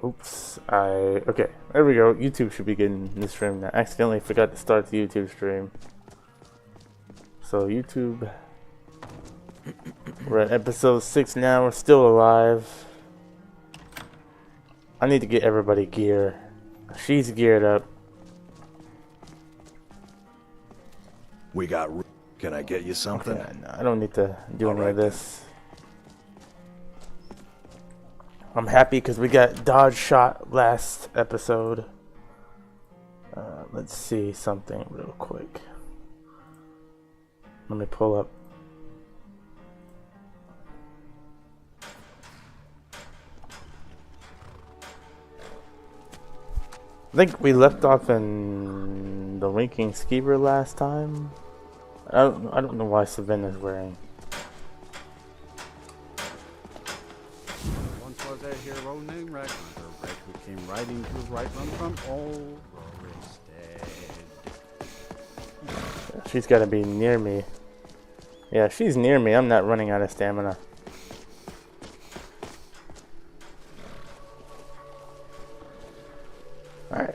Oops, okay, there we go. YouTube should be getting this stream now. Accidentally forgot to start the YouTube stream. So YouTube, we're at episode 6 now, we're still alive. I need to get everybody gear. She's geared up. We got... Can I get you something? Okay, no, I don't need to do any of this. I'm happy because we got dodge shot last episode. Let's see something real quick. Let me pull up. I think we left off in the Winking Skeever last time. I don't know why Savannah's wearing. Once was a hero named Red Hunter, Red who came riding to his right run from old Roristead. She's got to be near me. Yeah, she's near me. I'm not running out of stamina. Alright.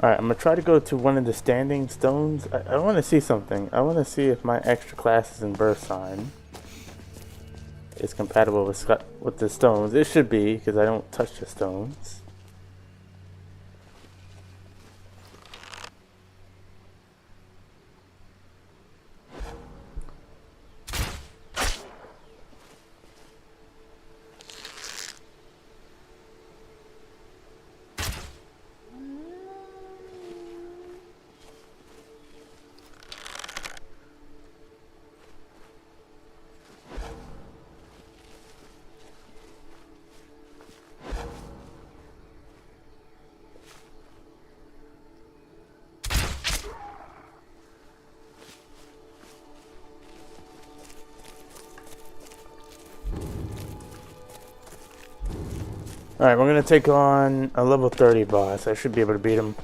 Alright, I'm going to try to go to one of the standing stones. I want to see something. I want to see if my extra classes in birth sign is compatible with the stones. It should be, because I don't touch the stones. Alright, we're going to take on a level 30 boss. I should be able to beat him.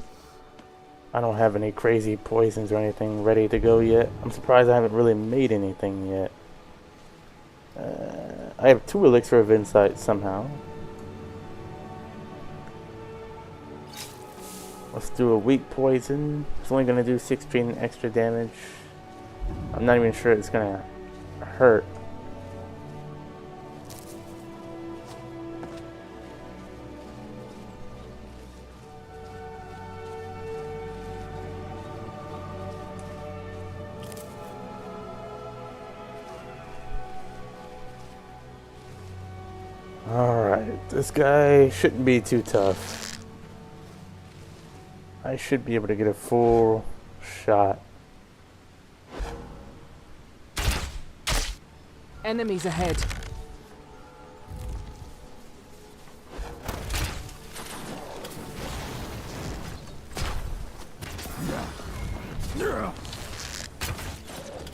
I don't have any crazy poisons or anything ready to go yet. I'm surprised I haven't really made anything yet. I have 2 Elixir of Insight somehow. Let's do a weak poison. It's only going to do 16 extra damage. I'm not even sure it's going to hurt. Alright, this guy shouldn't be too tough. I should be able to get a full shot. Enemies ahead.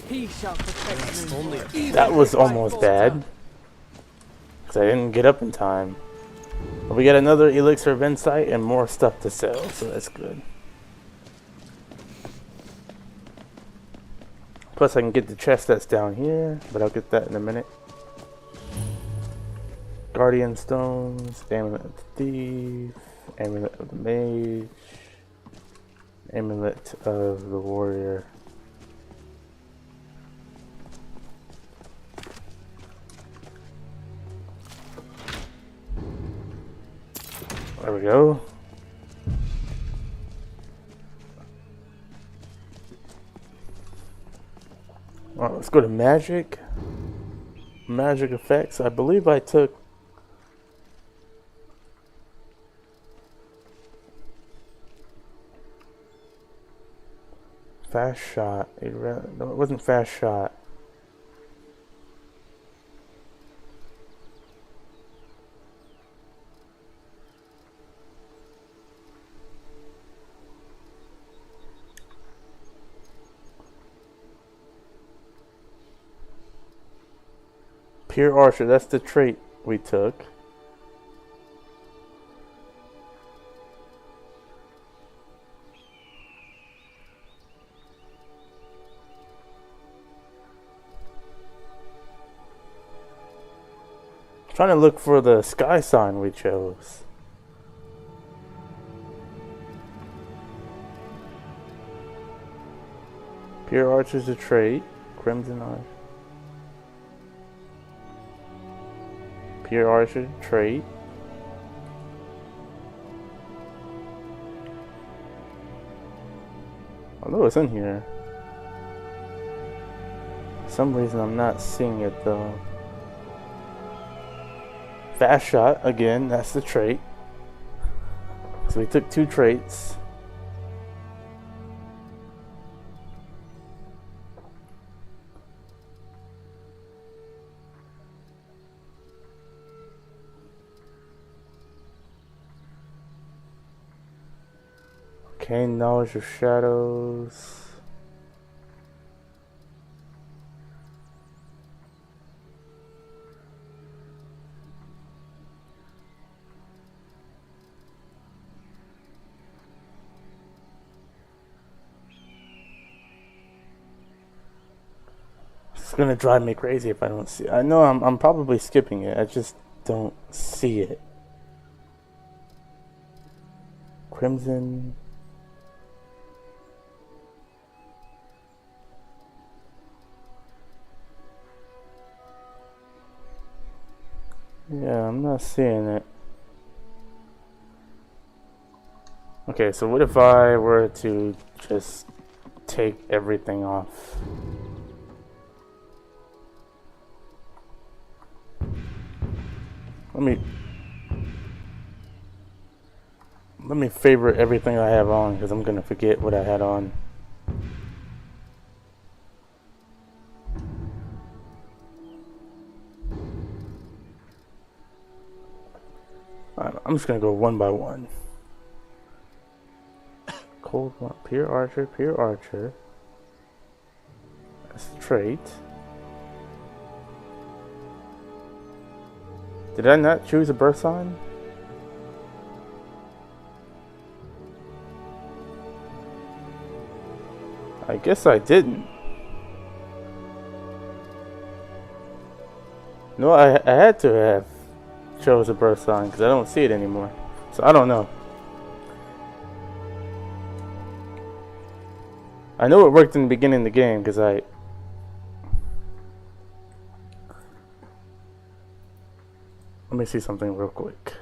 He shall protect me. That was almost bad. Because I didn't get up in time. But we got another Elixir of Insight and more stuff to sell, so that's good. Plus I can get the chest that's down here, but I'll get that in a minute. Guardian Stones, Amulet of the Thief, Amulet of the Mage, Amulet of the Warrior. There we go. Well, let's go to magic. Magic effects. I believe I took fast shot. No, it wasn't fast shot. Pure Archer, that's the trait we took. Trying to look for the sky sign we chose. Pure Archer's a trait. Crimson Archer. Pure Archer trait. Although it's in here. For some reason I'm not seeing it though. Fast shot, again, that's the trait. So we took 2 traits. Gain knowledge of shadows. It's gonna drive me crazy if I don't see it. I know I'm probably skipping it. I just don't see it. Crimson. Yeah, I'm not seeing it. Okay, so what if I were to just take everything off? Let me favorite everything I have on because I'm gonna forget what I had on. I'm just gonna go one by one. Cold one, Pure Archer, Pure Archer. That's the trait. Did I not choose a birth sign? I guess I didn't. No, I had to have chose a birth sign because I don't see it anymore. So I don't know. I know it worked in the beginning of the game because let me see something real quick.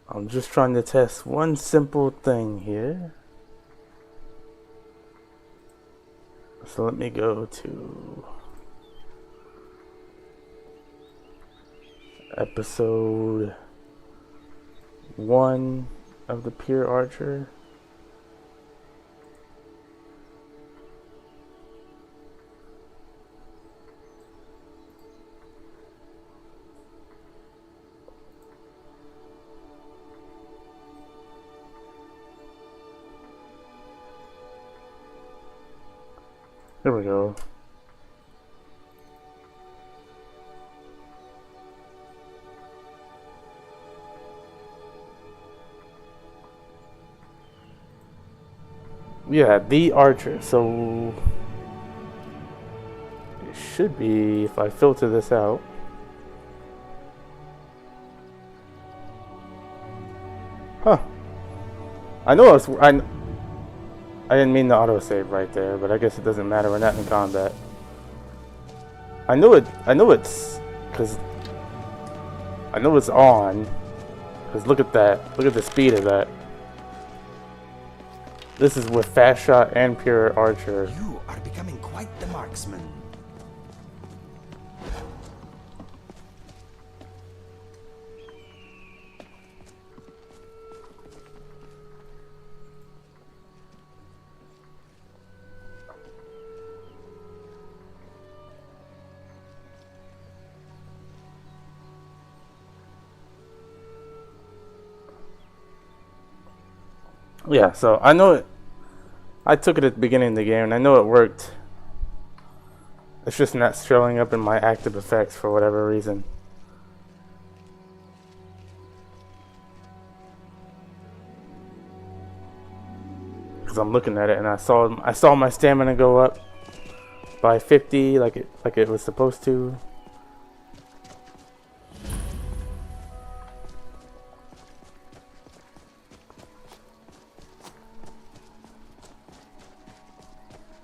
I'm just trying to test one simple thing here. So let me go to episode 1 of the Pure Archer. There we go. Yeah, the Archer. So it should be if I filter this out. Huh. I know I didn't mean to autosave right there, but I guess it doesn't matter. We're not in combat. I know it's because I know it's on. Because look at that. Look at the speed of that. This is with Fast Shot and Pure Archer. You are becoming quite the marksman. Yeah, so I know it. I took it at the beginning of the game, and I know it worked. It's just not showing up in my active effects for whatever reason. Because I'm looking at it, and I saw my stamina go up by 50 like it was supposed to.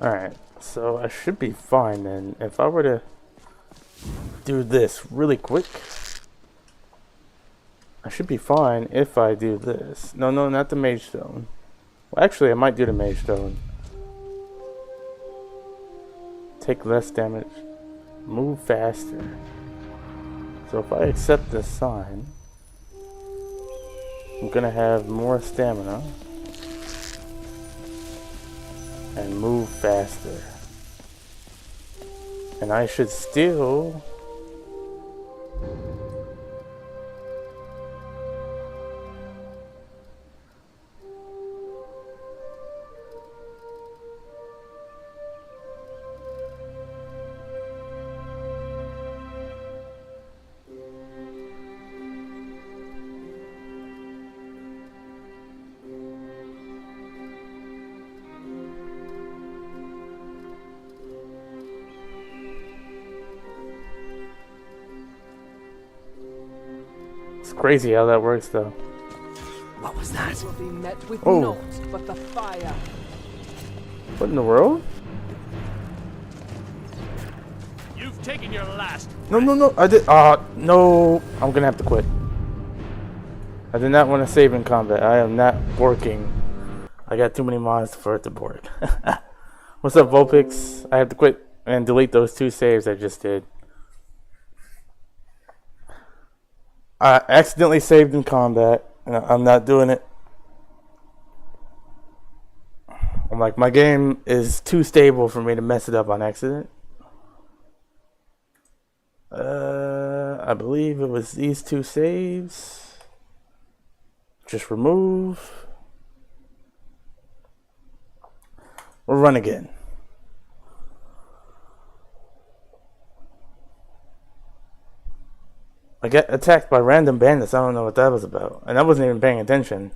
Alright, so I should be fine then. If I were to do this really quick, I should be fine if I do this. No, not the Mage Stone. Well, actually, I might do the Mage Stone. Take less damage. Move faster. So if I accept this sign, I'm gonna have more stamina and move faster. And I should still crazy how that works though. What was that? Will be met with Oh. naught but the fire. What in the world? You've taken your last. No, I did. No. I'm gonna have to quit. I did not want to save in combat. I am not working. I got too many mods for it to work. What's up, Vulpix? I have to quit and delete those 2 saves I just did. I accidentally saved in combat, and I'm not doing it. I'm like, my game is too stable for me to mess it up on accident. I believe it was these 2 saves. Just remove. We'll run again. I get attacked by random bandits. I don't know what that was about. And I wasn't even paying attention.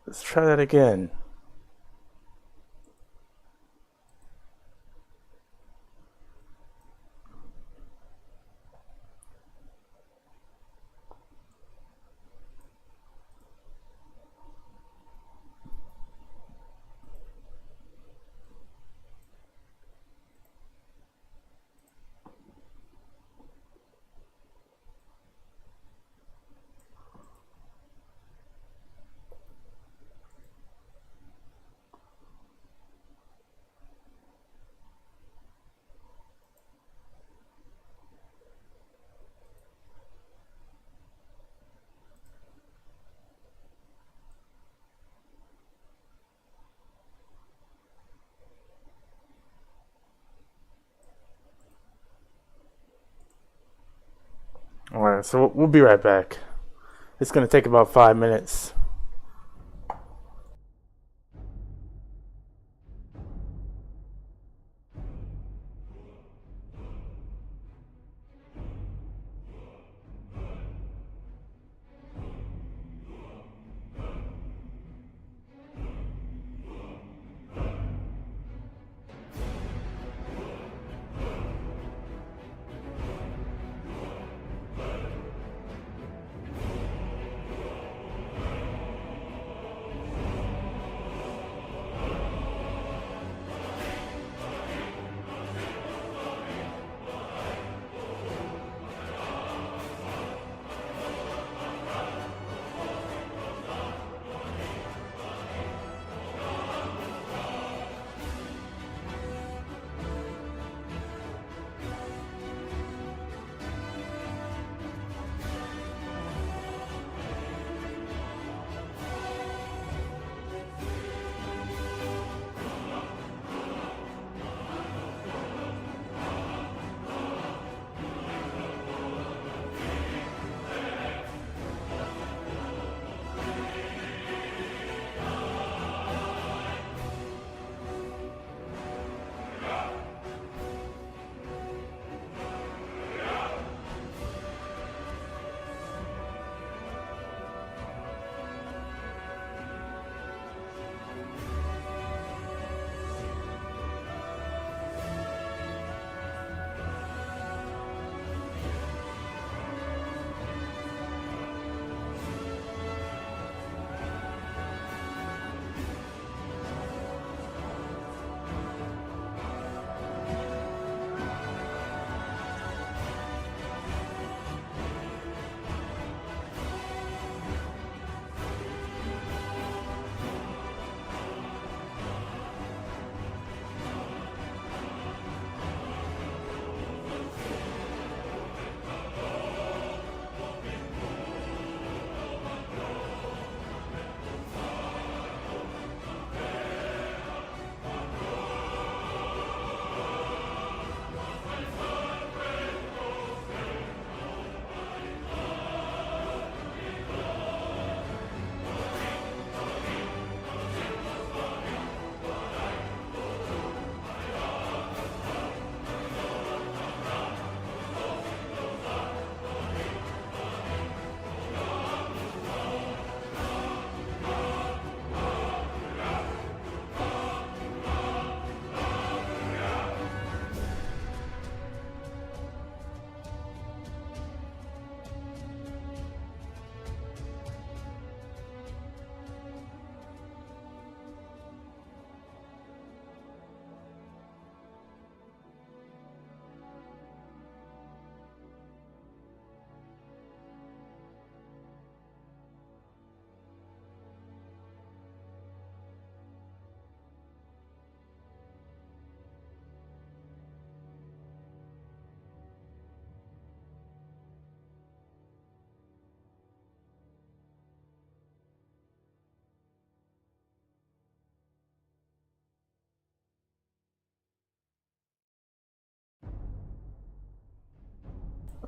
Let's try that again. Alright, so we'll be right back. It's going to take about 5 minutes.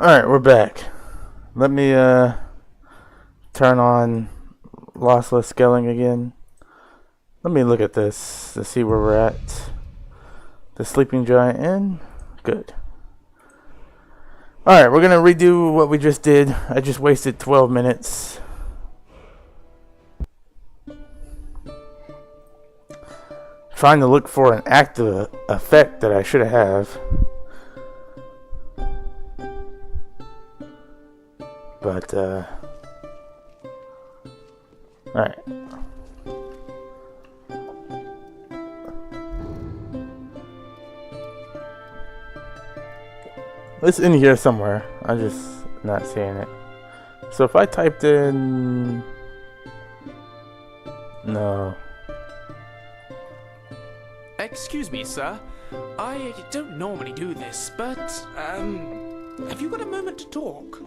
Alright, we're back. Let me turn on lossless scaling again. Let me look at this to see where we're at. The sleeping giant in. Good. Alright, we're gonna redo what we just did. I just wasted 12 minutes. Trying to look for an active effect that I should have. But, alright. It's in here somewhere. I'm just not seeing it. So if I typed in... No. Excuse me, sir. I don't normally do this, but, have you got a moment to talk?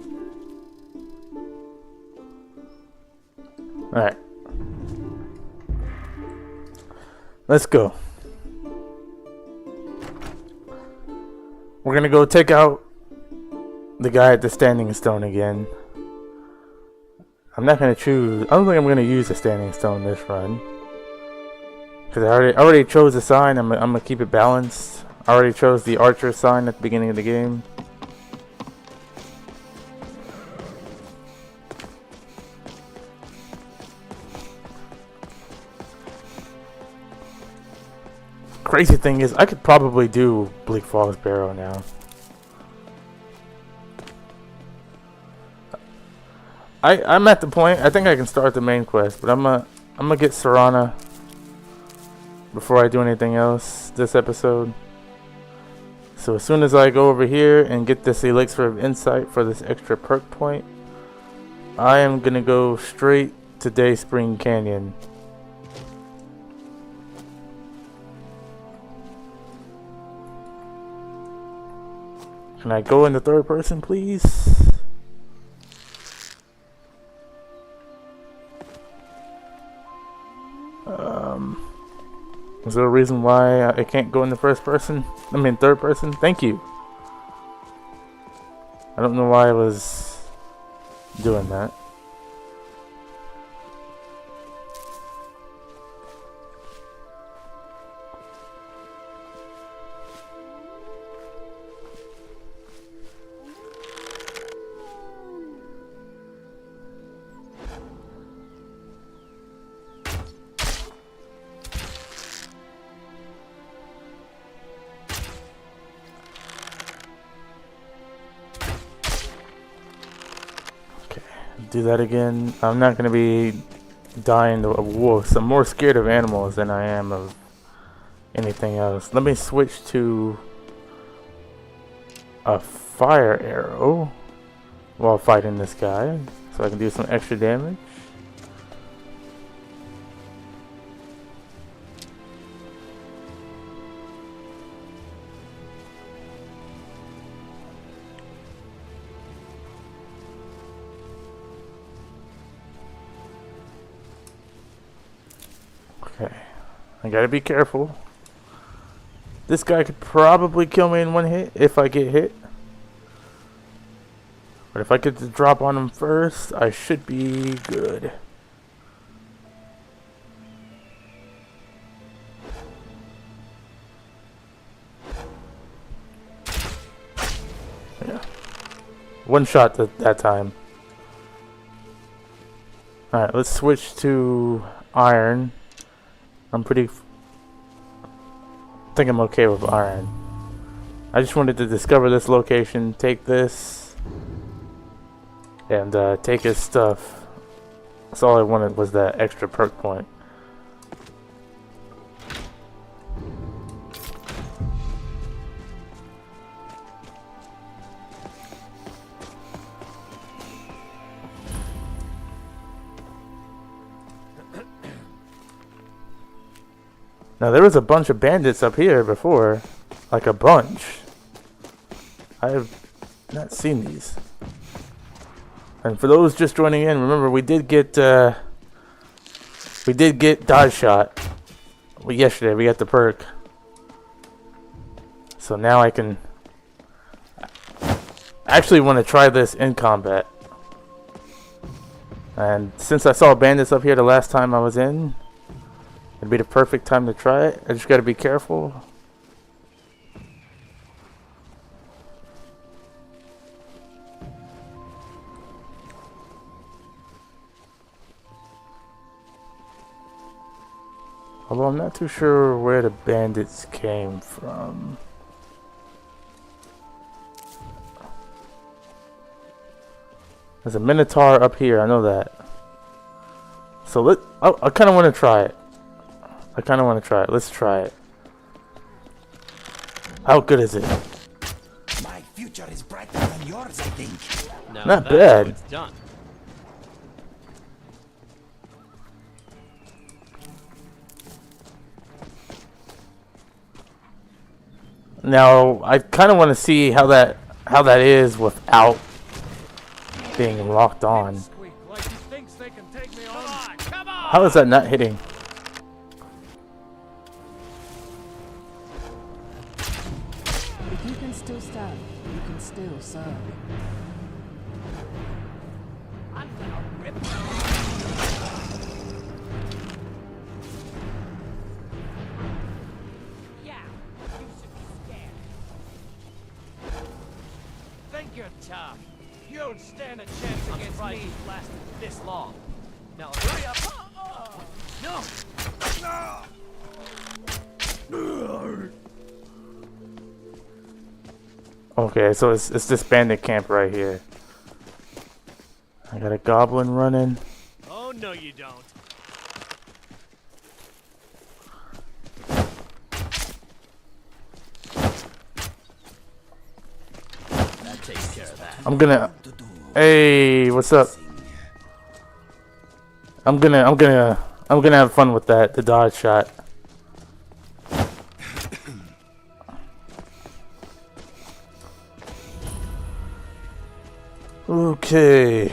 Alright. Let's go. We're gonna go take out the guy at the standing stone again. I'm not gonna choose. I don't think I'm gonna use the standing stone this run. Because I already chose the sign. I'm gonna keep it balanced. I already chose the archer sign at the beginning of the game. Crazy thing is, I could probably do Bleak Falls Barrow now. I'm at the point. I think I can start the main quest, but I'm gonna get Serana before I do anything else this episode. So as soon as I go over here and get this elixir of insight for this extra perk point, I am gonna go straight to Dayspring Canyon. Can I go in the third person, please? Is there a reason why I can't go in the first person? I mean third person? Thank you. I don't know why I was doing that. Do that again. I'm not gonna be dying to wolves. I'm more scared of animals than I am of anything else. Let me switch to a fire arrow while fighting this guy, so I can do some extra damage. Okay, I gotta be careful. This guy could probably kill me in one hit if I get hit. But if I get the drop on him first, I should be good. Yeah. One shot that time. Alright, let's switch to iron. I think I'm okay with iron. I just wanted to discover this location, take this, and take his stuff. That's all I wanted was that extra perk point. Now there was a bunch of bandits up here before, like a bunch. I have not seen these. And for those just joining in, remember we did get dodge shot. Yesterday we got the perk, so now I can I actually want to try this in combat. And since I saw bandits up here the last time I was in, it'd be the perfect time to try it. I just gotta be careful. Although I'm not too sure where the bandits came from. There's a Minotaur up here, I know that. So I kind of want to try it. Let's try it. How good is it? My future is brighter than yours, I think. Now Not that's how bad. it's done. Now I kind of want to see how that is without being locked on. Squeak like he thinks they can take me on. Come on! How is that not hitting? If you can still stand, you can still serve. I'm gonna rip Yeah, you should be scared. Think you're tough. You don't stand a chance against me. Lasted this long. Now hurry up. No! Okay, so it's this bandit camp right here. I got a goblin running. Oh no, you don't. That takes care of that. I'm gonna. Hey, what's up? I'm gonna have fun with that. The dodge shot. Okay.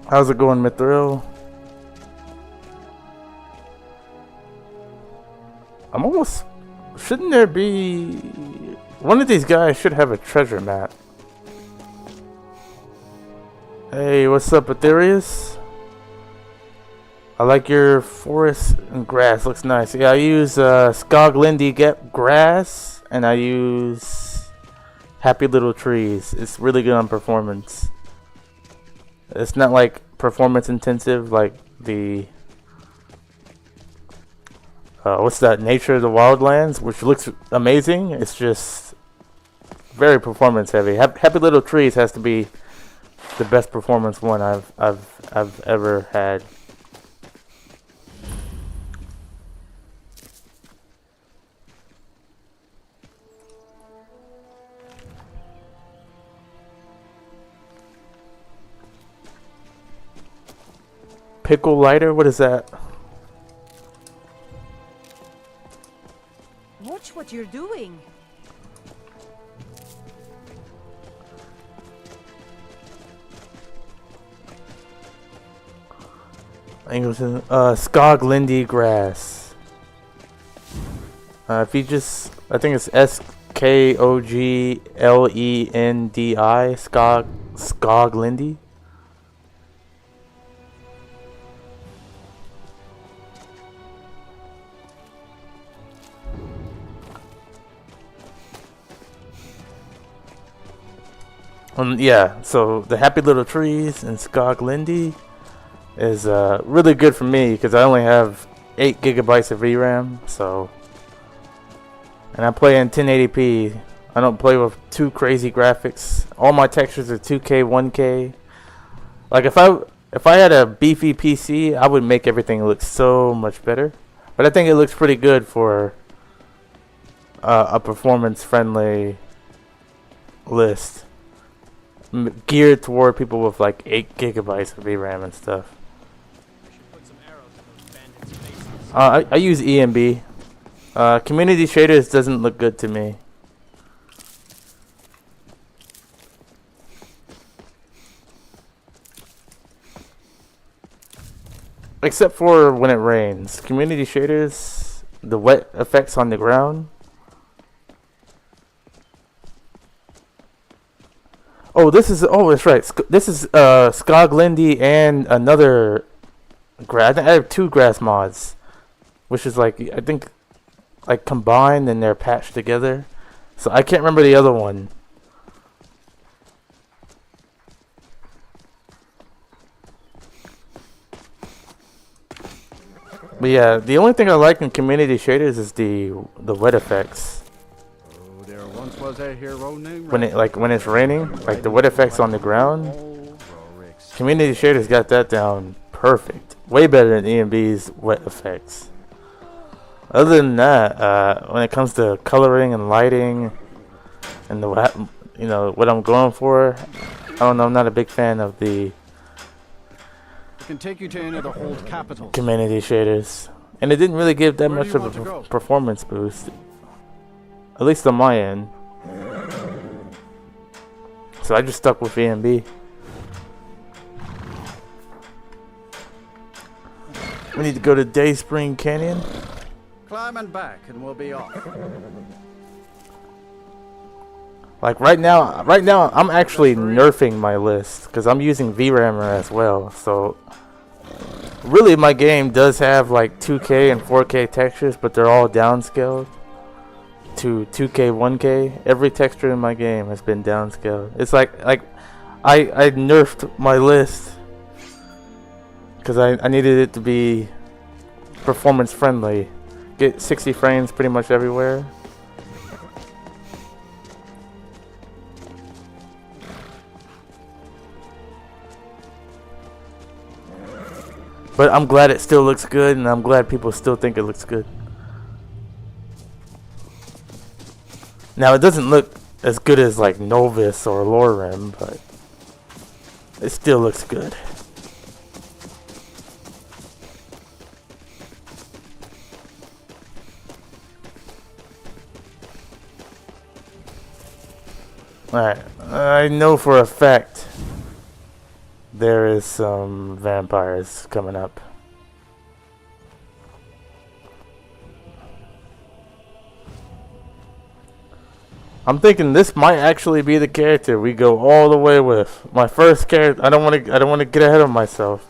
How's it going, Mithril? I'm almost... Shouldn't there be... One of these guys should have a treasure map. Hey, what's up, Aetherius? I like your forest and grass. Looks nice. Yeah, I use Skoglindy grass, and I use Happy Little Trees. It's really good on performance. It's not like performance intensive like the what's that, Nature of the Wildlands, which looks amazing. It's just very performance heavy. Happy Little Trees has to be the best performance one I've ever had. Pickle lighter? What is that? Watch what you're doing. I think it was Skoglindy grass. If you just, I think it's Skoglendi, Skoglindy. Yeah, so the Happy Little Trees and Skoglindy is really good for me because I only have 8 gigabytes of VRAM, so, and I play in 1080p. I don't play with too crazy graphics. All my textures are 2K, 1K. Like if I had a beefy PC, I would make everything look so much better. But I think it looks pretty good for a performance-friendly list. Geared toward people with like 8 gigabytes of VRAM and stuff. I use EMB. Community shaders doesn't look good to me. Except for when it rains. Community shaders, the wet effects on the ground Oh, this is. Oh, that's right. This is Skoglindy and another grass. I have 2 grass mods, which is like I think like combined and they're patched together. So I can't remember the other one. But yeah, the only thing I like in community shaders is the wet effects. Oh, there once was a hero named When it's raining, like the wet effects on the ground. Community shaders got that down perfect. Way better than EMB's wet effects. Other than that, when it comes to coloring and lighting and what I'm going for, I don't know. I'm not a big fan of the can take you to any of the hold capitals. community shaders, and it didn't really give that Where do much you of want to a go? performance boost, at least on my end. So I just stuck with EMB. We need to go to Dayspring Canyon. Climbing back and we'll be off. Like right now I'm actually nerfing my list because I'm using VRAMer as well. So really my game does have like 2K and 4K textures, but they're all downscaled to 2K, 1K. Every texture in my game has been downscaled. It's like I nerfed my list because I needed it to be performance friendly. Get 60 frames pretty much everywhere. But I'm glad it still looks good, and I'm glad people still think it looks good. Now, it doesn't look as good as like Novus or Lorem, but it still looks good. Alright, I know for a fact there is some vampires coming up. I'm thinking this might actually be the character we go all the way with. My first character. I don't want to get ahead of myself.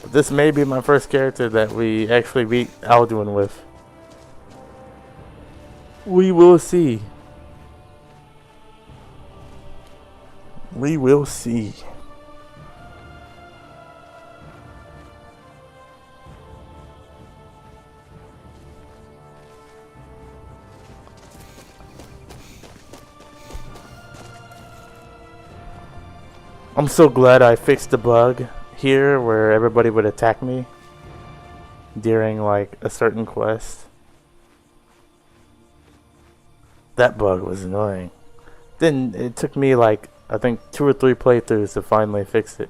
But this may be my first character that we actually beat Alduin with. We will see. We will see. I'm so glad I fixed the bug here where everybody would attack me during like a certain quest. That bug was annoying. Then it took me like I think 2 or 3 playthroughs to finally fix it.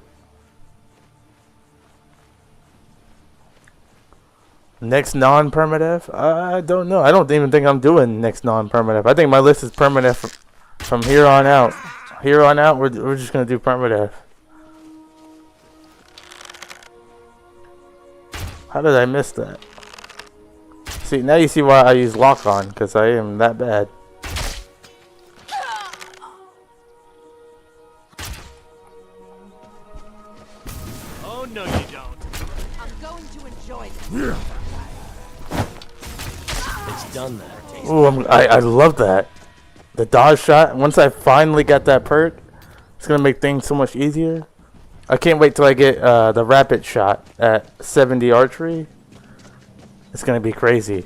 Next non-permadeath? I don't know. I don't even think I'm doing next non-permadeath. I think my list is permadeath from here on out. Here on out, we're just gonna do permadeath. How did I miss that? See, now you see why I use lock on, because I am that bad. Oh no, you don't. I'm going to enjoy this. It's done that. Ooh, I love that. The dodge shot, once I finally got that perk, it's going to make things so much easier. I can't wait till I get the rapid shot at 70 archery. It's going to be crazy.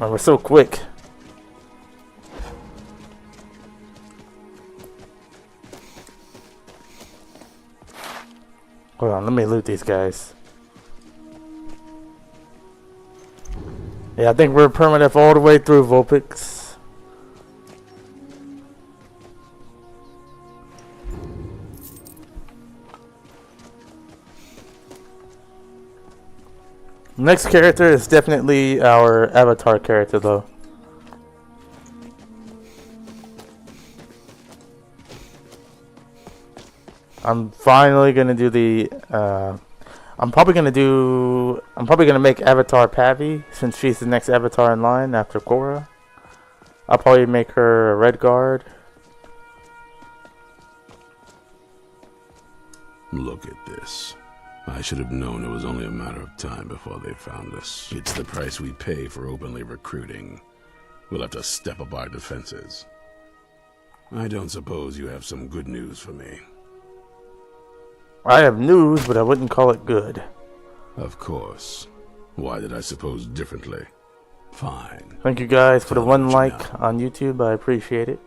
Oh, we're so quick. Hold on, let me loot these guys. Yeah, I think we're permadeath all the way through Vulpix. Next character is definitely our avatar character though. I'm finally gonna do the I'm probably gonna make Avatar Pavi since she's the next avatar in line after Korra. I'll probably make her a red guard. Look at this. I should have known it was only a matter of time before they found us. It's the price we pay for openly recruiting. We'll have to step up our defenses. I don't suppose you have some good news for me. I have news, but I wouldn't call it good. Of course. Why did I suppose differently? Fine. Thank you guys for the I'll one let you like know. on YouTube. I appreciate it.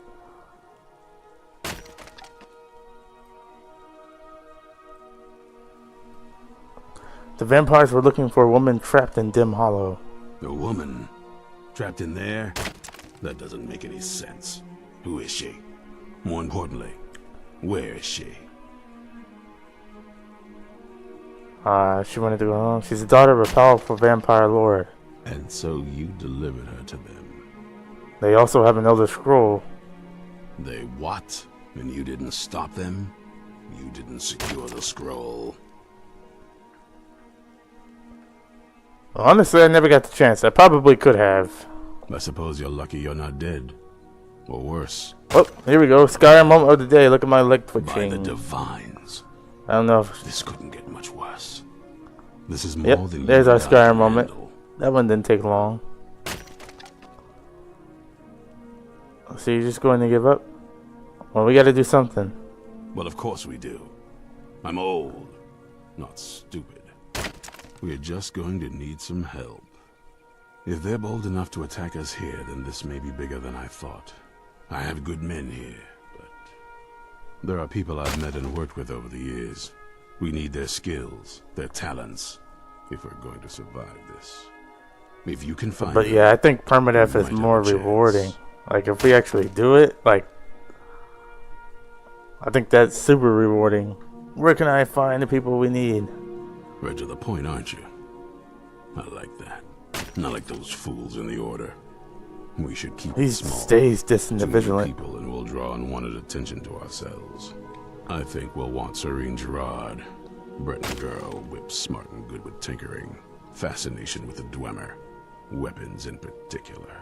The vampires were looking for a woman trapped in Dim Hollow. A woman? Trapped in there? That doesn't make any sense. Who is she? More importantly, where is she? She wanted to go home. She's the daughter of a powerful vampire lord. And so you delivered her to them. They also have an Elder Scroll. They what? And you didn't stop them? You didn't secure the scroll? Honestly, I never got the chance. I probably could have. I suppose you're lucky you're not dead. Or worse. Oh, here we go. Skyrim moment of the day. Look at my leg By the twitching. divines. I don't know if... This couldn't get much worse. This is more Yep, than there's you our and I can Skyrim moment. handle. That one didn't take long. So you're just going to give up? Well, we got to do something. Well, of course we do. I'm old, not stupid. We're just going to need some help. If they're bold enough to attack us here, then this may be bigger than I thought. I have good men here, but there are people I've met and worked with over the years. We need their skills, their talents, if we're going to survive this. If you can find But them, yeah, I think Permadeath you is might have more a chance. rewarding. Like, if we actually do it, like... I think that's super rewarding. Where can I find the people we need? Right to the point, aren't you? I like that. Not like those fools in the Order. We should keep He it small. stays distant and Too many vigilant. people, and we'll draw unwanted attention to ourselves. I think we'll want Serene Gerard, Breton girl, whip smart and good with tinkering, fascination with the Dwemer, weapons in particular.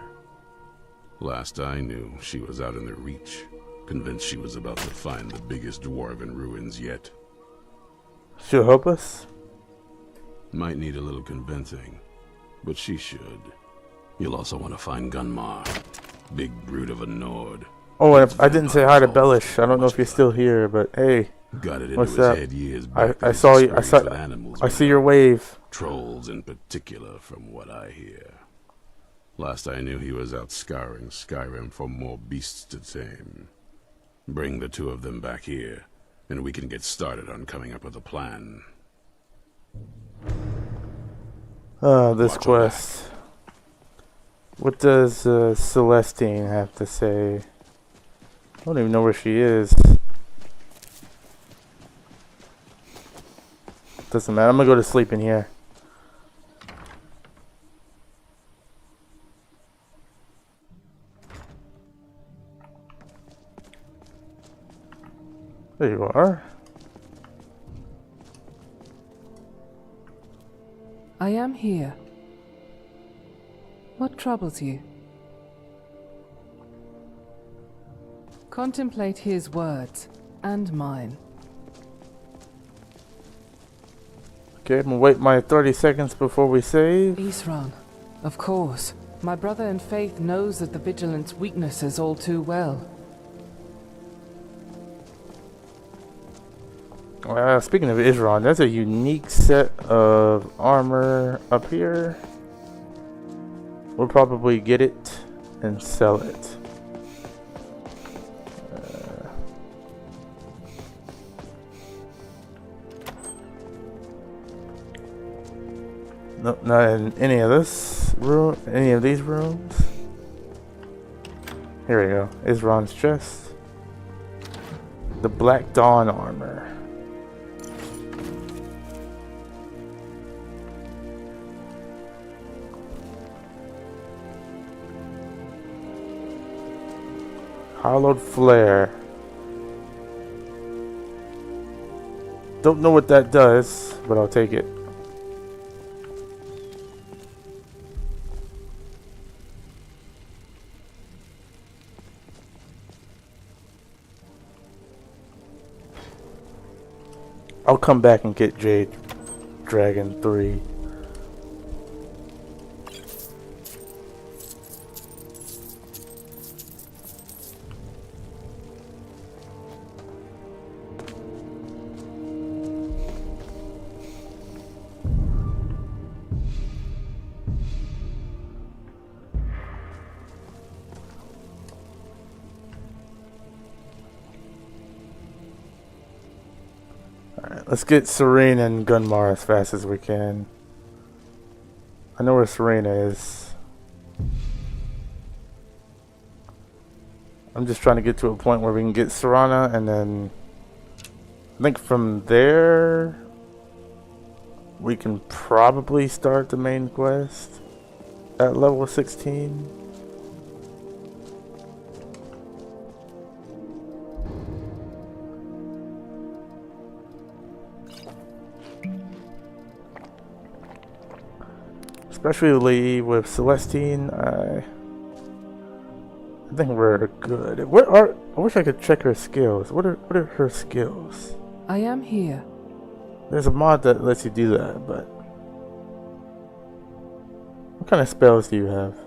Last I knew, she was out in the Reach, convinced she was about to find the biggest dwarven ruins yet. She'll help us? Might need a little convincing, but she should. You'll also want to find Gunmar, big brute of a Nord. Oh, and I didn't say hi to Bellish. I don't know if you're still here, but hey, Got it into what's his up? head years back. I that saw his you. I experience saw. with animals I was see your wave. trolls in particular, from what I hear. Last I knew, he was out scouring Skyrim for more beasts to tame. Bring the two of them back here, and we can get started on coming up with a plan. This Watch your quest. What does Celestine have to say? I don't even know where she is. Doesn't matter. I'm gonna go to sleep in here. There you are. I am here. What troubles you? Contemplate his words and mine. Okay, I'm gonna wait my 30 seconds before we save. Isran, of course. My brother in faith knows that the Vigilant's weaknesses all too well. Speaking of Isran, there's a unique set of armor up here. We'll probably get it and sell it. Nope, not in any of this room, any of these rooms. Here we go. Isran's chest. The Black Dawn armor. Hollowed flare. Don't know what that does, but I'll take it. I'll come back and get Jade Dragon 3. Let's get Serena and Gunmar as fast as we can. I know where Serena is. I'm just trying to get to a point where we can get Serana, and then I think from there we can probably start the main quest at level 16. Especially with Celestine, I think we're good. I wish I could check her skills. What are her skills? I am here. There's a mod that lets you do that, but what kind of spells do you have?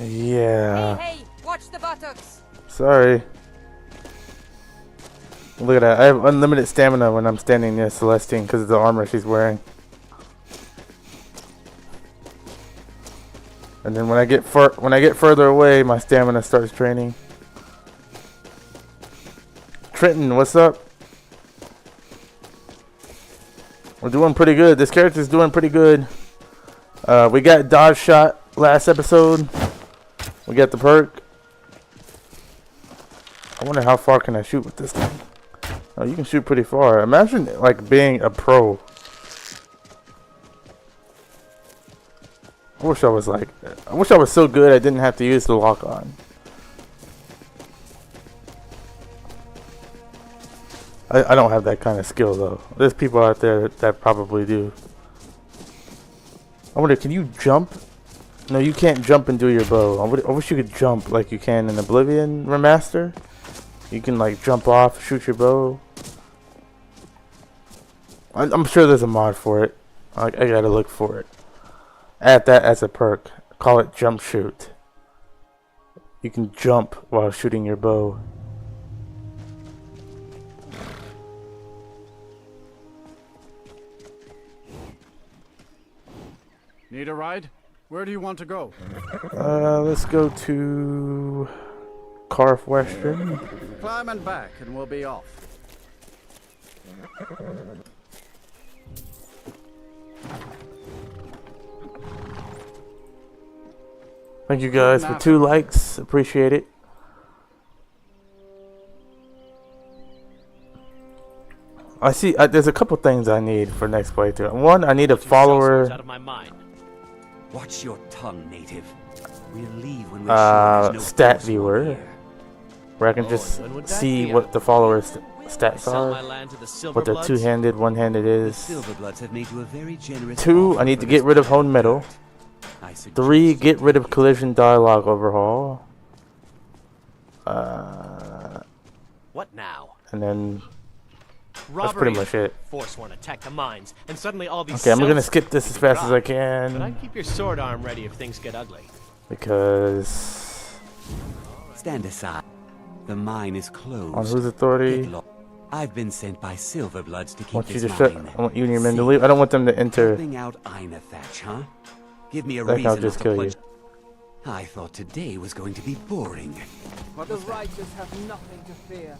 Yeah. Hey, watch the buttocks. Sorry. Look at that. I have unlimited stamina when I'm standing near Celestine because of the armor she's wearing. And then when I get further away, my stamina starts draining. Trenton, what's up? We're doing pretty good. This character's doing pretty good. We got dodge shot last episode. We got the perk. I wonder how far can I shoot with this thing. Oh, you can shoot pretty far. Imagine like being a pro. I wish I was so good I didn't have to use the lock on. I don't have that kind of skill though. There's people out there that probably do. I wonder, can you jump? No, you can't jump and do your bow. I wish you could jump like you can in Oblivion Remaster. You can like jump off, shoot your bow. I'm sure there's a mod for it. I gotta look for it. Add that as a perk. Call it jump shoot. You can jump while shooting your bow. Need a ride? Where do you want to go? Let's go to Carf Western. Climb and back and we'll be off. Thank you guys for 2 likes. Appreciate it. I see. There's a couple things I need for next playthrough. One, I need a follower. Out of my mind. Watch your tongue, native. We'll leave when we're sure there's no stat force viewer, here. where I can just see what the followers' stats Sell my are, land to the what their Silverbloods. two-handed, one-handed The is. Silverbloods have made you a very generous 2, offer I need for to get this rid of Hone kind Metal. effort. I suggest 3, you get rid of collision dialogue overhaul. What now? And then that's Robbery. pretty much it. Forsworn attack the mines, and suddenly all these. Okay, I'm gonna cells skip this as fast as I But can I'd keep your sword arm ready if things get ugly. because stand aside. The mine is closed. on whose authority? Get lo- I've been sent by Silverbloods to I keep want you this to shut. mine. I want you and your men to safe. leave. I don't want them to enter. Helping out Einathatch, huh? Give me a Like, reason I'll just to kill you. pledge. I thought today was going to be boring. The righteous have nothing to fear.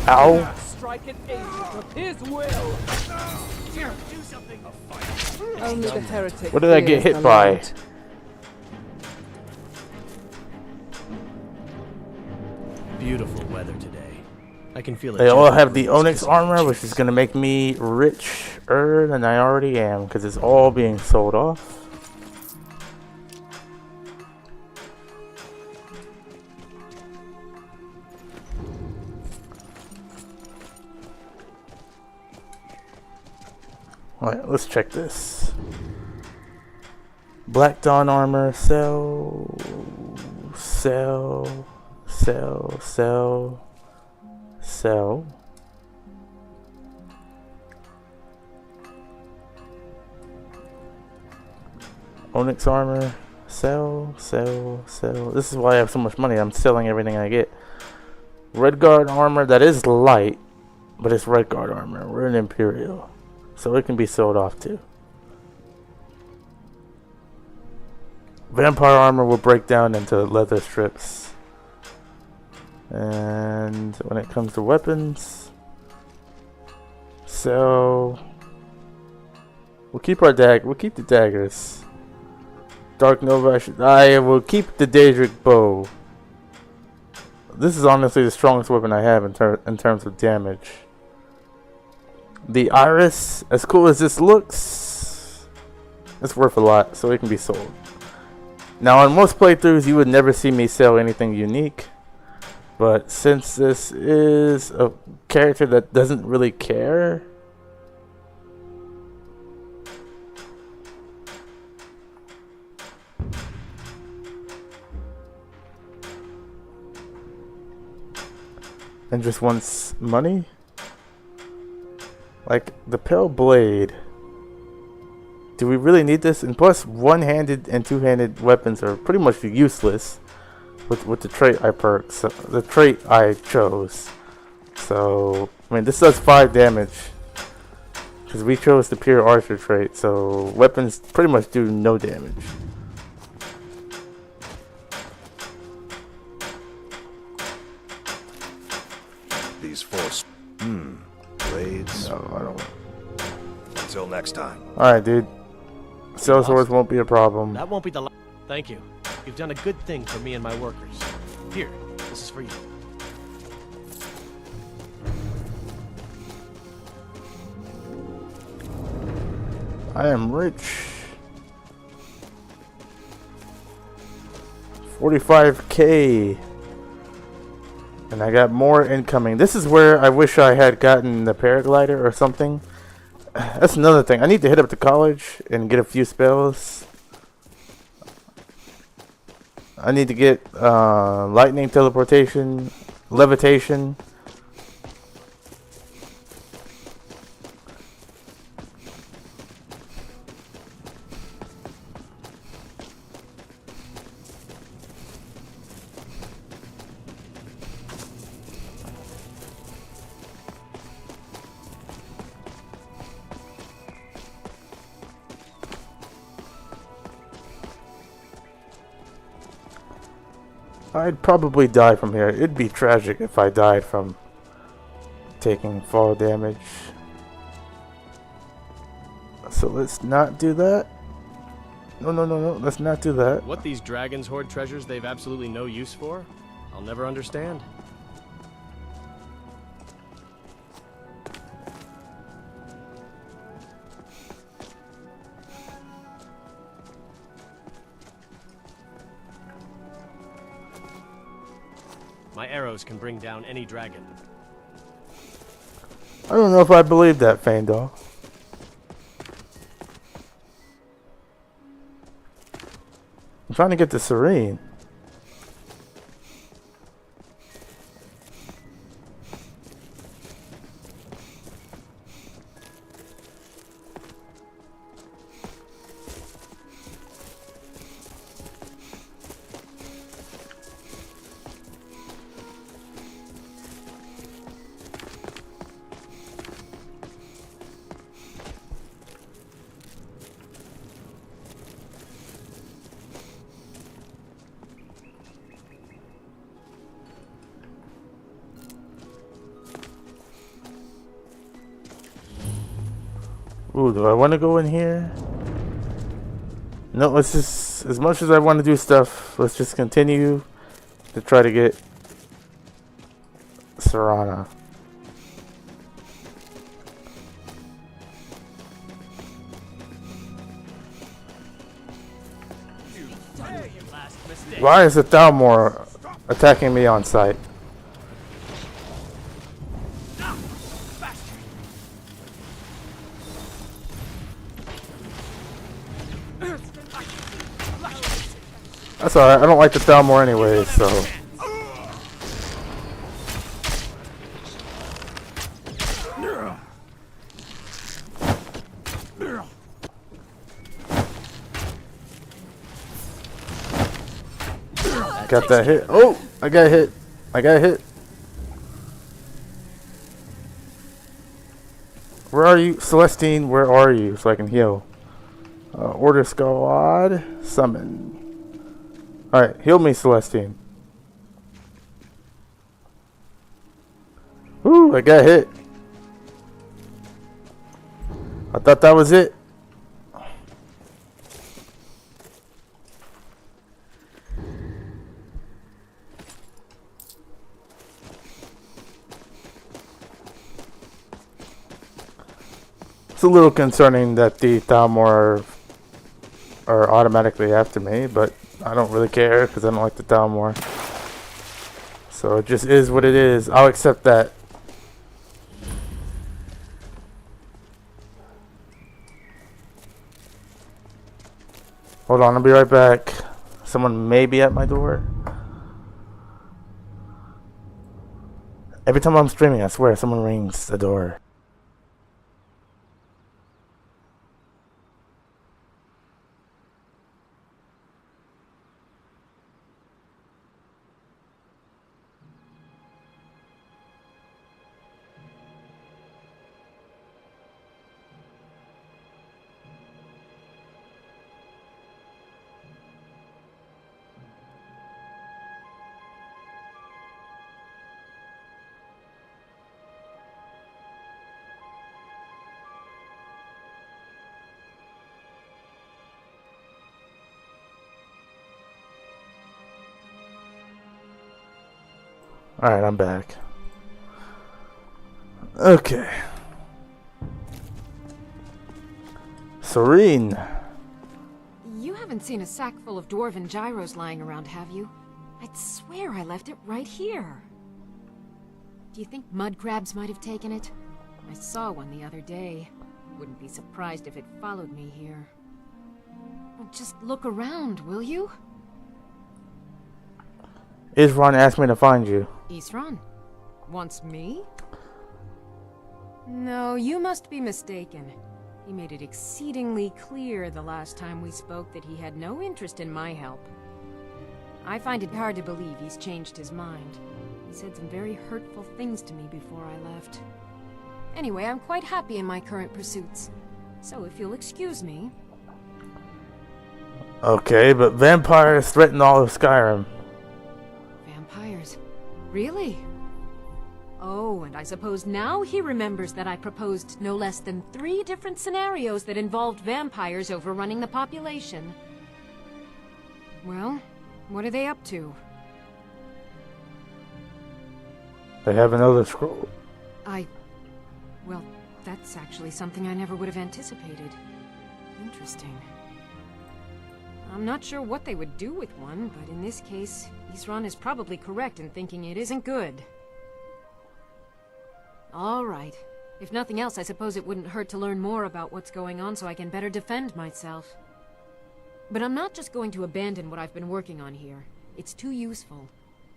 Ow. Strike an agent of his will. Do something. Only the heretic. What did I get fears hit the by? light. Beautiful weather today. I can feel it. They all have the Onyx armor, which is gonna make me richer than I already am, because it's all being sold off. Alright, let's check this. Black Dawn armor, sell. Onyx armor, sell. This is why I have so much money. I'm selling everything I get. Red Guard armor, that is light, but it's Red Guard armor. We're an Imperial, so it can be sold off too. Vampire armor will break down into leather strips. And when it comes to weapons, so we'll keep our we'll keep the daggers. Dark Nova, I will keep the Daedric bow. This is honestly the strongest weapon I have in terms of damage. The Iris, as cool as this looks, it's worth a lot, so it can be sold. Now, on most playthroughs, you would never see me sell anything unique. But since this is a character that doesn't really care, and just wants money, like the Pale Blade. Do we really need this? And plus, one-handed and two-handed weapons are pretty much useless with the trait I perked, so the trait I chose. So I mean, this does 5 damage because we chose the pure archer trait. So weapons pretty much do no damage. These force. Blades. No, I don't. Until next time. All right, dude. Cell swords won't be a problem. That won't be the last. Thank you. You've done a good thing for me and my workers. Here, this is for you. I am rich. 45k. And I got more incoming. This is where I wish I had gotten the paraglider or something. That's another thing. I need to hit up to college and get a few spells. I need to get lightning, teleportation, levitation. I'd probably die from here. It'd be tragic if I died from taking fall damage. So let's not do that. No. Let's not do that. What these dragons hoard treasures they've absolutely no use for, I'll never understand. My arrows can bring down any dragon. I don't know if I believe that, Feindal. I'm trying to get to Serene. Ooh, do I want to go in here? No, let's just, as much as I want to do stuff, let's just continue to try to get Serana. Why is the Thalmor attacking me on sight? That's alright, I don't like the Thalmor anyway, so. Got that hit. Oh, I got hit. I got hit. Where are you? Celestine, where are you? So I can heal. Order Squad. Summon. Alright, heal me, Celestine. Ooh, I got hit. I thought that was it. It's a little concerning that the Thalmor are automatically after me, but I don't really care because I don't like the Thalmor. So it just is what it is. I'll accept that. Hold on, I'll be right back. Someone may be at my door. Every time I'm streaming, I swear someone rings the door. Alright, I'm back. Okay. Serene. You haven't seen a sack full of dwarven gyros lying around, have you? I'd swear I left it right here. Do you think mud crabs might have taken it? I saw one the other day. Wouldn't be surprised if it followed me here. Well, just look around, will you? Isran asked me to find you. Isran? Wants me? No, you must be mistaken. He made it exceedingly clear the last time we spoke that he had no interest in my help. I find it hard to believe he's changed his mind. He said some very hurtful things to me before I left. Anyway, I'm quite happy in my current pursuits. So if you'll excuse me... Okay, but vampires threaten all of Skyrim. Vampires? Really? Oh, and I suppose now he remembers that I proposed no less than 3 different scenarios that involved vampires overrunning the population. Well, what are they up to? They have another scroll. Well, that's actually something I never would have anticipated. Interesting. I'm not sure what they would do with one, but in this case, Isran is probably correct in thinking it isn't good. All right. If nothing else, I suppose it wouldn't hurt to learn more about what's going on so I can better defend myself. But I'm not just going to abandon what I've been working on here. It's too useful.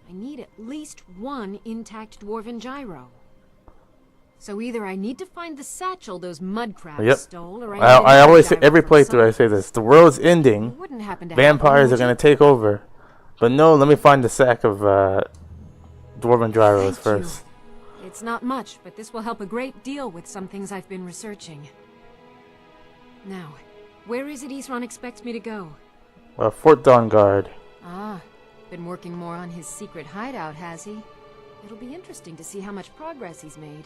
I need at least 1 intact dwarven gyro. So either I need to find the satchel those mud crabs stole, or I always say, every playthrough I say this, the world's ending, vampires are going to take over. But no, let me find the sack of dwarven gyros first. It's not much, but this will help a great deal with some things I've been researching. Now, where is it Isran expects me to go? Fort Dawnguard. Ah, been working more on his secret hideout, has he? It'll be interesting to see how much progress he's made.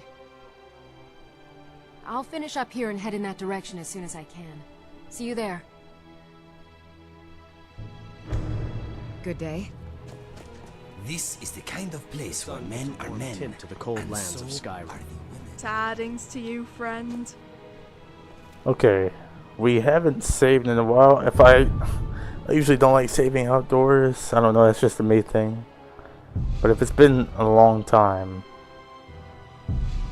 I'll finish up here and head in that direction as soon as I can. See you there. Good day. This is the kind of place where men are men. Tint to the cold and lands of so Skyrim. are the women. Tidings to you, friend. Okay, we haven't saved in a while. I usually don't like saving outdoors. I don't know, that's just a me thing. But if it's been a long time,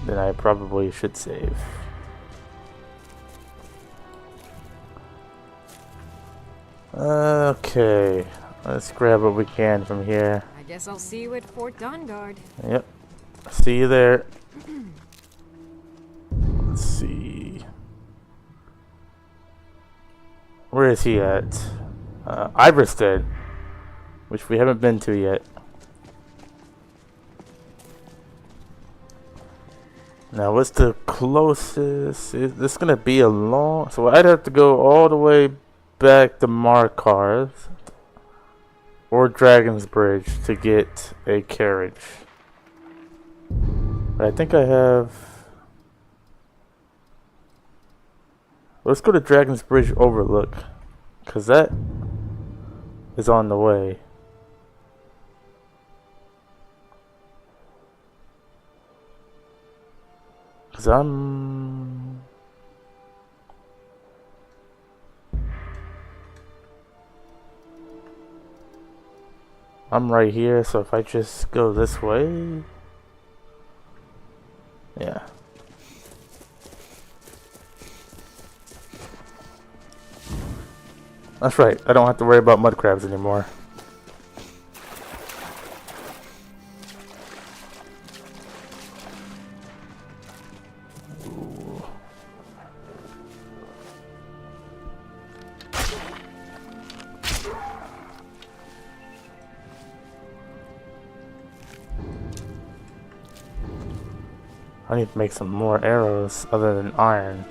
then I probably should save. Okay, let's grab what we can from here. I guess I'll see you at Fort Dawnguard. Yep, see you there. Let's see. Where is he at? Iverstead, which we haven't been to yet. Now, what's the closest? Is this gonna be a long? So I'd have to go all the way back to Markarth or Dragon's Bridge to get a carriage. But I think I have. Let's go to Dragon's Bridge Overlook, cause that is on the way. Cause I'm right here, so if I just go this way, yeah. That's right, I don't have to worry about mud crabs anymore. I need to make some more arrows other than iron.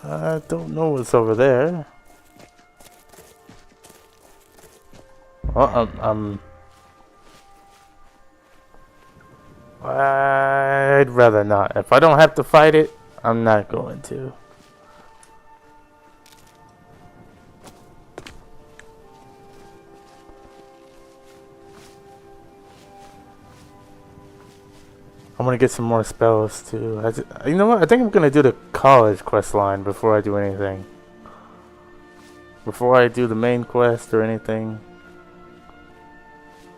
I don't know what's over there. Well, I'd rather not. If I don't have to fight it, I'm not going to. I'm gonna get some more spells too. You know what? I think I'm gonna do the college quest line before I do anything. Before I do the main quest or anything.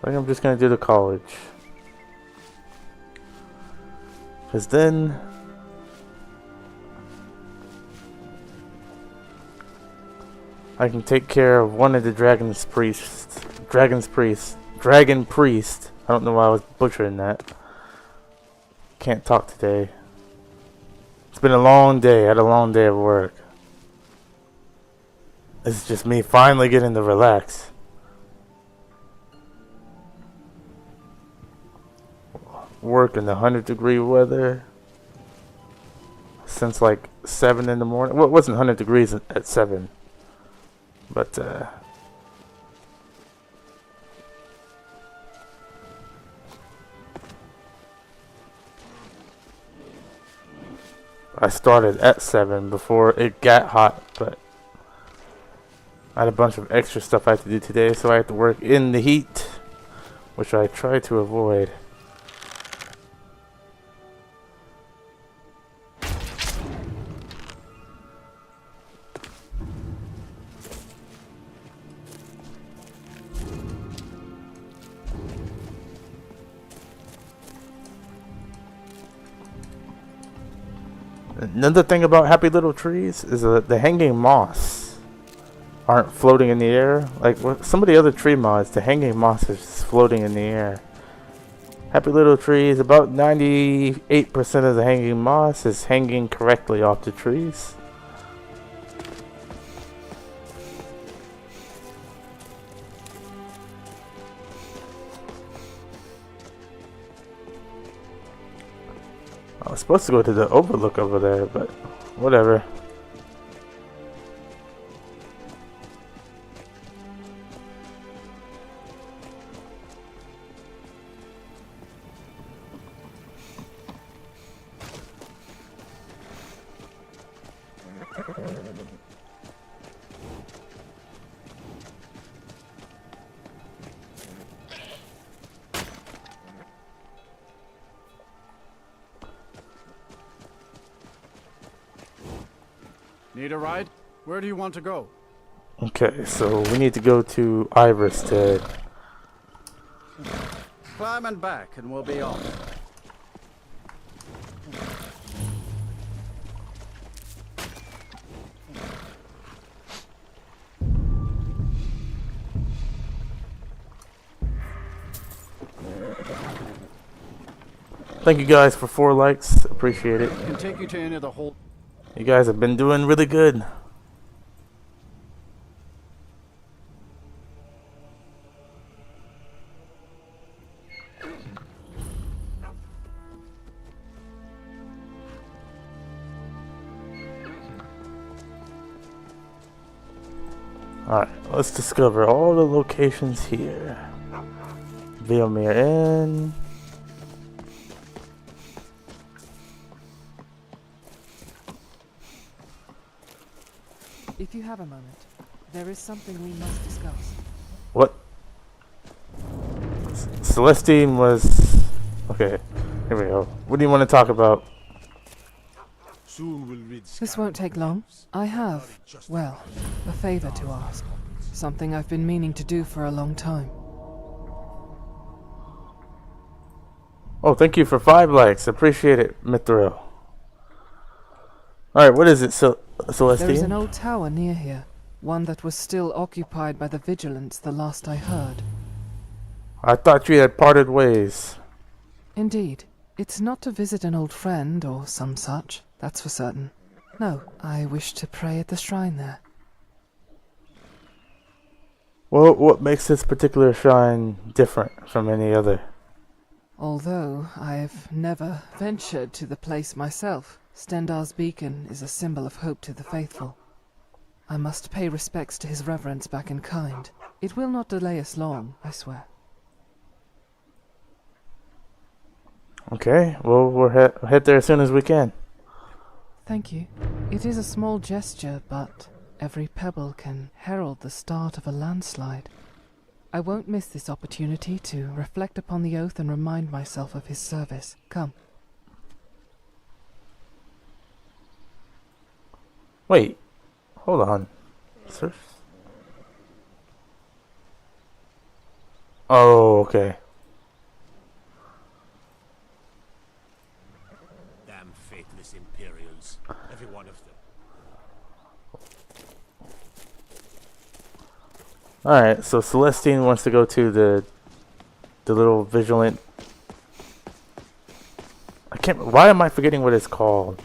I think I'm just gonna do the college. Cause then I can take care of one of the dragon priests. Dragon priest. I don't know why I was butchering that. Can't talk today. It's been a long day. I had a long day of work. It's just me finally getting to relax. Work in the 100-degree weather since like 7 in the morning. Well, it wasn't 100 degrees at 7, but I started at 7 before it got hot, but I had a bunch of extra stuff I had to do today, so I had to work in the heat, which I try to avoid. Another thing about Happy Little Trees is the hanging moss aren't floating in the air. Like with some of the other tree mods, the hanging moss is floating in the air. Happy Little Trees, about 98% of the hanging moss is hanging correctly off the trees. I was supposed to go to the overlook over there, but whatever. Need a ride? Where do you want to go? Okay, so we need to go to Iverstead. Climb and back and we'll be off. Thank you guys for 4 likes. Appreciate it. Can take you to any of the whole. You guys have been doing really good. Alright, let's discover all the locations here. Vilmir Inn. If you have a moment, there is something we must discuss. What? Celestine was... Okay, here we go. What do you want to talk about? This won't take long. I have, well, a favor to ask. Something I've been meaning to do for a long time. Oh, thank you for 5 likes. Appreciate it, Mithril. Alright, what is it, Celestine? There is an old tower near here. One that was still occupied by the Vigilants the last I heard. I thought you had parted ways. Indeed. It's not to visit an old friend or some such, that's for certain. No, I wish to pray at the shrine there. Well, what makes this particular shrine different from any other? Although I've never ventured to the place myself, Stendar's beacon is a symbol of hope to the faithful. I must pay respects to his reverence back in kind. It will not delay us long, I swear. Okay, well, we'll head there as soon as we can. Thank you. It is a small gesture, but every pebble can herald the start of a landslide. I won't miss this opportunity to reflect upon the oath and remind myself of his service. Come. Wait, hold on. Sir? Oh, okay. Damn faithless Imperials, every one of them. Alright, so Celestine wants to go to the little vigilant... Why am I forgetting what it's called?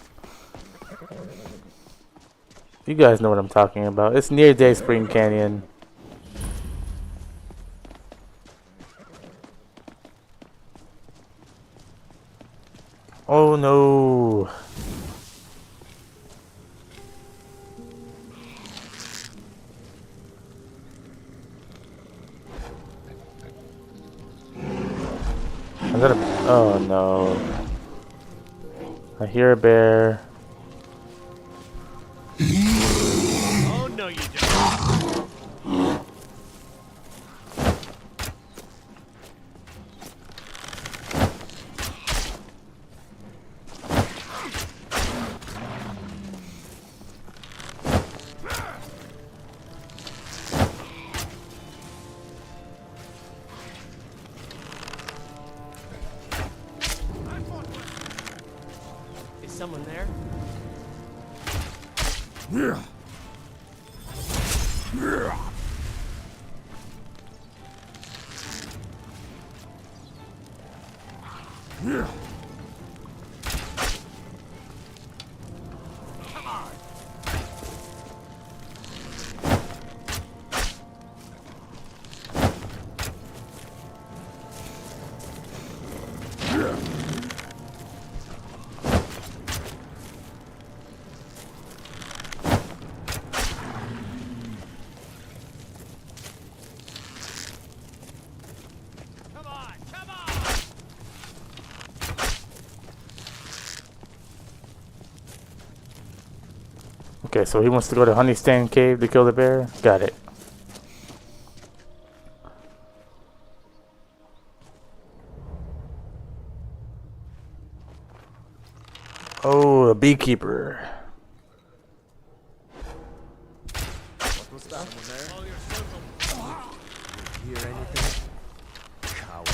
You guys know what I'm talking about. It's near Day Spring Canyon. Oh no. Is that a... Oh no. I hear a bear. Oh, no, you don't. Is someone there? Okay, so he wants to go to Honeystand Cave to kill the bear? Got it. Oh, a beekeeper. What was that? Hear anything? Coward.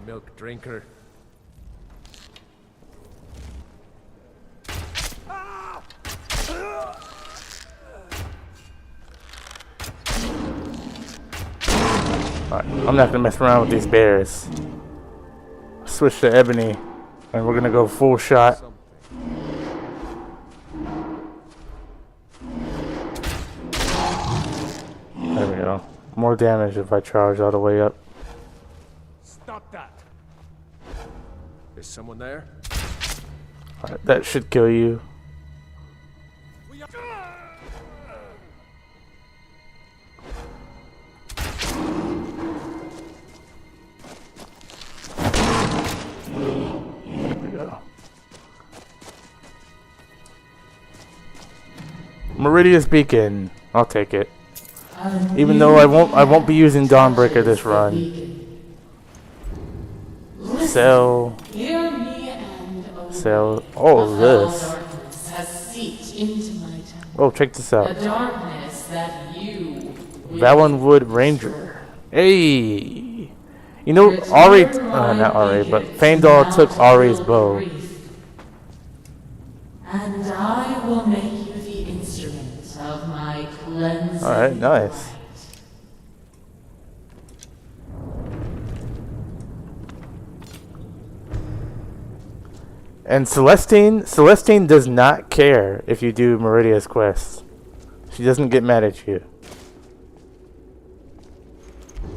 Milk drinker. Alright, I'm not gonna mess around with these bears. Switch to Ebony, and we're gonna go full shot. There we go. More damage if I charge all the way up. Stop that! Is someone there? Alright, that should kill you. Meridius Beacon. I'll take it. Even though I won't be using Dawnbreaker this run. Sell. Sell. Oh, this. Oh, check this out. Valenwood Ranger. Hey. You know, Ari. Not Ari, but Faendal took Ari's bow. And I will make you the instrument of my cleansing. Alright, nice. And Celestine does not care if you do Meridia's quest. She doesn't get mad at you.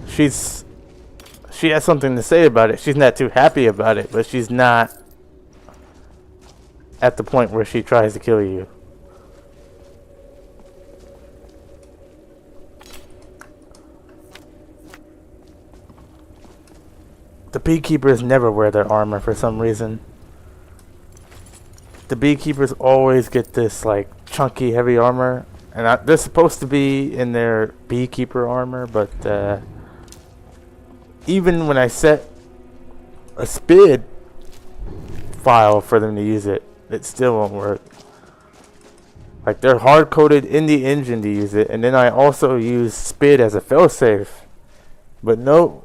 She has something to say about it. She's not too happy about it, but she's not at the point where she tries to kill you. The beekeepers never wear their armor for some reason. The beekeepers always get this like chunky heavy armor, and they're supposed to be in their beekeeper armor, but even when I set a SPID file for them to use it, it still won't work. Like, they're hard coded in the engine to use it, and then I also use SPID as a failsafe. But no,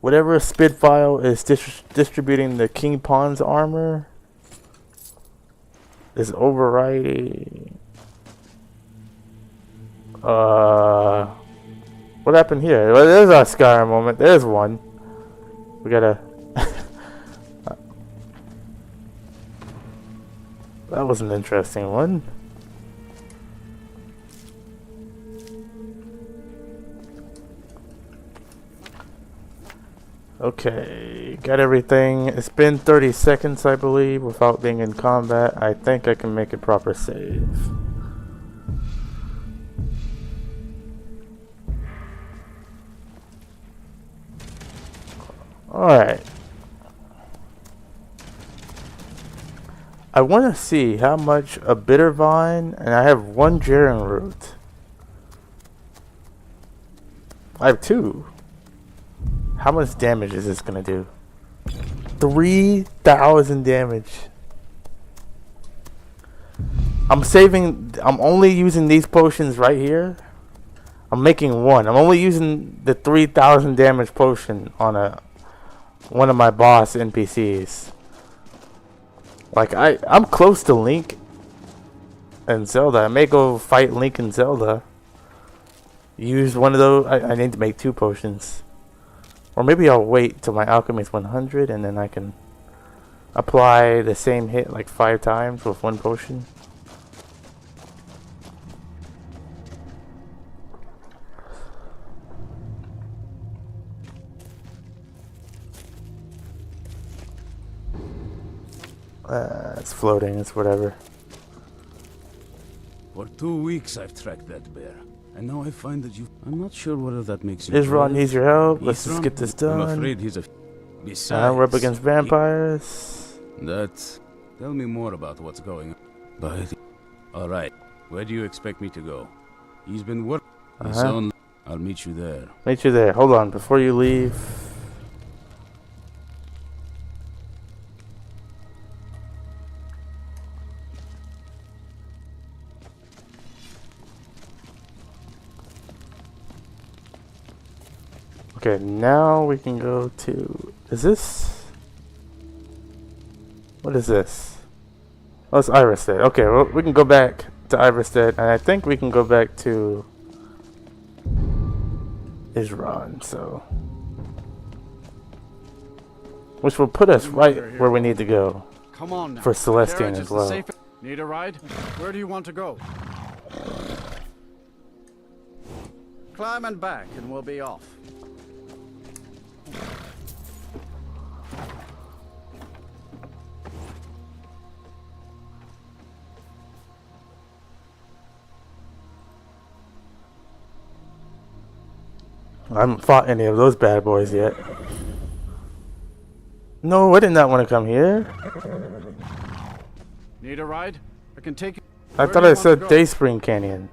whatever SPID file is distributing the King Pawn's armor is overriding. What happened here? Well, there's our Skyrim moment. There's one. We gotta. That was an interesting one. Okay, got everything. It's been 30 seconds, I believe, without being in combat. I think I can make a proper save. Alright. I want to see how much a bitter vine, and I have one Jaren root. I have two. How much damage is this gonna do? 3,000 damage. I'm only using these potions right here. I'm making one. I'm only using the 3,000 damage potion on one of my boss NPCs. Like, I'm close to Link. and Zelda. I may go fight Link and Zelda. Use one of those. I need to make 2 potions. Or maybe I'll wait till my alchemy is 100 and then I can apply the same hit like 5 times with 1 potion. It's floating, it's whatever. For 2 weeks I've tracked that bear. And now I find that you... I'm not sure whether that makes you... Isran needs your help. Let's just Isran? get this done. I'm afraid he's a... Besides... We're up against vampires. That... Tell me more about what's going on. But... Alright. Where do you expect me to go? He's been working... I'll meet you there. Meet you there. Hold on. Before you leave... Okay, now we can go to... Is this... What is this? Oh, it's Iverstead. Okay, well, we can go back to Iverstead, and I think we can go back to... Isran, so... Which will put us right where we need to go. Come on now. For Celestian Carriage as is the well. safest. Need a ride? Where do you want to go? Climb and back and we'll be off. I haven't fought any of those bad boys yet. No, I did not want to come here. Need a ride? I can take you. I thought I said Dayspring Canyon.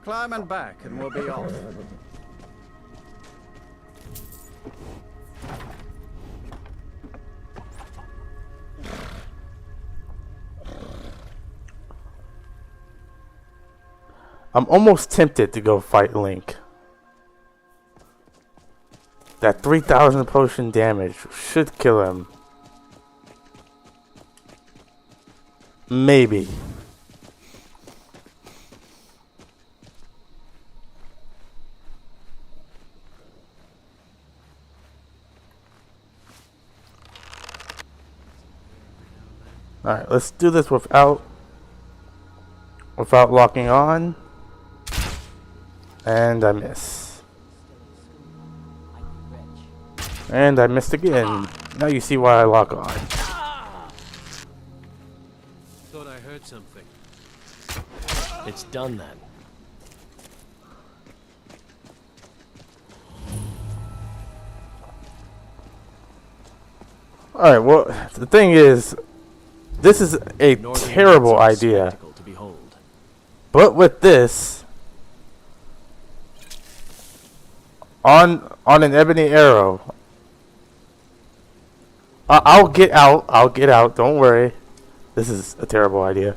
Climb and back and we'll be off. I'm almost tempted to go fight Link. That 3,000 potion damage should kill him. Maybe. Alright, let's do this without locking on. And I miss. And I missed again. Now you see why I lock on. Thought I heard something. It's done then. Alright, well, the thing is, this is a terrible idea. To behold. But with this, on an ebony arrow, I'll get out, don't worry. This is a terrible idea.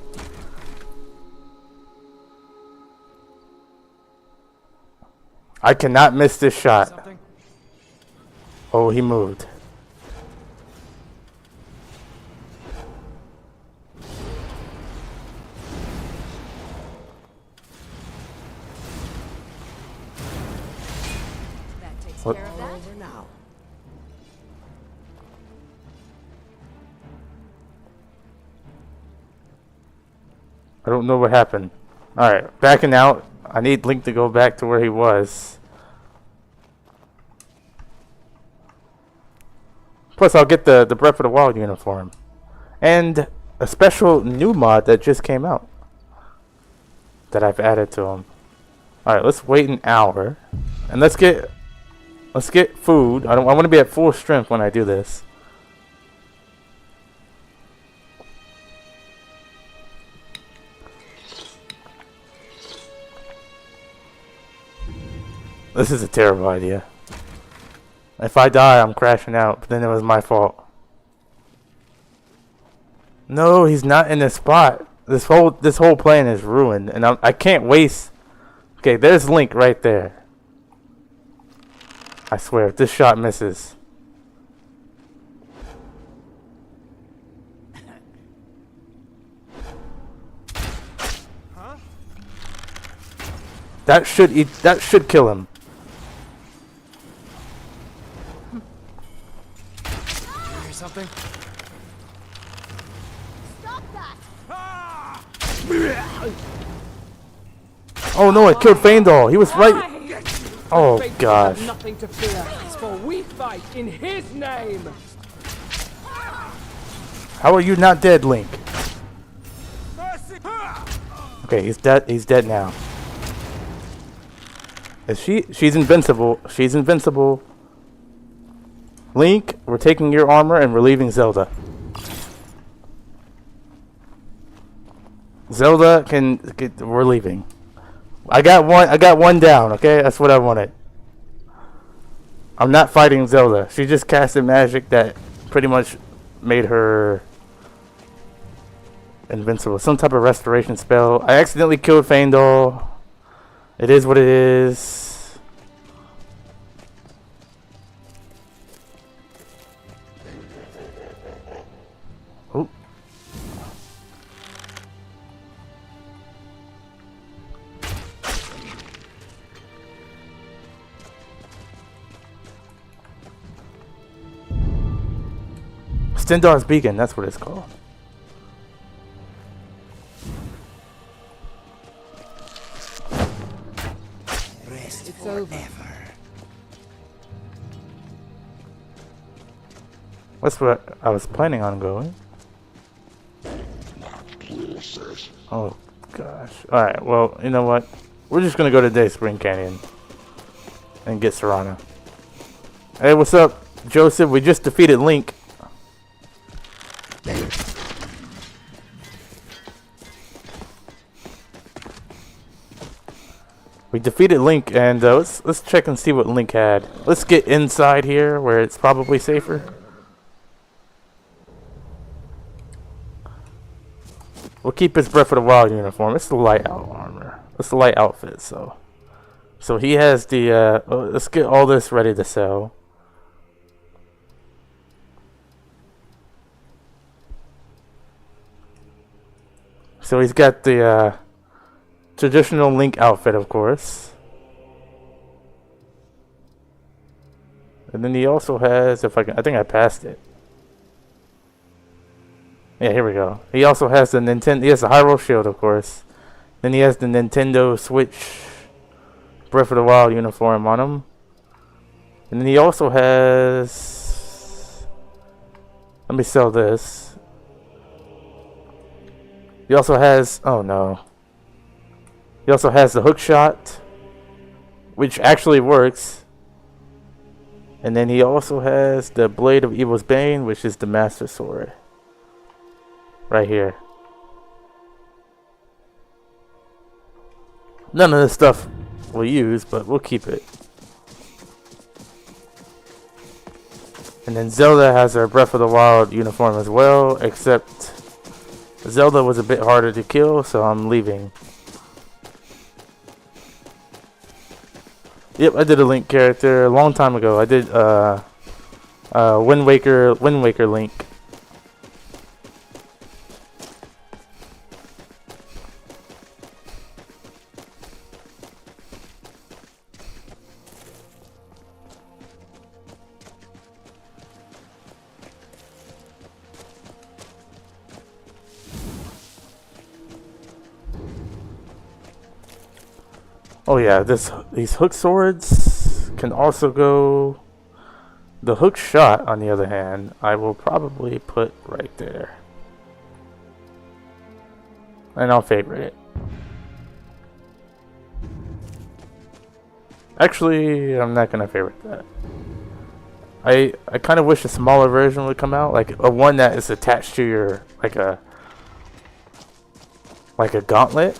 I cannot miss this shot. Something? Oh, he moved. That takes What? care of that. Now. I don't know what happened. Alright, backing out. I need Link to go back to where he was. Plus, I'll get the Breath of the Wild uniform. And a special new mod that just came out. That I've added to him. Alright, let's wait an hour. And let's get food. I want to be at full strength when I do this. This is a terrible idea. If I die, I'm crashing out, but then it was my fault. No, he's not in this spot. This whole plan is ruined, and I can't waste. Okay, there's Link right there. I swear, if this shot misses. That should kill him. Hear something? Stop that! Oh no, I killed Faendal. He was right. Oh gosh. Nothing to fear, for we fight in his name. How are you not dead, Link? Okay, he's dead. He's dead now. Is she? She's invincible. She's invincible. Link, we're taking your armor and we're leaving Zelda. Zelda can. We're leaving. I got one down. Okay, that's what I wanted. I'm not fighting Zelda. She just casted magic that pretty much made her invincible. Some type of restoration spell. I accidentally killed Faendal. It is what it is. Oh. Stendar's Beacon, that's what it's called. It's over. That's what I was planning on going. Oh gosh. Alright, well, you know what? We're just gonna go to Day Spring Canyon and get Serana. Hey, what's up, Joseph? We just defeated Link. We defeated Link, and let's check and see what Link had. Let's get inside here, where it's probably safer. We'll keep his Breath of the Wild uniform. It's the light out armor. It's the light outfit. So he has the. Let's get all this ready to sell. So he's got the. Traditional Link outfit, of course. And then he also has, I think I passed it. Yeah, here we go. He also has the Nintendo, he has the Hyrule Shield, of course. Then he has the Nintendo Switch Breath of the Wild uniform on him. And then he also has, let me sell this. He also has, oh no. He also has the hook shot, which actually works. And then he also has the Blade of Evil's Bane, which is the Master Sword. Right here. None of this stuff we'll use, but we'll keep it. And then Zelda has her Breath of the Wild uniform as well, except Zelda was a bit harder to kill, so I'm leaving. Yep, I did a Link character a long time ago. I did Wind Waker Link. Oh yeah, these hook swords can also go. The hook shot, on the other hand, I will probably put right there. And I'll favorite it. Actually, I'm not gonna favorite that. I kind of wish a smaller version would come out, like a one that is attached to your like a gauntlet.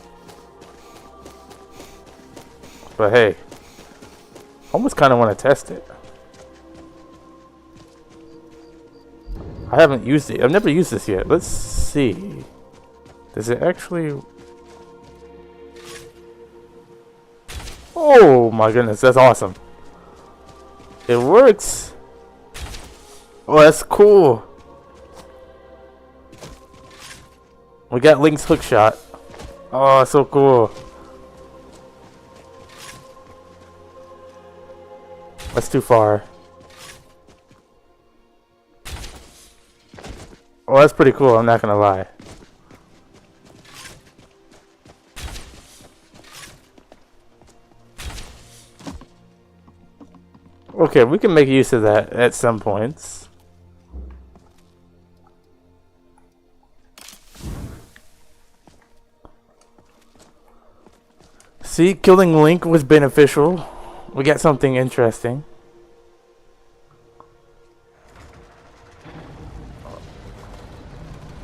But hey, almost kind of want to test it. I haven't used it. I've never used this yet. Let's see. Does it actually... Oh my goodness, that's awesome. It works. Oh, that's cool. We got Link's hook shot. Oh, so cool. That's too far. Oh, that's pretty cool, I'm not gonna lie. Okay, we can make use of that at some points. See, killing Link was beneficial. We got something interesting.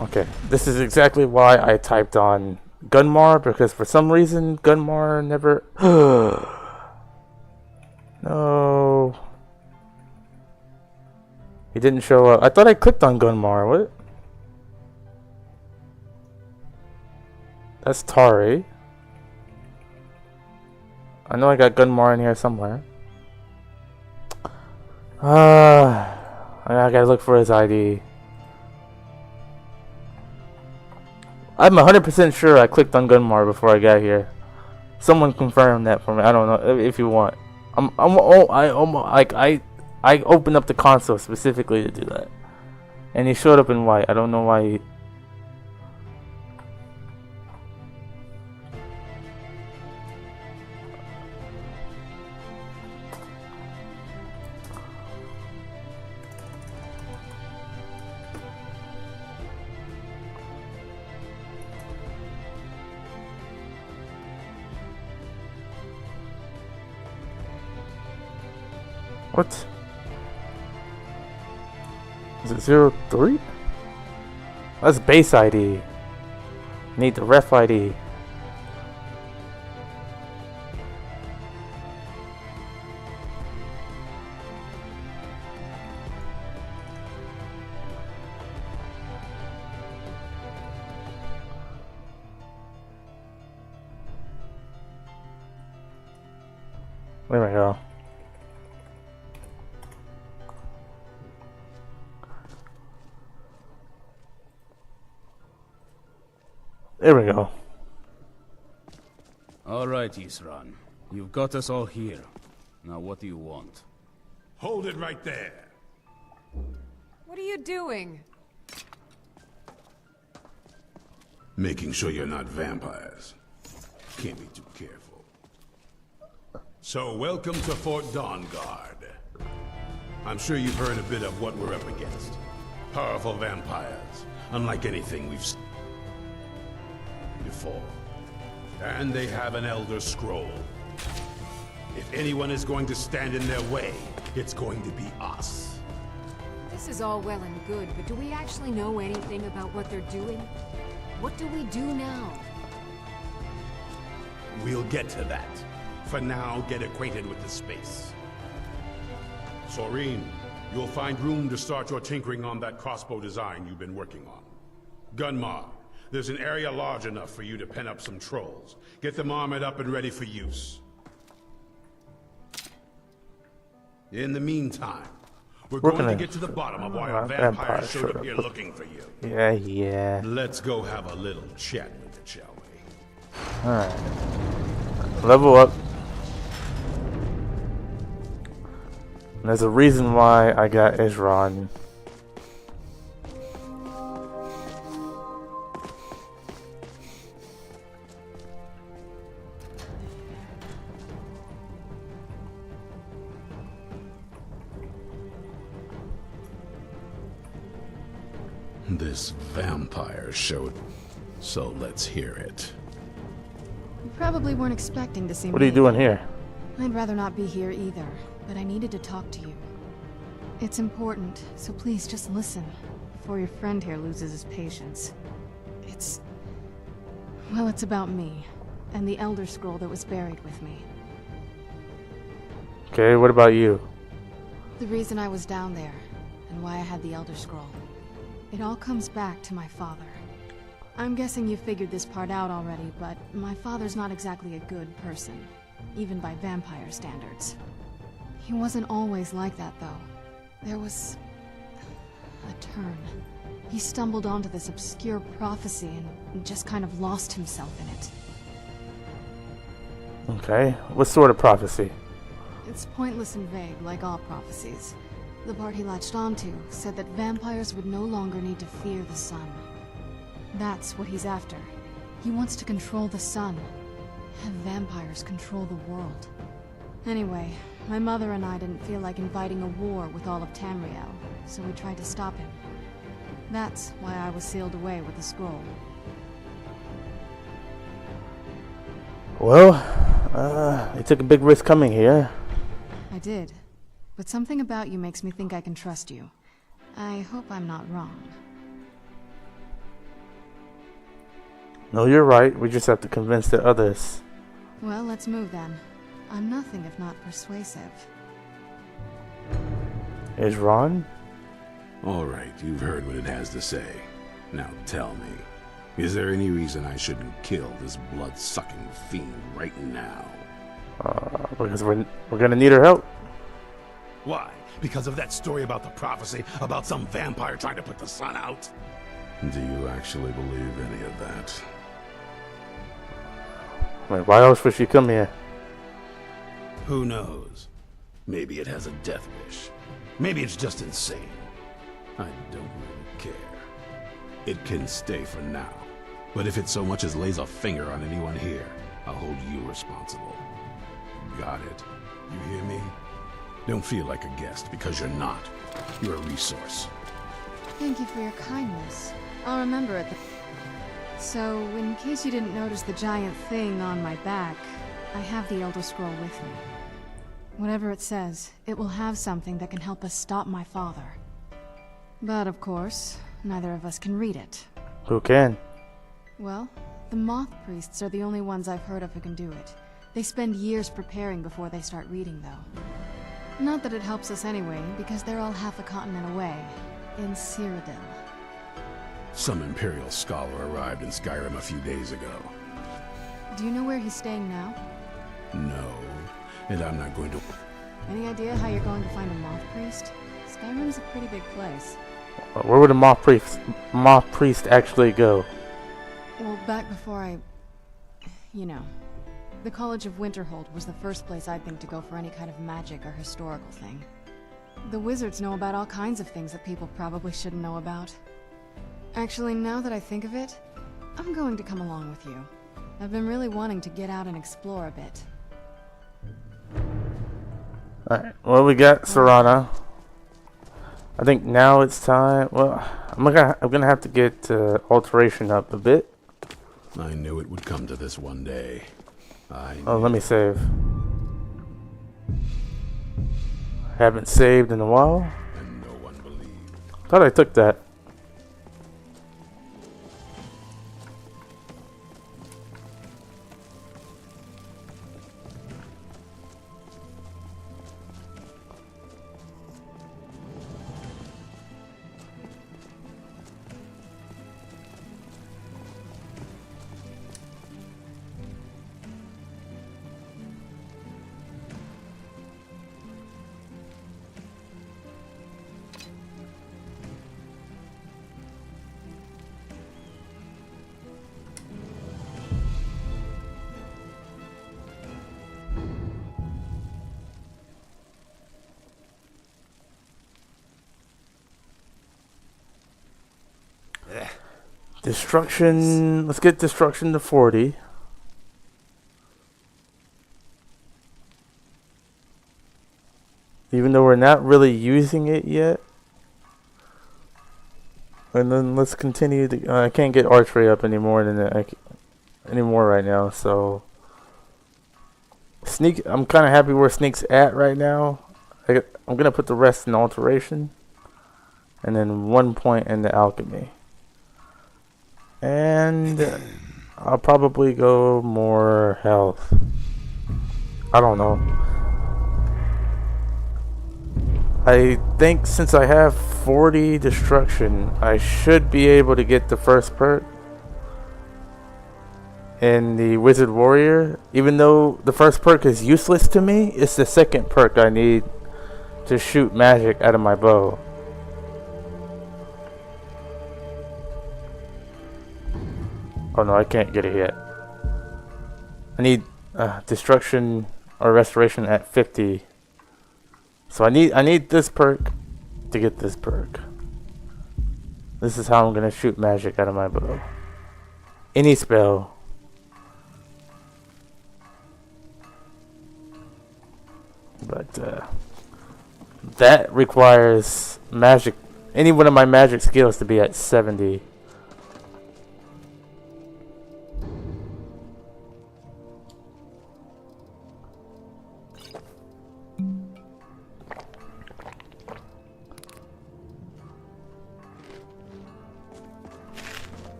Okay, this is exactly why I typed on Gunmar, because for some reason Gunmar never... No. He didn't show up. I thought I clicked on Gunmar. What? That's Tari. I know I got Gunmar in here somewhere. I gotta look for his ID. I'm 100% sure I clicked on Gunmar before I got here. Someone confirm that for me. I don't know if you want. I opened up the console specifically to do that, and he showed up in white. I don't know why. He... What? Is it 03? That's base ID. Need the ref ID. There we go. There we go. All right, Isran. You've got us all here. Now, what do you want? Hold it right there. What are you doing? Making sure you're not vampires. Can't be too careful. So, welcome to Fort Dawnguard. I'm sure you've heard a bit of what we're up against. Powerful vampires, unlike anything we've seen before. And they have an Elder Scroll. If anyone is going to stand in their way, it's going to be us. This is all well and good, but do we actually know anything about what they're doing? What do we do now? We'll get to that. For now, get acquainted with the space. Soreen, you'll find room to start your tinkering on that crossbow design you've been working on. Gunmar, there's an area large enough for you to pen up some trolls. Get them armored up and ready for use. In the meantime, we're going to get to the bottom of why our vampires showed up here looking for you. Yeah. Let's go have a little chat with it, shall we? Alright. Level up. There's a reason why I got Isran. This vampire showed, so let's hear it. You probably weren't expecting to see me. What are you doing here? I'd rather not be here either, but I needed to talk to you. It's important, so please just listen, before your friend here loses his patience. Well, it's about me, and the Elder Scroll that was buried with me. Okay, what about you? The reason I was down there, and why I had the Elder Scroll. It all comes back to my father. I'm guessing you figured this part out already, but my father's not exactly a good person, even by vampire standards. He wasn't always like that, though. There was a turn. He stumbled onto this obscure prophecy and just kind of lost himself in it. Okay, what sort of prophecy? It's pointless and vague, like all prophecies. The part he latched onto said that vampires would no longer need to fear the sun. That's what he's after. He wants to control the sun. Have vampires control the world. Anyway, my mother and I didn't feel like inviting a war with all of Tamriel, so we tried to stop him. That's why I was sealed away with the scroll. Well, you took a big risk coming here. I did. But something about you makes me think I can trust you. I hope I'm not wrong. No, you're right. We just have to convince the others. Well, let's move then. I'm nothing if not persuasive. Is Ron? All right, you've heard what it has to say. Now tell me, is there any reason I shouldn't kill this blood-sucking fiend right now? Because we're gonna need her help. Why? Because of that story about the prophecy about some vampire trying to put the sun out? Do you actually believe any of that? Wait, why else would she come here? Who knows? Maybe it has a death wish. Maybe it's just insane. I don't really care. It can stay for now. But if it so much as lays a finger on anyone here, I'll hold you responsible. Got it? You hear me? Don't feel like a guest, because you're not. You're a resource. Thank you for your kindness. I'll remember it. So, in case you didn't notice the giant thing on my back, I have the Elder Scroll with me. Whatever it says, it will have something that can help us stop my father. But of course, neither of us can read it. Who can? Well, the Moth Priests are the only ones I've heard of who can do it. They spend years preparing before they start reading, though. Not that it helps us anyway, because they're all half a continent away, in Cyrodiil. Some Imperial scholar arrived in Skyrim a few days ago. Do you know where he's staying now? No, and I'm not going to... Any idea how you're going to find a Moth Priest? Skyrim's a pretty big place. Where would a Moth Priest actually go? Well, back before you know. The College of Winterhold was the first place I'd think to go for any kind of magic or historical thing. The wizards know about all kinds of things that people probably shouldn't know about. Actually, now that I think of it, I'm going to come along with you. I've been really wanting to get out and explore a bit. Alright, well, we got Serana. I think now it's time. Well, I'm gonna have to get alteration up a bit. I knew it would come to this one day. Let me save. Haven't saved in a while. And no one believed. Thought I took that. Destruction. Let's get destruction to 40. Even though we're not really using it yet. And then let's continue to. I can't get archery up anymore anymore right now. So sneak. I'm kind of happy where sneak's at right now. I'm gonna put the rest in alteration, and then 1 point in the alchemy. And I'll probably go more health. I don't know. I think since I have 40 destruction, I should be able to get the first perk in the Wizard Warrior. Even though the first perk is useless to me, it's the second perk I need to shoot magic out of my bow. Oh no, I can't get it yet. I need destruction or restoration at 50 So I need this perk to get this perk. This is how I'm gonna shoot magic out of my bow. Any spell. But that requires magic. Any one of my magic skills to be at 70.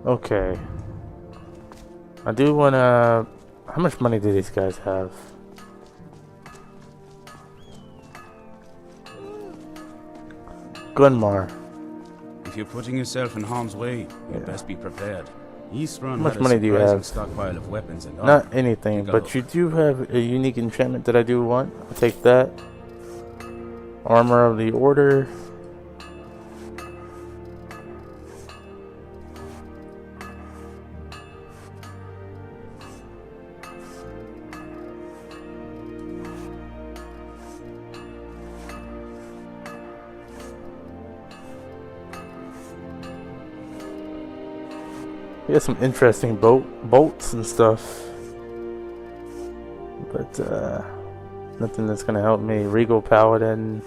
Okay. I do wanna... How much money do these guys have? Gunmar. If you're putting yourself in harm's way, you best be prepared. Eastrun How much had a money do you surprising have? stockpile of weapons and Not armor. anything, Take a but look. you do have a unique enchantment that I do want. I'll take that. Armor of the Order. He has some interesting bolts and stuff, but nothing that's gonna help me. Regal Paladin,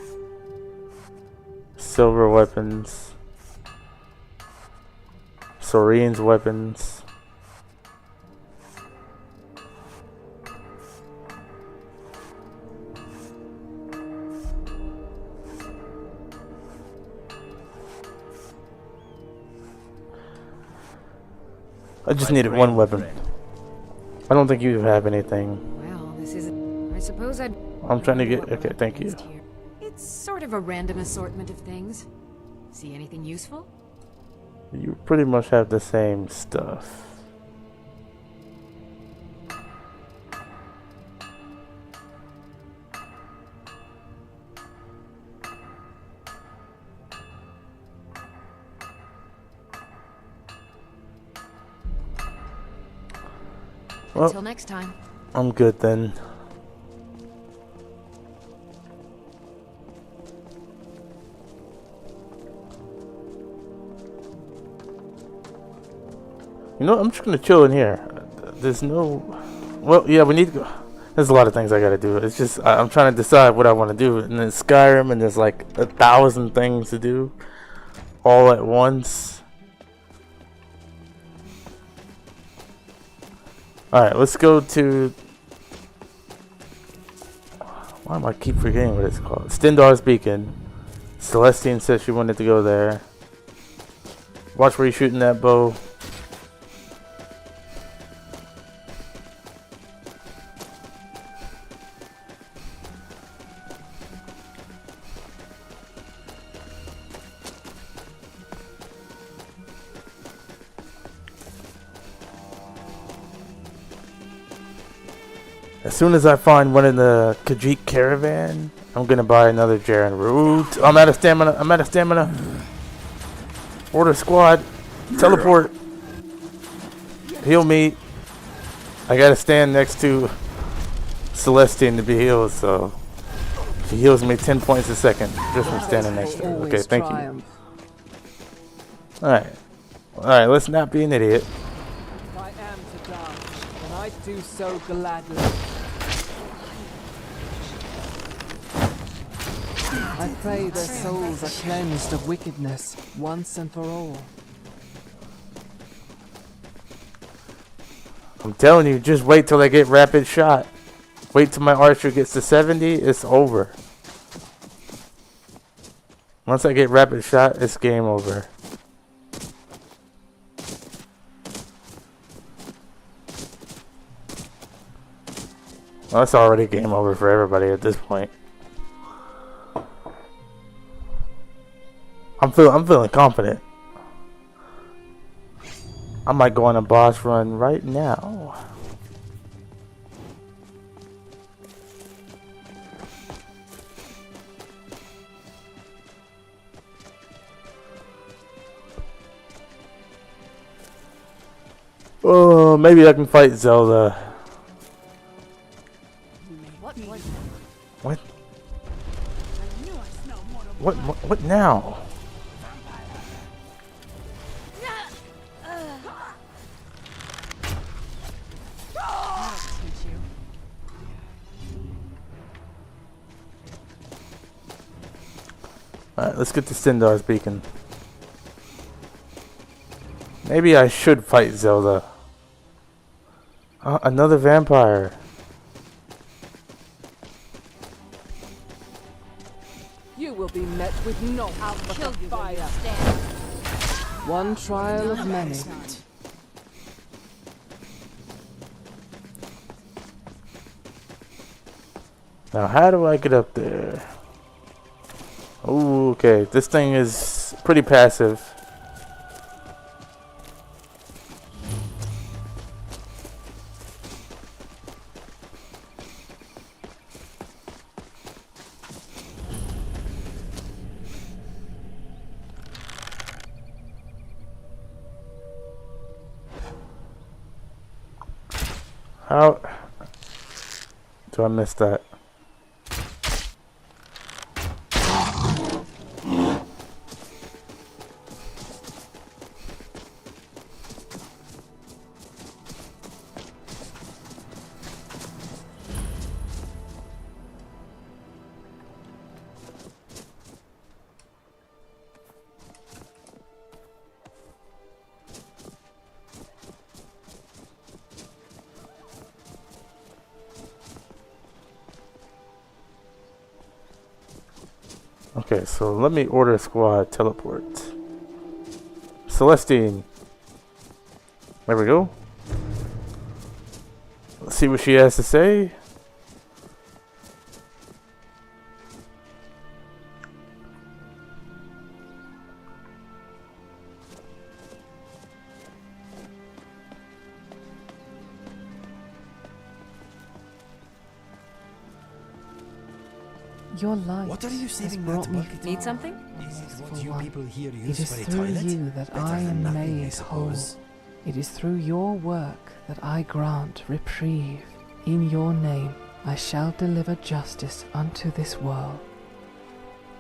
silver weapons, Sorene's weapons. I just needed one weapon. I don't think you have anything. Well, this isn't... I suppose I'd... I'm trying to get... Okay, thank you. It's sort of a random assortment of things. See anything useful? You pretty much have the same stuff. Well, until next time. I'm good then. You know, I'm just gonna chill in here. There's no... Well, yeah, we need to go... There's a lot of things I gotta do. It's just, I'm trying to decide what I want to do. And there's Skyrim, and there's like 1,000 things to do. All at once. Alright, let's go to... Why am I keep forgetting what it's called? Stendar's Beacon. Celestine said she wanted to go there. Watch where you're shooting that bow. As soon as I find one in the Khajiit caravan, I'm gonna buy another Jaren root. I'm out of stamina. I'm out of stamina. Order squad. Teleport. Heal me. I gotta stand next to Celestine to be healed, so she heals me 10 points a second just from standing next to her. Okay, thank you. Alright. Alright, let's not be an idiot. If I am to die, then I do so gladly. I pray their souls are cleansed of wickedness once and for all. I'm telling you, just wait till I get rapid shot. Wait till my archer gets to 70, it's over. Once I get rapid shot, it's game over. Well, it's already game over for everybody at this point. I'm feeling confident. I might go on a boss run right now. Oh, maybe I can fight Zelda. What now? Alright, let's get to Stendar's beacon. Maybe I should fight Zelda. Another vampire. You will be met with no outlook of fire. One trial of many. Now, how do I get up there? Ooh, okay, this thing is pretty passive. How do I miss that? Okay, so let me order a squad teleport. Celestine. There we go. Let's see what she has to say. Your light What are you has saving brought that me bucket? Need something? Is it what for you one. people here It use is for a through toilet? you that Better I than am nothing, I made whole. suppose. It is through your work that I grant reprieve. In your name I shall deliver justice unto this world.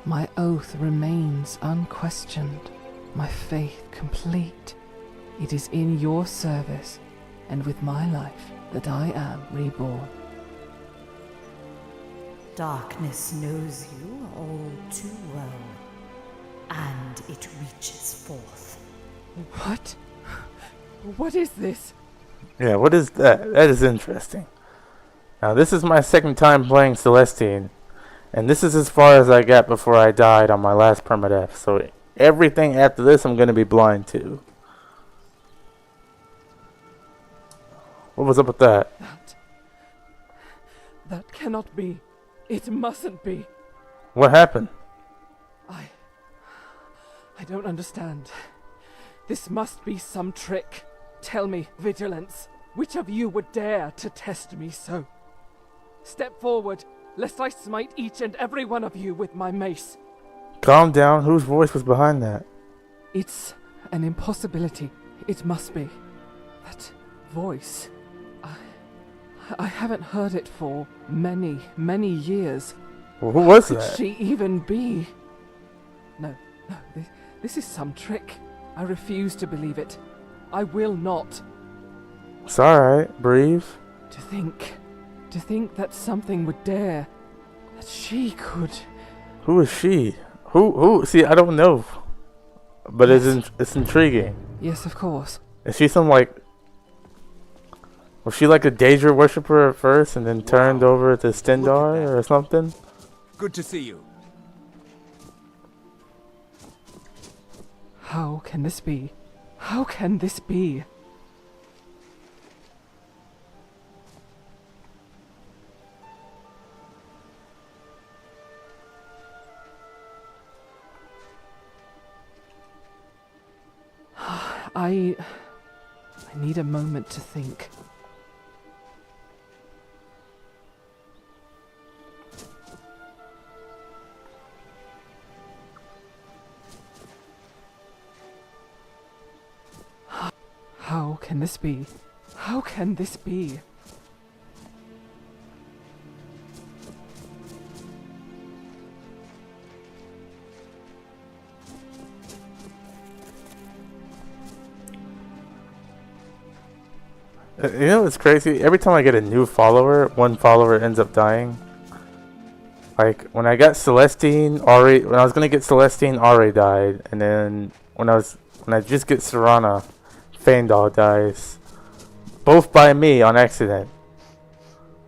My oath remains unquestioned, my faith complete. It is in your service and with my life that I am reborn. Darkness knows you all too well, and it reaches forth. What? What is this? Yeah, what is that? That is interesting. Now, this is my second time playing Celestine, and this is as far as I got before I died on my last permadeath. So everything after this I'm going to be blind to. What was up with that? That cannot be. It mustn't be. What happened? I don't understand. This must be some trick. Tell me, Vigilance, which of you would dare to test me so? Step forward, lest I smite each and every one of you with my mace. Calm down. Whose voice was behind that? It's an impossibility. It must be. That voice. I haven't heard it for many, many years. Well, who was Could that? she even be? No, this is some trick. I refuse to believe it. I will not. It's alright. Breathe. To think that something would dare, that she could. Who is she? Who? See, I don't know. But it's intriguing. Yes, of course. Is she some was she like a Daedra worshiper at first and then turned over to Stendar or something? Good to see you. How can this be? How can this be? I need a moment to think. How can this be? How can this be? You know what's crazy? Every time I get a new follower, one follower ends up dying. Like when I got Celestine, when I was gonna get Celestine, Ari died, and then when I just get Serana, Feindal dies. Both by me on accident.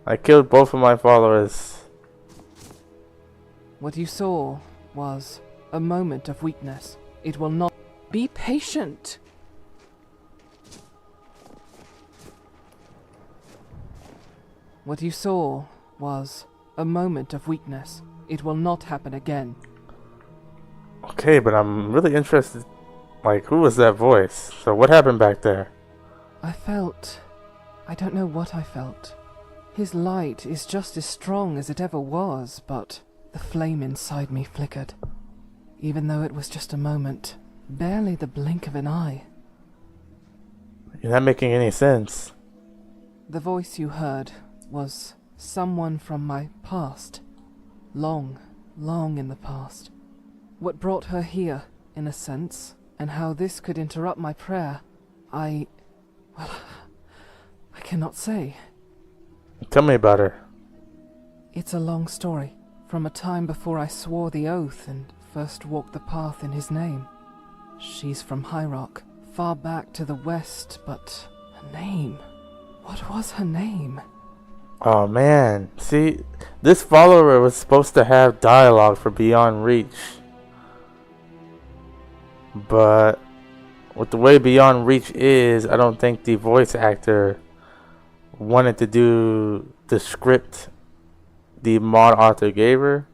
I killed both of my followers. What you saw was a moment of weakness. It will not... Be patient! What you saw was a moment of weakness. It will not happen again. Okay, but I'm really interested. Like, who was that voice? So what happened back there? I felt... I don't know what I felt. His light is just as strong as it ever was, but the flame inside me flickered. Even though it was just a moment. Barely the blink of an eye. You're not making any sense. The voice you heard was someone from my past. Long, long in the past. What brought her here, in a sense, and how this could interrupt my prayer, well, I cannot say. Tell me about her. It's a long story, from a time before I swore the oath and first walked the path in his name. She's from High Rock, far back to the west, but her name... What was her name? Oh man, see, this follower was supposed to have dialogue for Beyond Reach. But with the way Beyond Reach is, I don't think the voice actor wanted to do the script the mod author gave her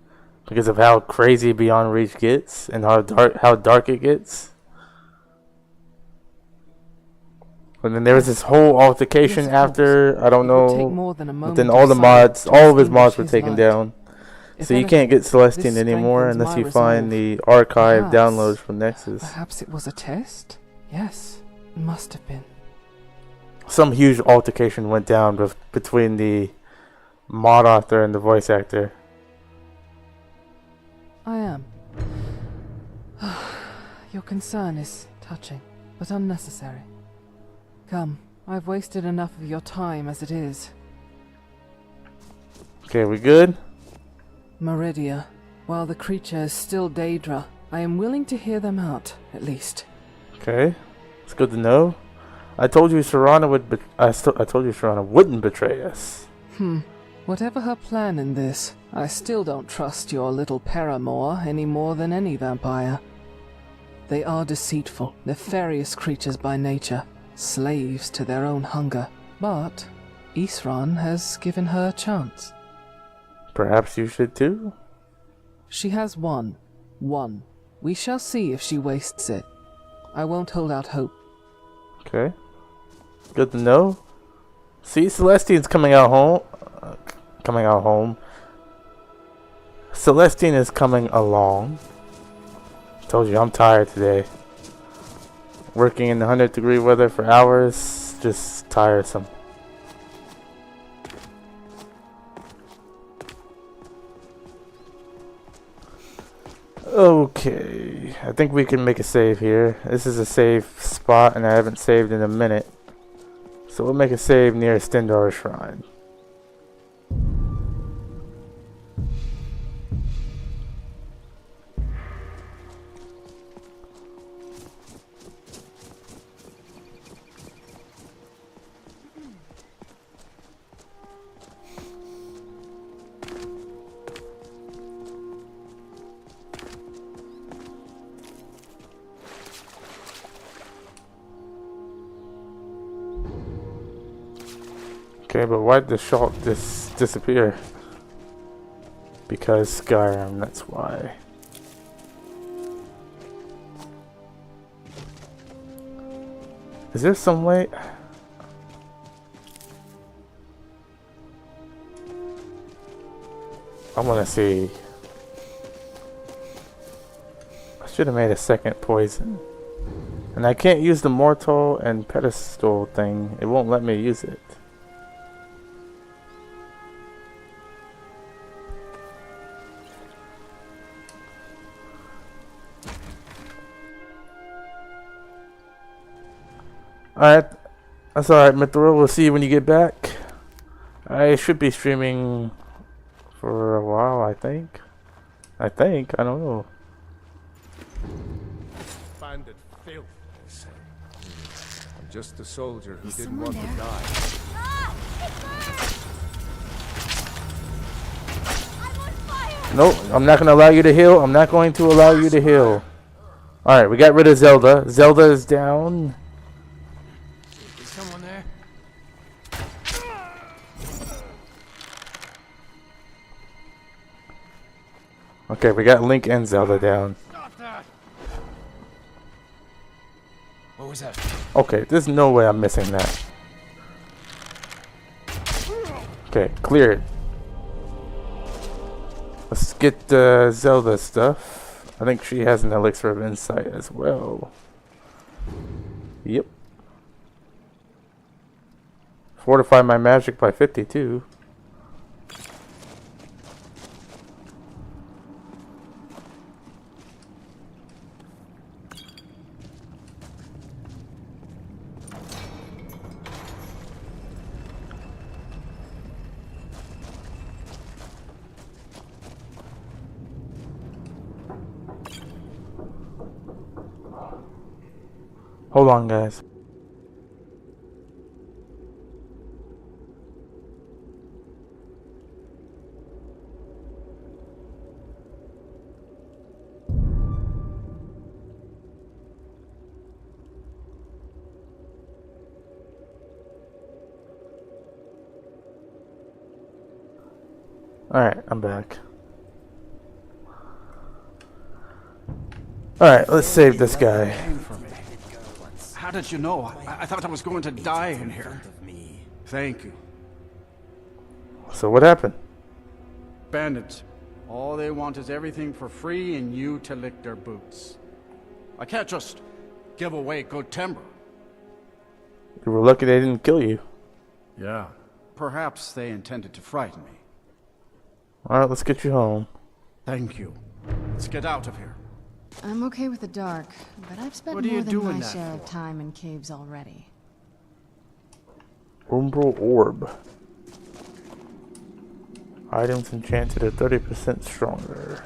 because of how crazy Beyond Reach gets and how dark it gets. And then there was this whole altercation after, I don't know, but then all of his mods were taken down. So you can't get Celestine anymore unless you find the archive downloads from Nexus. Perhaps it was a test? Yes, it must have been. Some huge altercation went down between the mod author and the voice actor. I am. Your concern is touching, but unnecessary. Come, I've wasted enough of your time as it is. Okay, we good? Meridia, while the creature is still Daedra, I am willing to hear them out, at least. Okay, it's good to know. I told you Serana wouldn't betray us. Whatever her plan in this, I still don't trust your little paramour any more than any vampire. They are deceitful, nefarious creatures by nature, slaves to their own hunger. But Isran has given her a chance. Perhaps you should too? She has one. We shall see if she wastes it. I won't hold out hope. Okay. Good to know. See, Celestine's coming out home. Celestine is coming along. Told you, I'm tired today. Working in the 100-degree weather for hours, just tiresome. Okay, I think we can make a save here. This is a safe spot and I haven't saved in a minute. So we'll make a save near Stendar's Shrine. Okay, but why did the shop disappear? Because Skyrim, that's why. Is there some way? I want to see. I should have made a second poison. And I can't use the mortal and pedestal thing. It won't let me use it. Alright, That's alright, Mithril. We'll see you when you get back. I should be streaming for a while, I think. I don't know. Bandit filth, they say. I'm just a soldier who Is didn't someone want to there? die. Nope, I'm not going to allow you to heal. I'm not going to allow you to heal. Alright, we got rid of Zelda. Zelda is down. Is someone there? Okay, we got Link and Zelda down. Stop that! What was that? Okay, there's no way I'm missing that. Okay, cleared. Let's get Zelda stuff. I think she has an elixir of insight as well. Yep. Fortify my magic by 52. Hold on, guys. Alright, I'm back. Alright, let's save this guy. How did you know? I thought I was going to die in here. Thank you. So what happened? Bandits. All they want is everything for free and you to lick their boots. I can't just give away good timber. You were lucky they didn't kill you. Yeah. Perhaps they intended to frighten me. Alright, let's get you home. Thank you. Let's get out of here. I'm okay with the dark, but I've spent What are you more than doing my that share of for? time in caves already. Umbral Orb. Items enchanted are 30% stronger.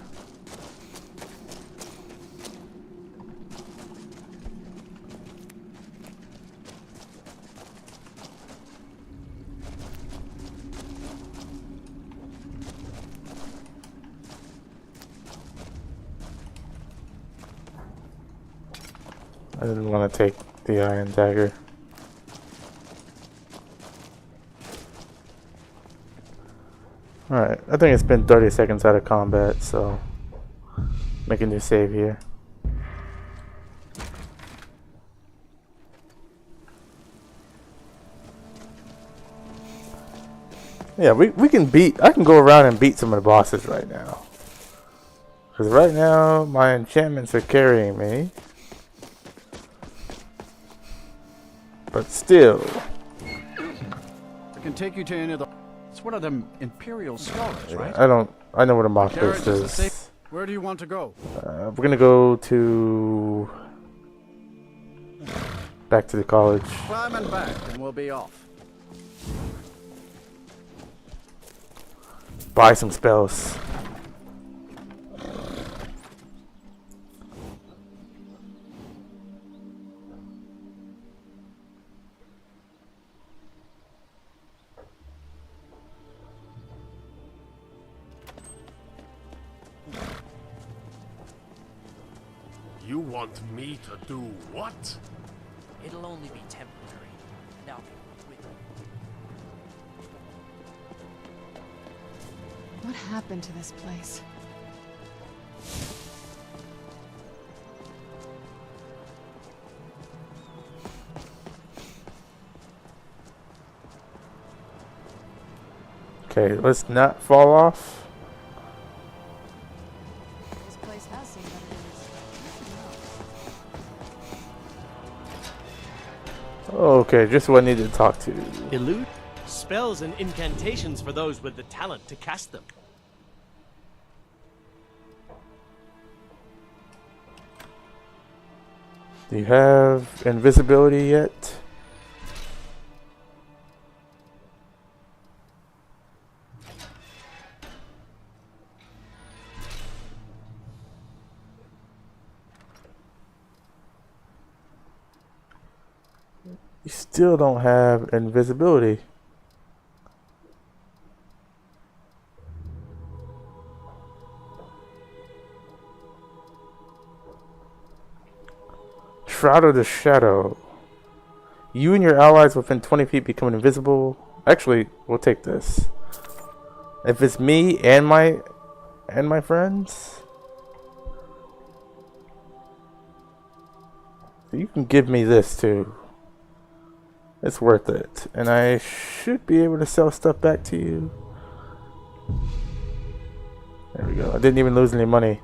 I didn't want to take the iron dagger. Alright, I think it's been 30 seconds out of combat, so make a new save here. Yeah, we can beat, I can go around and beat some of the bosses right now. Because right now, my enchantments are carrying me. But still. I can take you to any of the... It's one of them Imperial scholars, right? I know what a Modlist is. Where do you want to go? We're gonna go to... back to the college. Climb and back, and we'll be off. Buy some spells. You want me to do what? It'll only be temporary. Now, with What happened to this place? Okay, let's not fall off. This place has seen better days. Okay, just what I needed to talk to. elude spells and incantations for those with the talent to cast them. Do you have invisibility yet? You still don't have invisibility. Shroud of the Shadow. You and your allies within 20 feet become invisible. Actually, we'll take this. If it's me and my friends, you can give me this too. It's worth it. And I should be able to sell stuff back to you. There we go. I didn't even lose any money.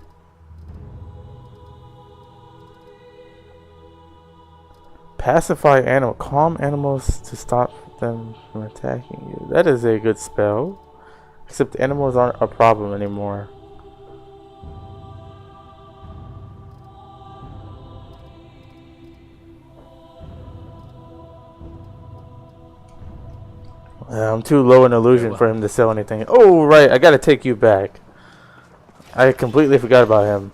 Pacify animal. Calm animals to stop them from attacking you. That is a good spell. Except animals aren't a problem anymore. I'm too low in illusion for him to sell anything. Oh, right. I gotta take you back. I completely forgot about him.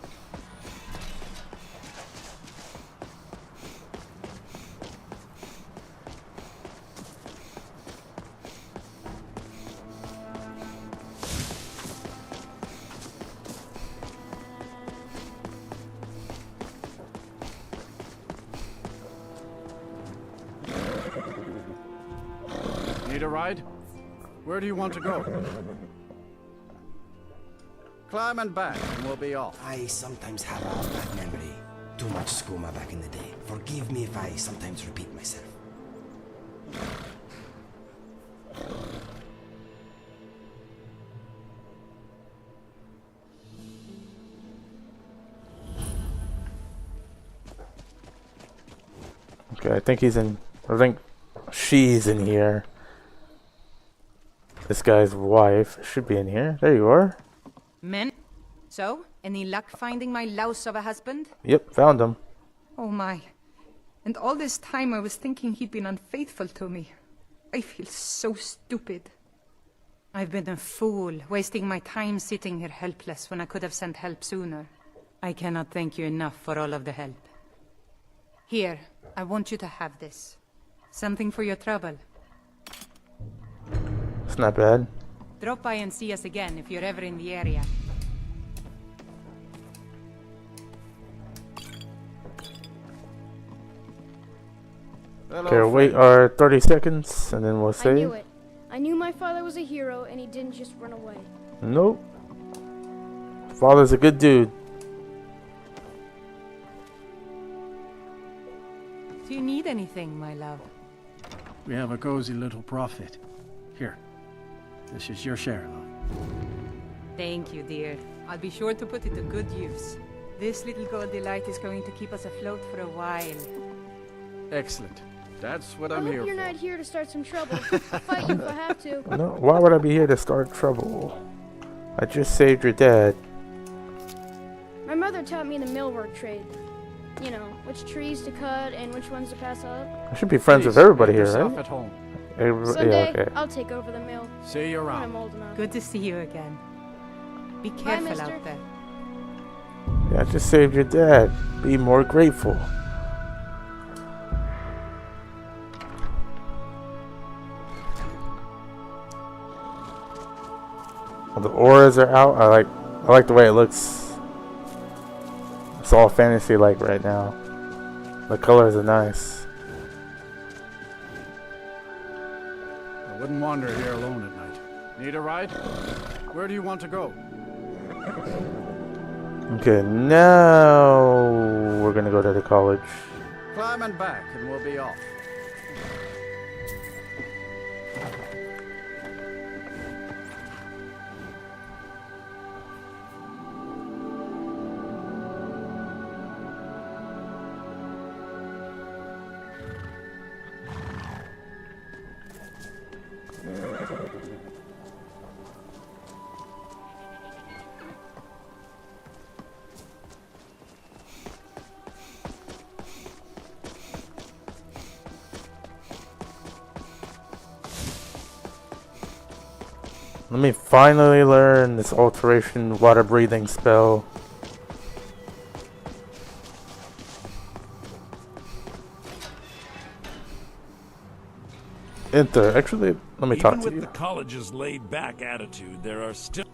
Need a ride? Where do you want to go? Climb and back, and we'll be off. I sometimes have a bad memory. Too much skooma back in the day. Forgive me if I sometimes repeat myself. Okay, I think he's in. I think she's in here. This guy's wife should be in here. There you are. Men? So, any luck finding my louse of a husband? Yep, found him. Oh my. And all this time I was thinking he'd been unfaithful to me. I feel so stupid. I've been a fool, wasting my time sitting here helpless when I could have sent help sooner. I cannot thank you enough for all of the help. Here, I want you to have this. Something for your trouble. It's not bad. Drop by and see us again if you're ever in the area. Okay, wait our 30 seconds and then we'll save. I knew it. I knew my father was a hero and he didn't just run away. Nope. Father's a good dude. Do you need anything, my love? We have a cozy little profit. Here. This is your share, love. Thank you, dear. I'll be sure to put it to good use. This little gold delight is going to keep us afloat for a while. Excellent. That's what I I'm hope here you're for. not here to start some trouble. I'll fight you if I have to. No, why would I be here to start trouble? I just saved your dad. My mother taught me the millwork trade. You know, which trees to cut and which ones to pass up. I should be friends with everybody here, yourself right? at home. Someday, yeah, okay. I'll take over the mill. See you When around. I'm old enough. Good to see you again. Be careful mister. out there. Yeah, I just saved your dad. Be more grateful. Well, the auras are out. I like the way it looks. It's all fantasy-like right now. The colors are nice. I wouldn't wander here alone at night. Need a ride? Where do you want to go? Okay, now we're gonna go to the college. Climb and back, and we'll be off. Let me finally learn this alteration water breathing spell. enter. Actually, let me talk Even to with you. the college's laid-back attitude, there are still...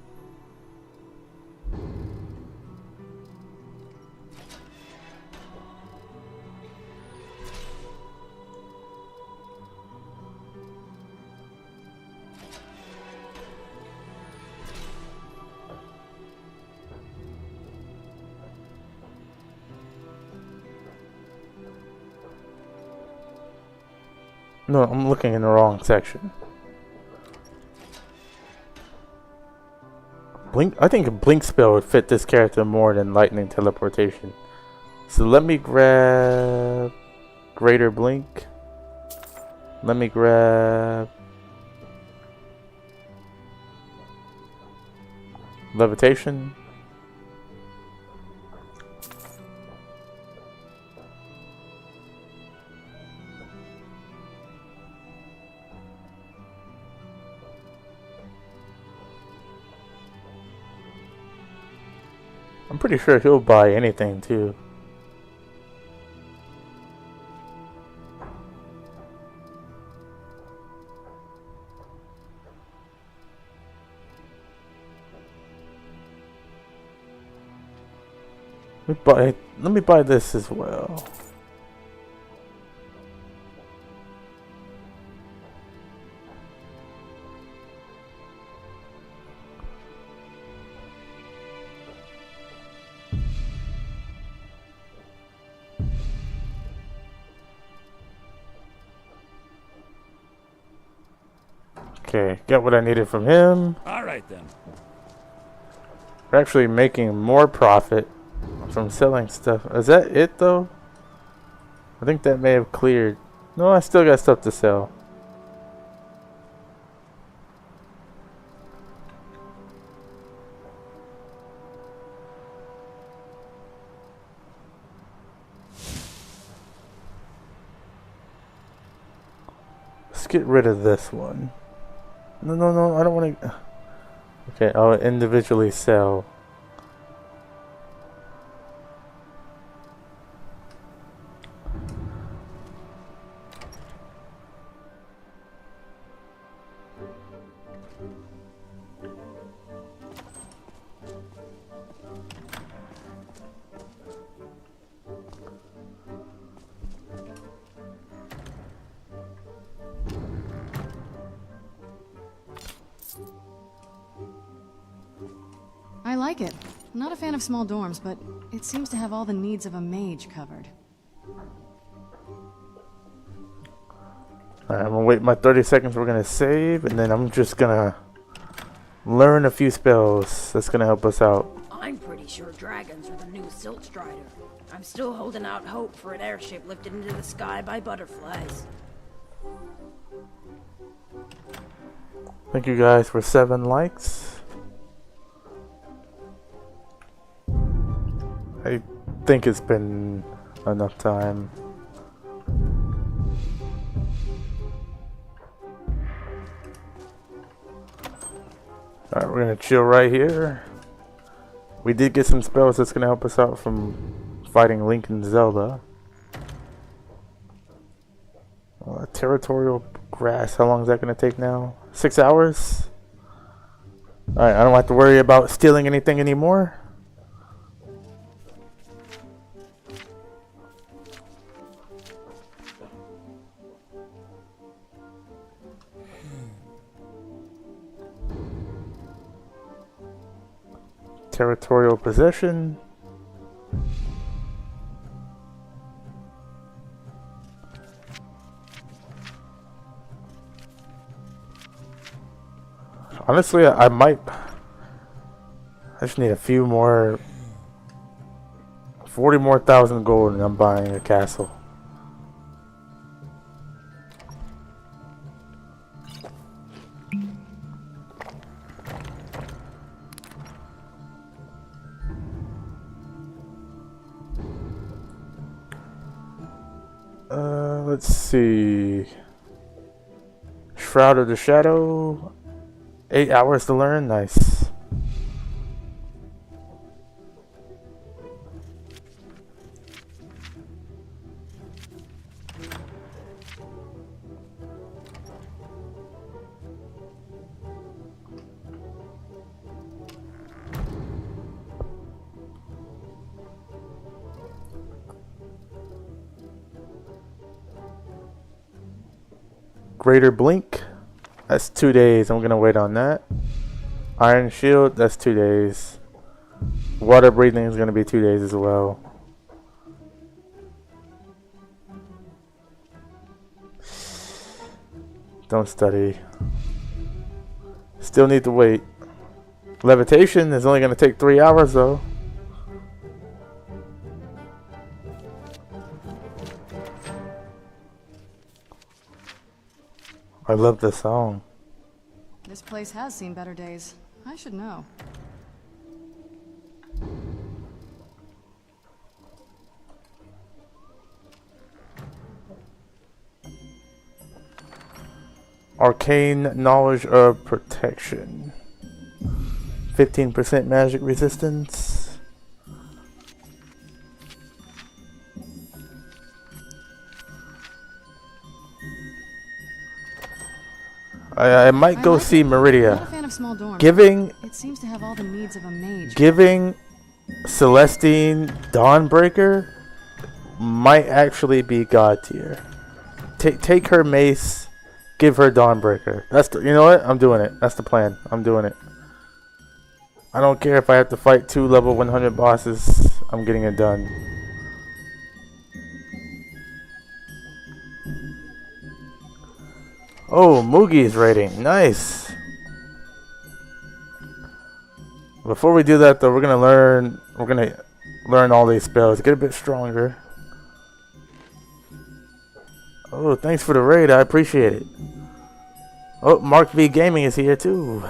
No, I'm looking in the wrong section. Blink. I think a blink spell would fit this character more than lightning teleportation. So let me grab greater blink. Let me grab levitation. I'm pretty sure he'll buy anything too. Let me buy this as well. Okay, got what I needed from him. All right, then. We're actually making more profit from selling stuff. Is that it, though? I think that may have cleared. No, I still got stuff to sell. Let's get rid of this one. No, I don't want to... Okay, I'll individually sell. I like it. I'm not a fan of small dorms, but it seems to have all the needs of a mage covered. Alright, I'm gonna wait my 30 seconds. We're gonna save, and then I'm just gonna learn a few spells that's gonna help us out. I'm pretty sure dragons are the new Silt Strider. I'm still holding out hope for an airship lifted into the sky by butterflies. Thank you guys for 7 likes. I think it's been enough time. Alright, we're gonna chill right here. We did get some spells that's gonna help us out from fighting Link and Zelda. Territorial grass, how long is that gonna take now? 6 hours? Alright, I don't have to worry about stealing anything anymore. Territorial possession. Honestly, I might. I just need a few more. 40 more thousand gold, and I'm buying a castle. Let's see. Shroud of the Shadow. 8 hours to learn. Nice. Greater Blink. That's 2 days. I'm gonna wait on that. Iron Shield. That's 2 days. Water breathing is gonna be 2 days as well. Don't study. Still need to wait. Levitation is only gonna take 3 hours though. I love this song. This place has seen better days. I should know. Arcane Knowledge of Protection. 15% magic resistance. I might go see Meridia. Not a fan of small dorms. It seems to have all the needs of a mage. Giving Celestine Dawnbreaker might actually be god tier. Take her mace, give her Dawnbreaker. You know what? I'm doing it. That's the plan. I'm doing it. I don't care if I have to fight 2 level 100 bosses. I'm getting it done. Oh, Mugi's rating. Nice. Before we do that though, we're gonna learn all these spells. Get a bit stronger. Oh, thanks for the raid. I appreciate it. Oh, Mark V Gaming is here too.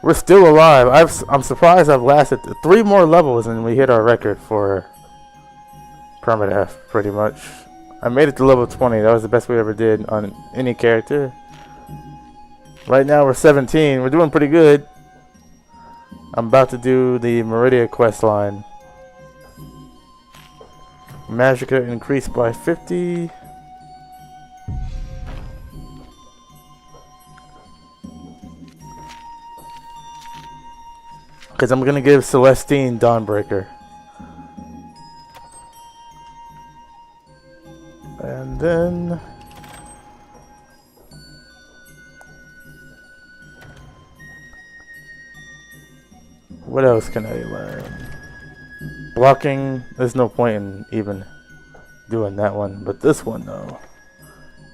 We're still alive. I'm surprised I've lasted 3 more levels and we hit our record for Permadeath, pretty much. I made it to level 20. That was the best we ever did on any character. Right now we're 17. We're doing pretty good. I'm about to do the Meridia quest line. Magicka increased by 50. Because I'm going to give Celestine Dawnbreaker. And then... what else can I learn? Blocking, there's no point in even doing that one. But this one though,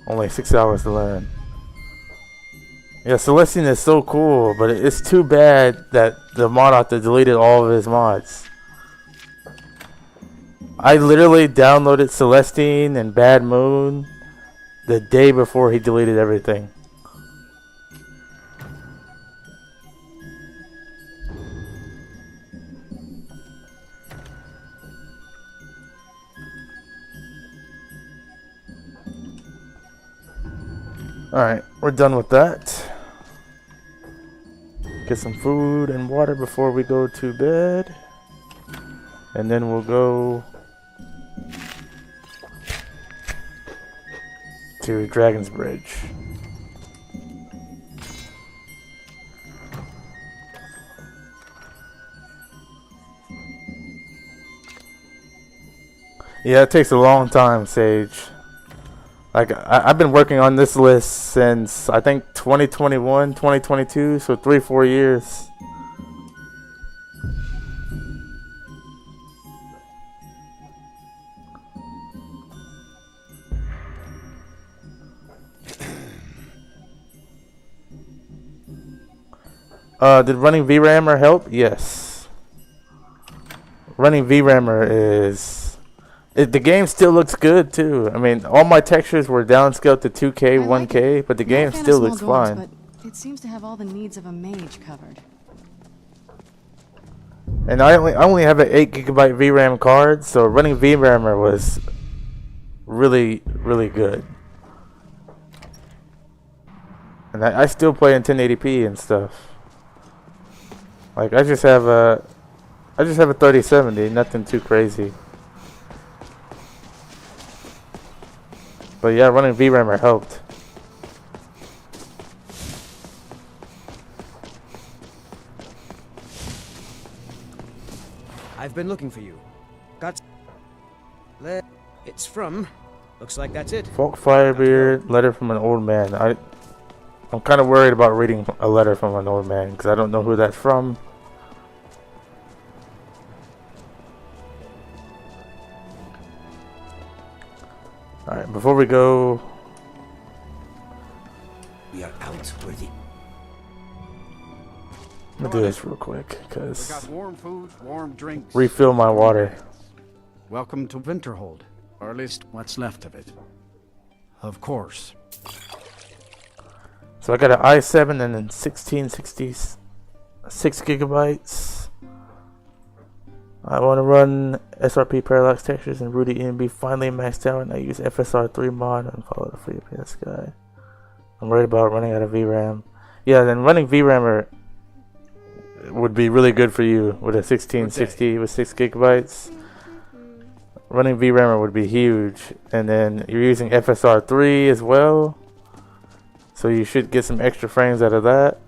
only 6 hours to learn. Yeah, Celestine is so cool, but it's too bad that the mod author deleted all of his mods. I literally downloaded Celestine and Bad Moon the day before he deleted everything. Alright, we're done with that. Get some food and water before we go to bed. And then we'll go to Dragon's Bridge. Yeah, it takes a long time, Sage. Like, I've been working on this list since, I think, 2021, 2022, so 3-4 years. Did running VRAMer help? Yes. Running VRAMer is... the game still looks good too. I mean, all my textures were downscaled to 2K, 1K, but the game still looks fine. But it seems to have all the needs of a mage covered. And I only have an 8 GB VRAM card, so running VRAMer was really, really good. And I still play in 1080p and stuff. Like, I just have a 3070, nothing too crazy. But yeah, running VRAMer helped. I've been looking for you. It's from... Looks like that's it. Folk Firebeard, letter from an old man. I'm kind of worried about reading a letter from an old man because I don't know who that's from. Alright, before we go... We are out where the... I'm gonna do this real quick because... We got warm food, warm drinks. Refill my water. Welcome to Winterhold, or at least what's left of it. Of course. So I got an i7 and then 1666 gigabytes. I want to run SRP parallax textures and Rudy EMB finally maxed out, and I use FSR3 mod and follow the free PS guy. I'm worried about running out of VRAM. Yeah, then running VRAM would be really good for you with a 1660 with 6 gigabytes. Running VRAM would be huge, and then you're using FSR3 as well, so you should get some extra frames out of that.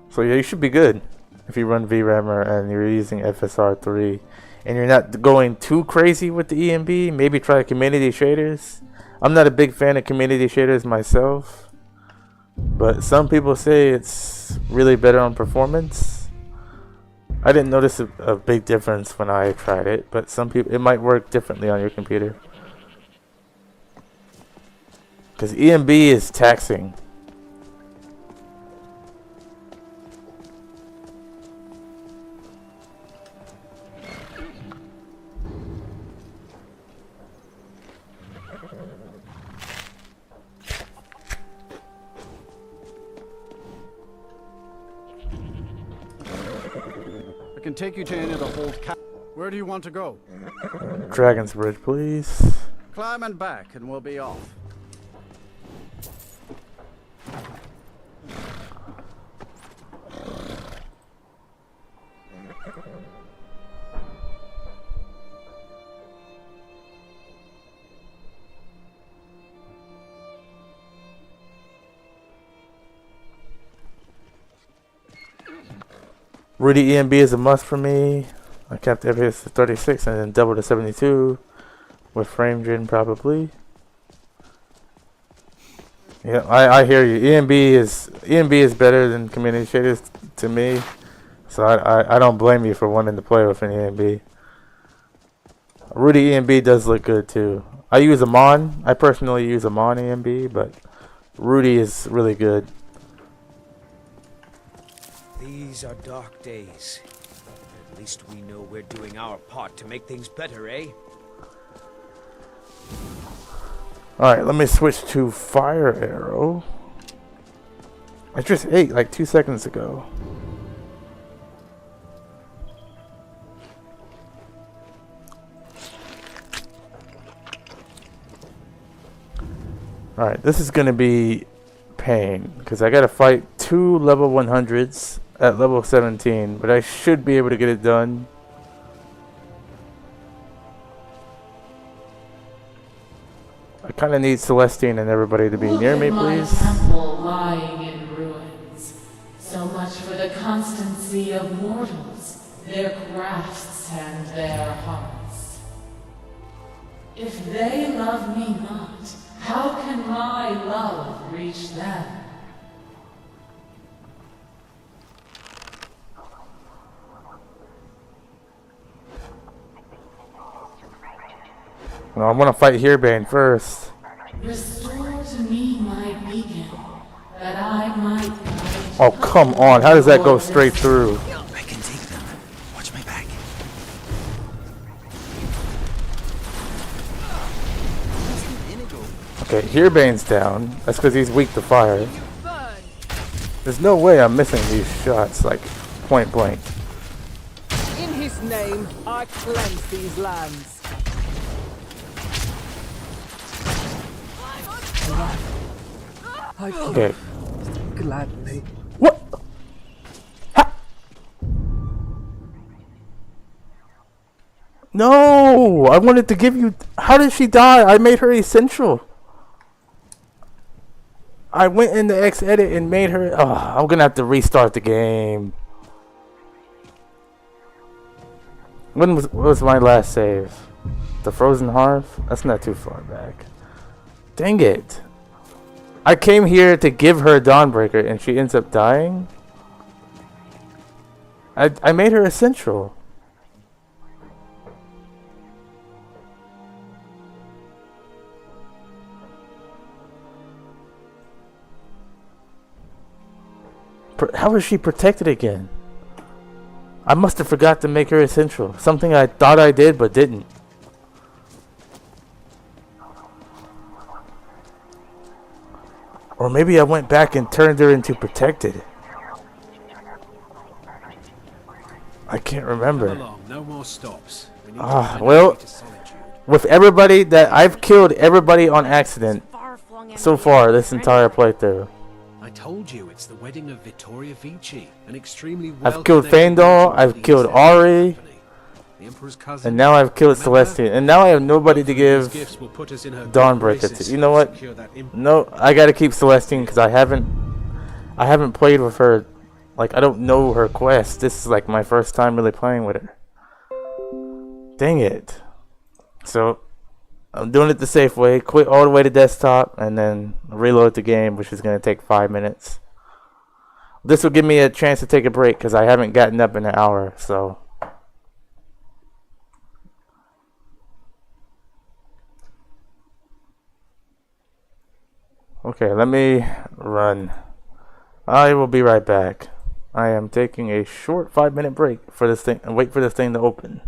So yeah, you should be good if you run VRAM and you're using FSR3, and you're not going too crazy with the EMB. Maybe try community shaders. I'm not a big fan of community shaders myself, but some people say it's really better on performance. I didn't notice a big difference when I tried it, but some people, it might work differently on your computer. Because EMB is taxing. I can take you to any of the hold cap. Where do you want to go? Dragon's Bridge, please. Climb and back, and we'll be off. Rudy EMB is a must for me. I kept FPS to 36 and then double to 72 with frame gen probably. Yeah, I hear you. EMB is better than community shaders to me, so I don't blame you for wanting to play with an EMB. Rudy EMB does look good too. I use a Mon. I personally use a Mon EMB, but Rudy is really good. These are dark days. At least we know we're doing our part to make things better, eh? Alright, let me switch to Fire Arrow. I just ate like 2 seconds ago. Alright, this is gonna be pain because I gotta fight 2 level 100s at level 17, but I should be able to get it done. I kind of need Celestine and everybody to be near me, please. My temple lying in ruins. So much for the constancy of mortals, their crafts and their hearts. If they love me not, how can my love reach them? No, I want to fight Herebane first. Restore to me my beacon, that I might... Oh, come on. How does that go straight through? I can take them. Watch my back. Okay, Herebane's down. That's because he's weak to fire. There's no way I'm missing these shots, like, point blank. In his name, I cleanse these lands. Okay. Gladly. What? Ha! No! I wanted to give you... How did she die? I made her essential. I went in the X edit and made her... Oh, I'm gonna have to restart the game. What was my last save? The Frozen Hearth? That's not too far back. Dang it. I came here to give her Dawnbreaker and she ends up dying? I made her essential. How is she protected again? I must have forgot to make her essential. Something I thought I did but didn't. Or maybe I went back and turned her into protected. I can't remember. Come along, no more stops. We need to find Well, a way to solitude. with everybody that I've killed everybody on accident so far this entire playthrough. I told you it's the wedding of Vittoria Vici, an extremely I've killed Faendal, I've killed Ari, the Emperor's cousin. and now I've killed Celestian, and now I have nobody to give Gifts will put us in her Dawnbreaker graces to. You know what? secure that No, I gotta keep Celestian because I haven't played with her. Like, I don't know her quest. This is like my first time really playing with her. Dang it. So I'm doing it the safe way. Quit all the way to desktop and then reload the game, which is going to take 5 minutes. This will give me a chance to take a break because I haven't gotten up in an hour. So okay, let me run. I will be right back. I am taking a short 5-minute break for this thing and wait for this thing to open.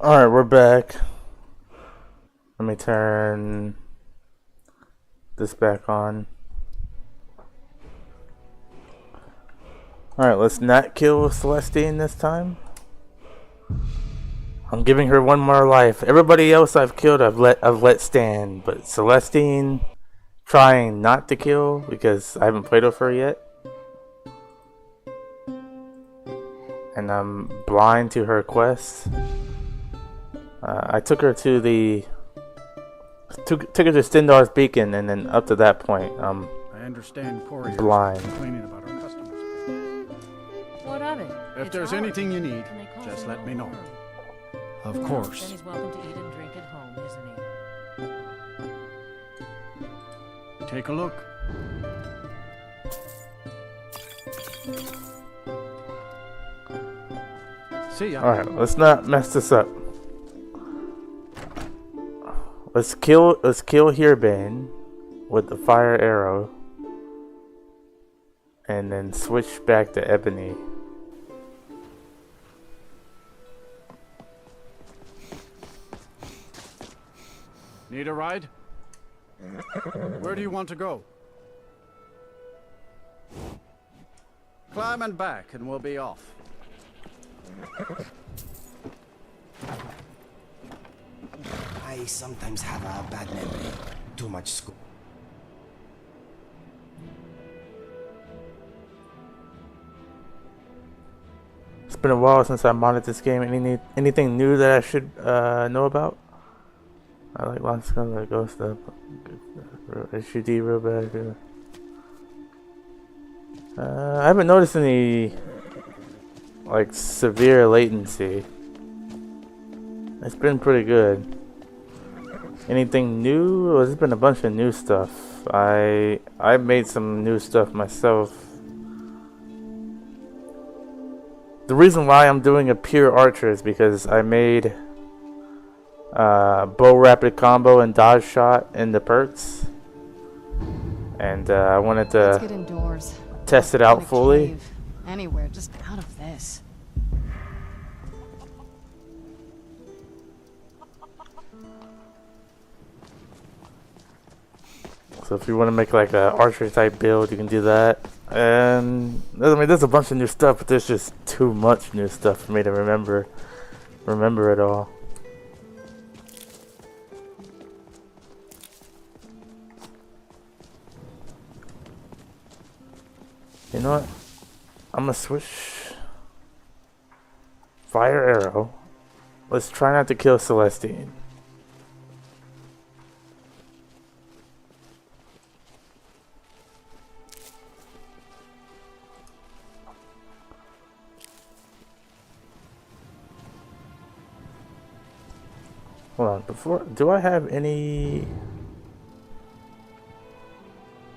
Alright, we're back. Let me turn this back on. Alright, let's not kill Celestine this time. I'm giving her one more life. Everybody else I've killed I've let stand, but Celestine trying not to kill because I haven't played with her yet. And I'm blind to her quest. I took her to took her to Stendar's Beacon, and then up to that point, I understand Corey blind. complaining about our customers. What of it? If there's anything you need, just let me know. Of Then course. he's welcome to eat and drink at home, isn't he? Take a look. See ya. Alright, let's not mess this up. Let's kill Herebane with the fire arrow. And then switch back to Ebony. Need a ride? Where do you want to go? Climb and back and we'll be off. I sometimes have a bad memory. Too much school. It's been a while since I modded this game. Anything new that I should know about? I like Lost Skyrim, Ghost Up, HUD real bad. I haven't noticed any like severe latency. It's been pretty good. Anything new? Well, there's been a bunch of new stuff. I made some new stuff myself. The reason why I'm doing a pure archer is because I made bow rapid combo and dodge shot in the perks, and I wanted Let's get to indoors. test it out In a fully. cave. Anywhere, just out of this. So if you want to make like a archer type build, you can do that. And I mean, there's a bunch of new stuff, but there's just too much new stuff for me to remember it all. You know what? I'm gonna switch fire arrow. Let's try not to kill Celestine. Hold on, do I have any...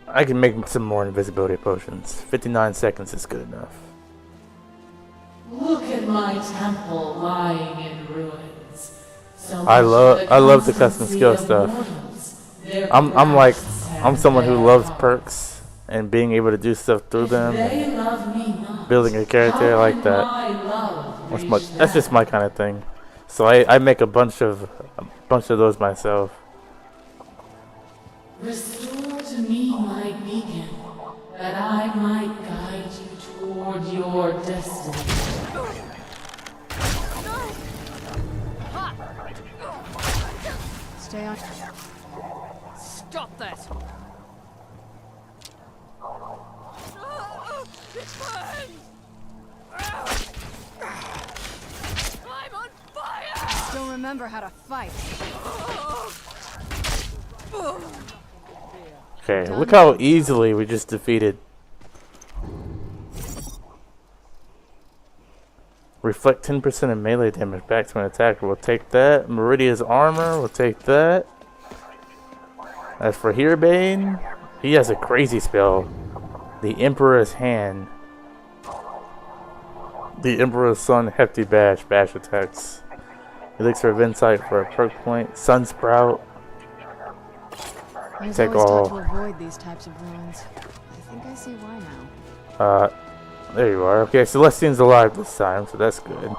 I can make some more invisibility potions. 59 seconds is good enough. Look at my temple lying in ruins. So I much love for the custom constancy skill of stuff. mortals, their I'm someone who loves perks and being able to do stuff through them. they love me not, Building a character how like can that. my love reach That's just my kind of thing. So I make a bunch of those myself. Restore to me my beacon, that I might guide you toward your destiny. Stay on. Stop that! It burns! I'm on fire! Still remember how to fight. Okay, look how easily we just defeated. Reflect 10% of melee damage back to an attacker. We'll take that. Meridia's armor. We'll take that. As for Herebane, he has a crazy spell. The Emperor's Hand. The Emperor's Son Hefty Bash. Bash attacks. Elixir of Insight for a perk point. Sunsprout. I was Take always taught all. to avoid these types of ruins. I think I see why now. There you are. Okay, Celestine's alive this time, so that's good.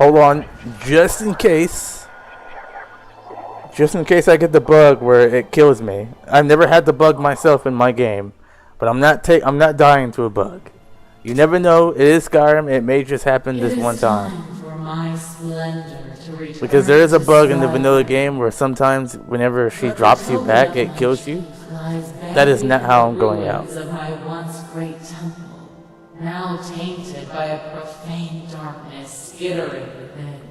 Hold on, just in case. Just in case I get the bug where it kills me. I've never had the bug myself in my game, but I'm not dying to a bug. You never know. It is Skyrim. It may just happen this one time. Because there is a bug in the vanilla game where sometimes whenever she drops you back, it kills you. That is not how I'm going out. Of my once great temple, now tainted by a profane darkness skittering within.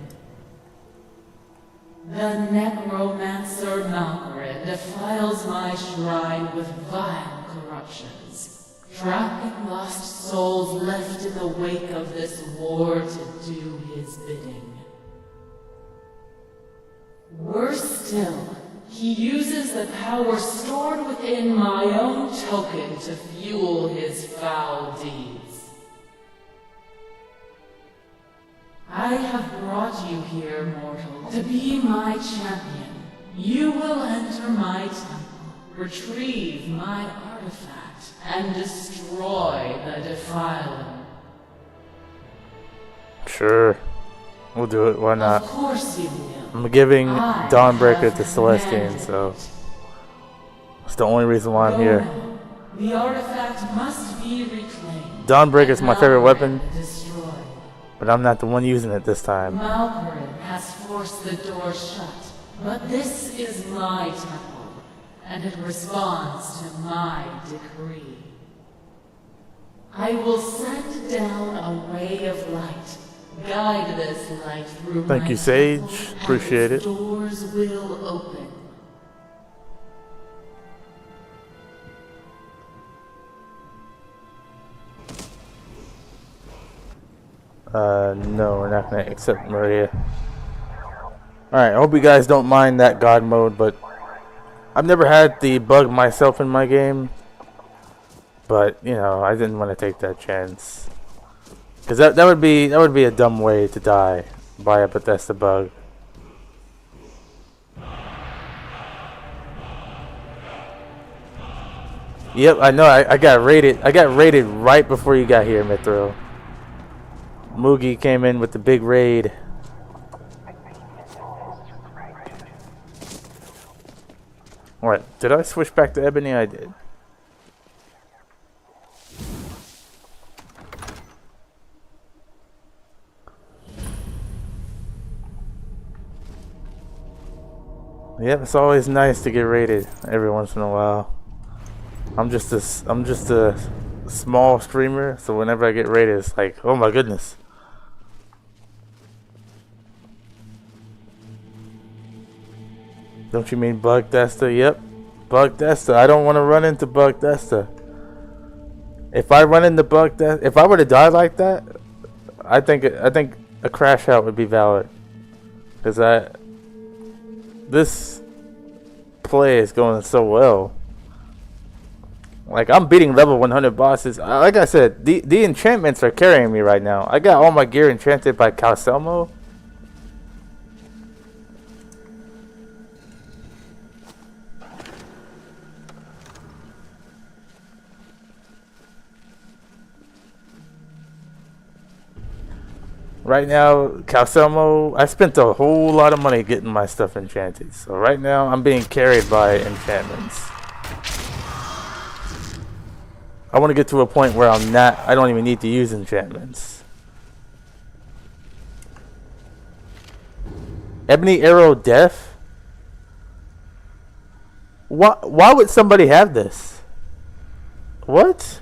The necromancer Malkorin defiles my shrine with vile corruptions, trapping lost souls left in the wake of this war to do his bidding. Worse still, he uses the power stored within my own token to fuel his foul deeds. I have brought you here, mortal, to be my champion. You will enter my temple, retrieve my artifact, and destroy the defiler. Sure. We'll do it. Why not? Of course you will. I'm giving Dawnbreaker to Celestian, so that's the only reason why I'm here. The artifact must be reclaimed. Dawnbreaker is my favorite weapon, but I'm not the one using it this time. Malkorin has forced the door shut, but this is my temple, and it responds to my decree. I will send down a ray of light. Guide this light through Thank you, Sage. Appreciate it. Doors will open. No, we're not gonna accept Maria. Alright, I hope you guys don't mind that God mode, but I've never had the bug myself in my game. But, you know, I didn't want to take that chance. Because that would be a dumb way to die by a Bethesda bug. Yep, I know. I got raided. I got raided right before you got here, Mithril. Moogie came in with the big raid. Alright, did I switch back to Ebony? I did. Yep, it's always nice to get raided every once in a while. I'm just a small streamer, so whenever I get raided, it's like, oh my goodness. Don't you mean Bugdesta? Yep, Bugdesta. I don't want to run into Bugdesta. If I run into Bugdesta, if I were to die like that, I think a crash out would be valid, because this play is going so well. Like, I'm beating level 100 bosses. Like I said, the enchantments are carrying me right now. I got all my gear enchanted by Calcelmo. Right now, Calcelmo, I spent a whole lot of money getting my stuff enchanted. So right now, I'm being carried by enchantments. I want to get to a point where I don't even need to use enchantments. Ebony Arrow Death? Why would somebody have this? What?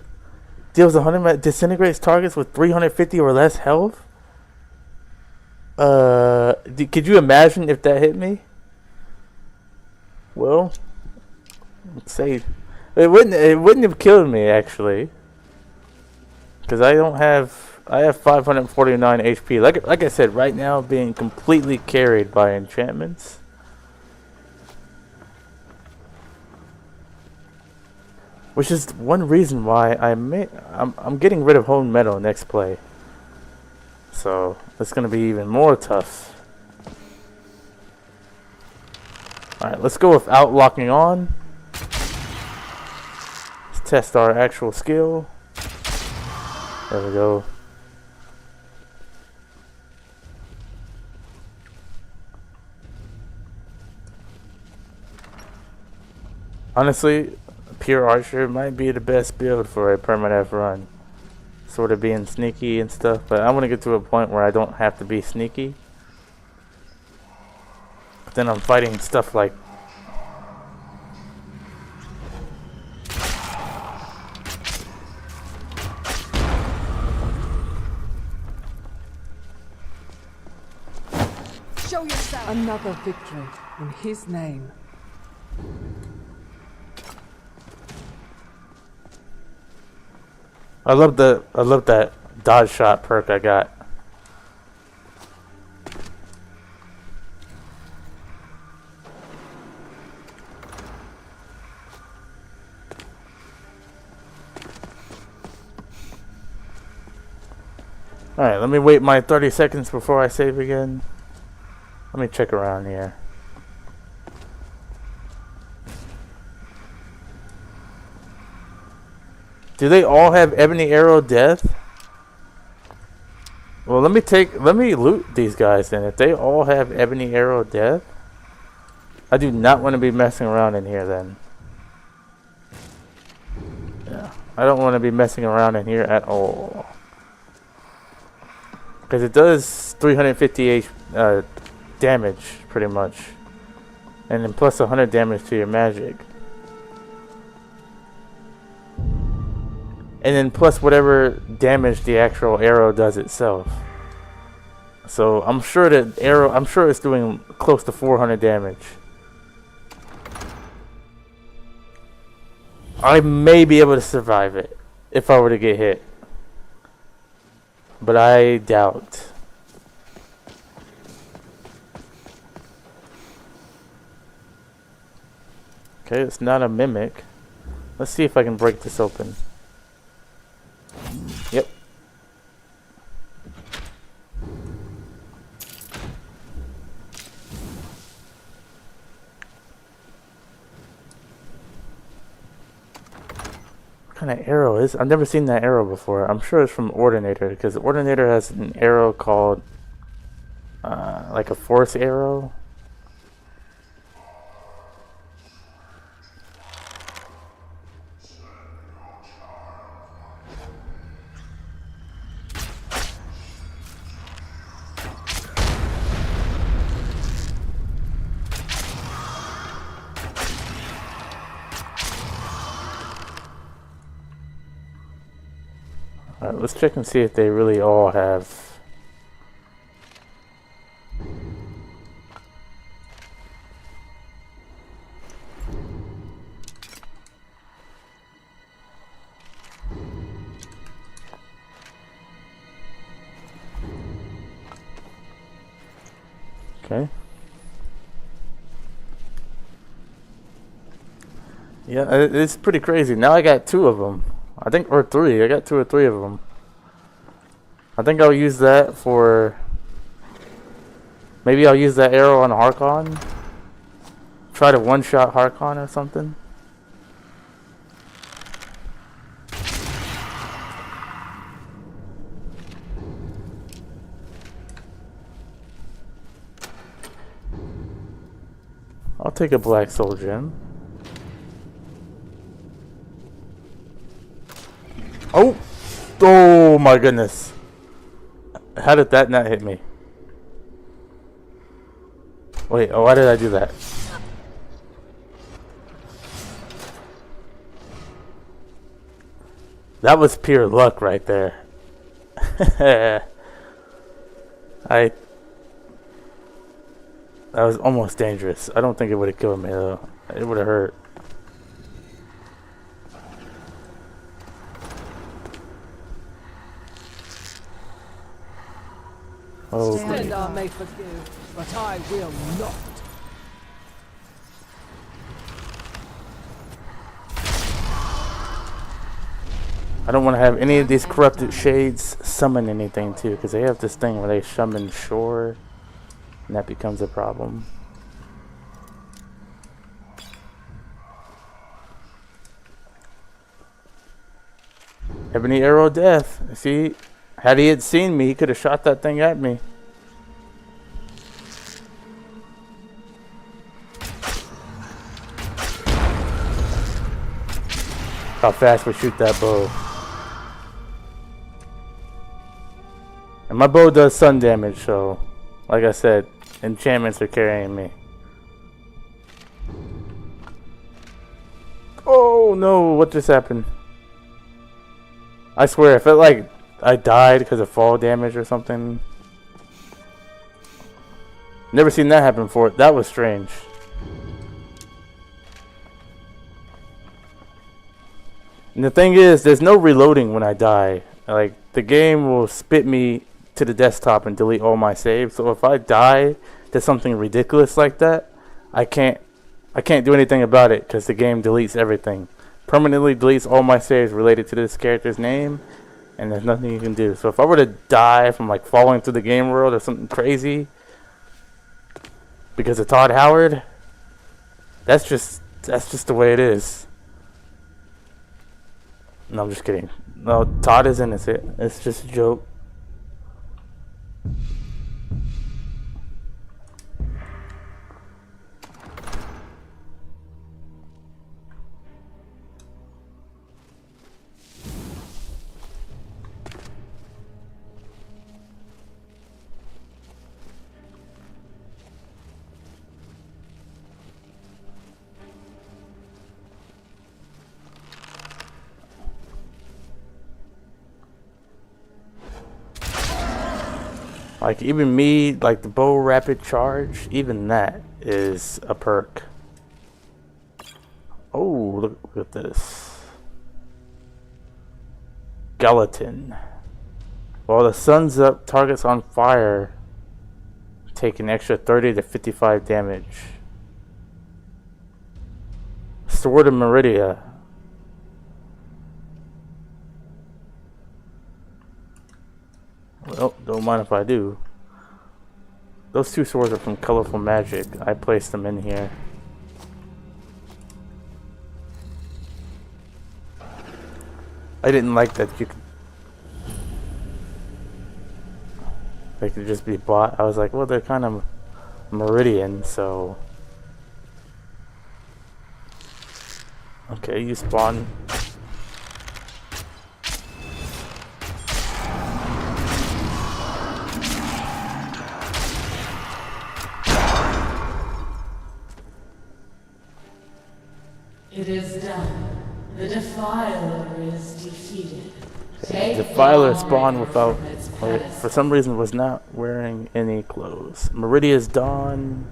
Deals 100, disintegrates targets with 350 or less health? Could you imagine if that hit me? Well, let's say it wouldn't have killed me actually, because I have 549 HP. Like I said, right now being completely carried by enchantments. Which is one reason why I'm getting rid of Hone Meadow next play. So it's gonna be even more tough. Alright, let's go without locking on. Let's test our actual skill. There we go. Honestly, pure archer might be the best build for a permadeath run. Sort of being sneaky and stuff, but I want to get to a point where I don't have to be sneaky. But then I'm fighting stuff like Show yourself. Another victory in his name. I love that dodge shot perk I got. Alright, let me wait my 30 seconds before I save again. Let me check around here. Do they all have Ebony Arrow Death? Well, let me loot these guys then. If they all have Ebony Arrow Death, I do not want to be messing around in here then. Yeah, I don't want to be messing around in here at all. Because it does 350 damage, pretty much. And then plus 100 damage to your magic. And then plus whatever damage the actual arrow does itself. So I'm sure it's doing close to 400 damage. I may be able to survive it if I were to get hit. But I doubt. Okay, it's not a mimic. Let's see if I can break this open. Yep. What kind of arrow is? I've never seen that arrow before. I'm sure it's from Ordinator because Ordinator has an arrow called like a force arrow. Alright, let's check and see if they really all have. Okay. Yeah, it's pretty crazy. Now I got 2 of them. I think, or 3. I got 2 or 3 of them. I think I'll use that for. Maybe I'll use that arrow on Harkon. Try to one-shot Harkon or something. I'll take a black soul gem. Oh! Oh my goodness. How did that not hit me? Wait, oh, why did I do that? That was pure luck right there. That was almost dangerous. I don't think it would have killed me though. It would have hurt. Oh, Stendar may forgive, but I will not. I don't want to have any of these corrupted shades summon anything too, because they have this thing where they summon shore, and that becomes a problem. Ebony Arrow Death. See? Had he had seen me, he could have shot that thing at me. how fast we shoot that bow. And my bow does sun damage, so like I said, enchantments are carrying me. Oh no, what just happened? I swear, I felt like I died because of fall damage or something. Never seen that happen before. That was strange. And the thing is, there's no reloading when I die. Like, the game will spit me to the desktop and delete all my saves. So if I die to something ridiculous like that, I can't do anything about it because the game deletes everything. Permanently deletes all my saves related to this character's name, and there's nothing you can do. So if I were to die from like falling through the game world or something crazy because of Todd Howard, that's just the way it is. No, I'm just kidding. No, Todd is innocent. It's just a joke. Like, even me, like the bow rapid charge, even that is a perk. Oh, look at this. Skeleton. While the sun's up, targets on fire take an extra 30 to 55 damage. Sword of Meridia. Well, don't mind if I do. Those two swords are from Colorful Magic. I placed them in here. I didn't like that they could just be bought. I was like, well, they're kind of Meridian, so... Okay, you spawn. It is done. The Defiler is defeated. Defiler spawned without, for some reason, was not wearing any clothes. Meridia's Dawn.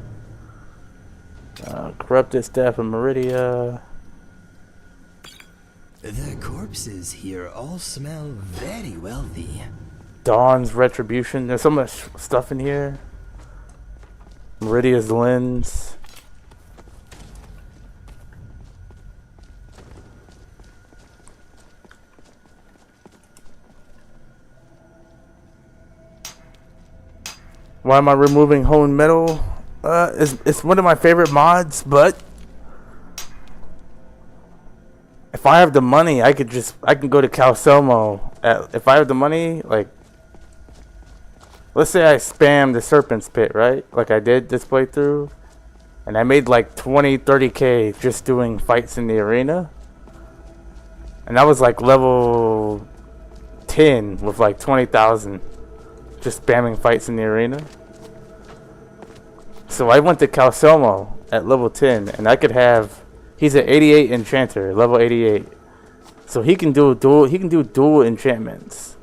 Corrupted Staff of Meridia. The corpses here all smell very wealthy. Dawn's Retribution. There's so much stuff in here. Meridia's Lens. Why am I removing Honed Metal? It's one of my favorite mods, but if I have the money, I can go to Calcelmo. If I have the money, like, let's say I spam the Serpent's Pit, right? Like I did this playthrough, and I made like 20-30k just doing fights in the arena, and I was like level 10 with like 20,000 just spamming fights in the arena. So I went to Calcelmo at level 10, and I could have, he's an 88 enchanter, level 88. So he can do dual enchantments.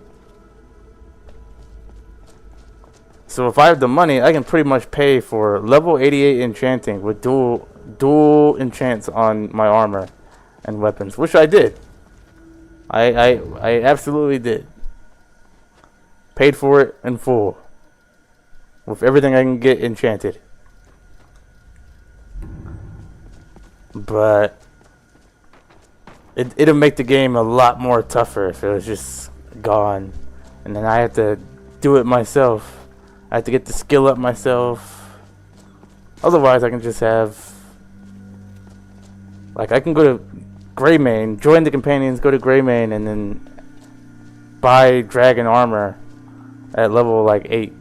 So if I have the money, I can pretty much pay for level 88 enchanting with dual enchants on my armor and weapons, which I did. I absolutely did. Paid for it in full. With everything I can get enchanted. But it'll make the game a lot more tougher if it was just gone. And then I have to do it myself. I have to get the skill up myself. Otherwise I can just have, like, I can go to Greymane, join the companions, go to Greymane, and then buy dragon armor at level like 8.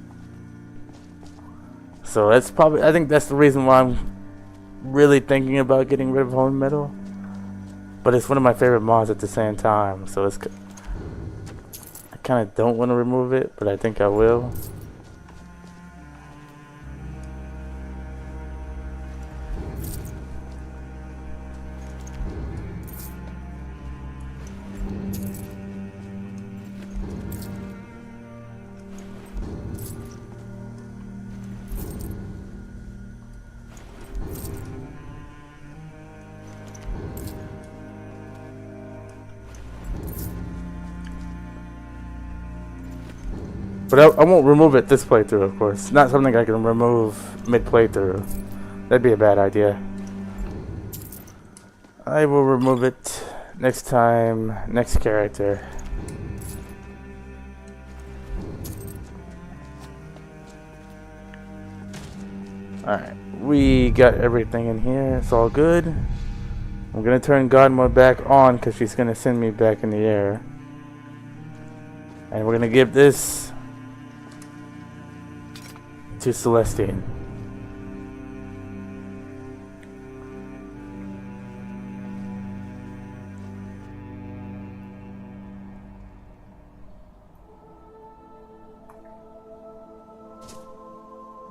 So that's probably, I think that's the reason why I'm really thinking about getting rid of Honed Metal. but it's one of my favorite mods at the same time. So it's, I kind of don't want to remove it, but I think I will. But I won't remove it this playthrough, of course. Not something I can remove mid-playthrough. That'd be a bad idea. I will remove it next time, next character. Alright, we got everything in here. It's all good. I'm gonna turn God mode back on because she's gonna send me back in the air. And we're gonna give this to Celestine.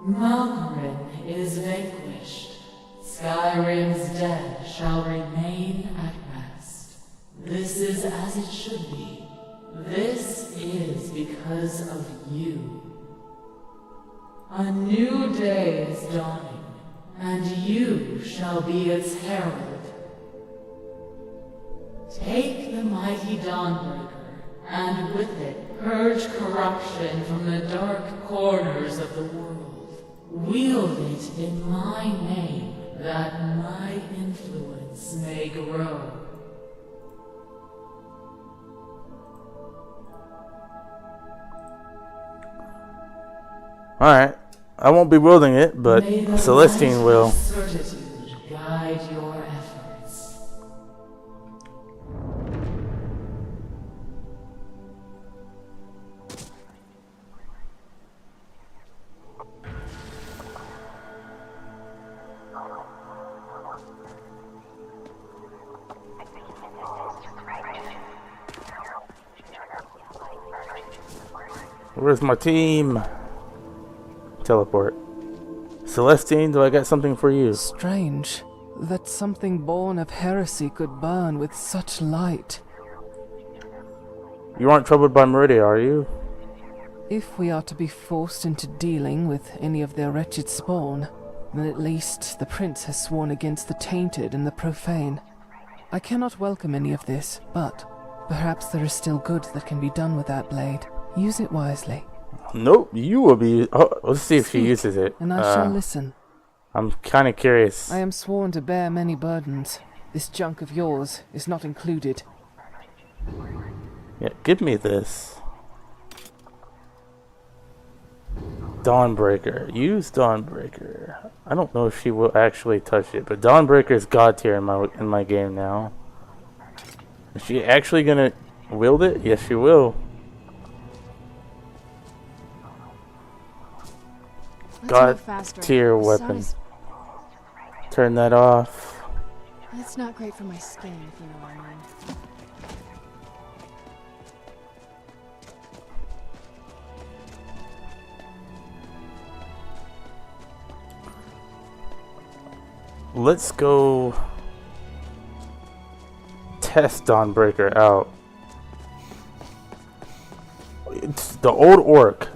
Malkorin is vanquished. Skyrim's dead shall remain at rest. This is as it should be. This is because of you. A new day is dawning, and you shall be its herald. Take the mighty Dawnbreaker, and with it purge corruption from the dark corners of the world. Wield it in my name, that my influence may grow. Alright. I won't be wielding it, but Celestine will. Certitude guide your efforts. Where's my team? Teleport. Celestine, do I got something for you? Strange that something born of heresy could burn with such light. You aren't troubled by Meridia, are you? If we are to be forced into dealing with any of their wretched spawn, then at least the prince has sworn against the tainted and the profane. I cannot welcome any of this, but perhaps there is still good that can be done with that blade. Use it wisely. Nope, you will be. Oh, let's see if she uses it. And I shall listen. I'm kind of curious. I am sworn to bear many burdens. This junk of yours is not included. Yeah, give me this. Dawnbreaker. Use Dawnbreaker. I don't know if she will actually touch it, but Dawnbreaker is god tier in my game now. Is she actually gonna wield it? Yes, she will. God tier weapon. Turn that off. That's not great for my skin, if you know what I mean. Let's go test Dawnbreaker out. It's the old orc.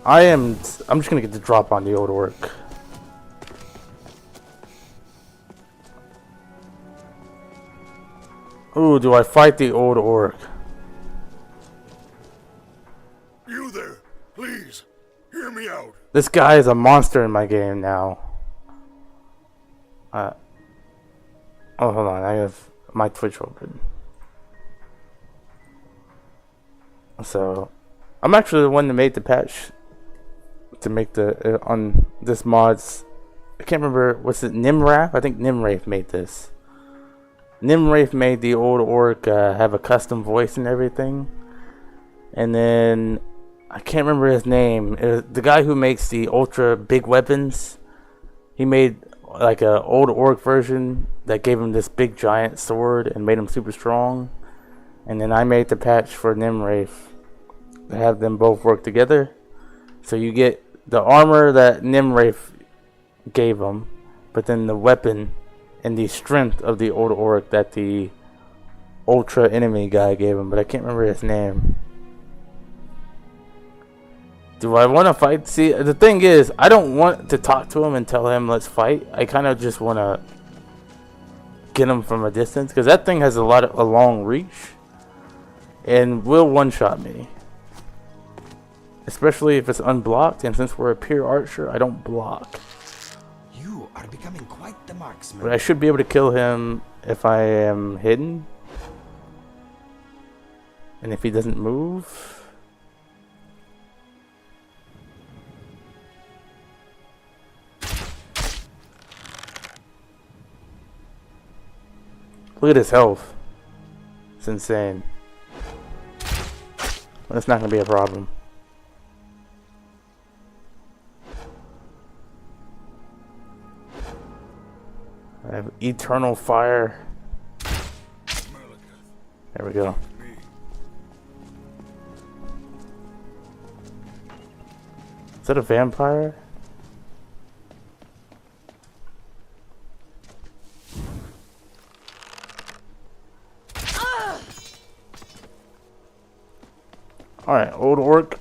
I'm just gonna get the drop on the old orc. Ooh, do I fight the old orc? You there, please, hear me out. This guy is a monster in my game now. Oh, hold on, I have my Twitch open. So, I'm actually the one that made the patch to make the on this mods. I can't remember, was it Nimrath? I think Nimrath made this. Nimrath made the old orc have a custom voice and everything. And then I can't remember his name. It was the guy who makes the ultra big weapons. He made like a old orc version that gave him this big giant sword and made him super strong. And then I made the patch for Nimwraith to have them both work together. So you get the armor that Nimwraith gave him, but then the weapon and the strength of the old orc that the ultra enemy guy gave him, but I can't remember his name. Do I want to fight? See, the thing is, I don't want to talk to him and tell him let's fight. I kind of just want to get him from a distance, because that thing has a long reach and will one-shot me, especially if it's unblocked. And since we're a pure archer, I don't block. You are becoming quite the marksman. But I should be able to kill him if I am hidden, and if he doesn't move. Look at his health. It's insane. That's not going to be a problem. I have eternal fire. There we go. Is that a vampire? Alright, old orc.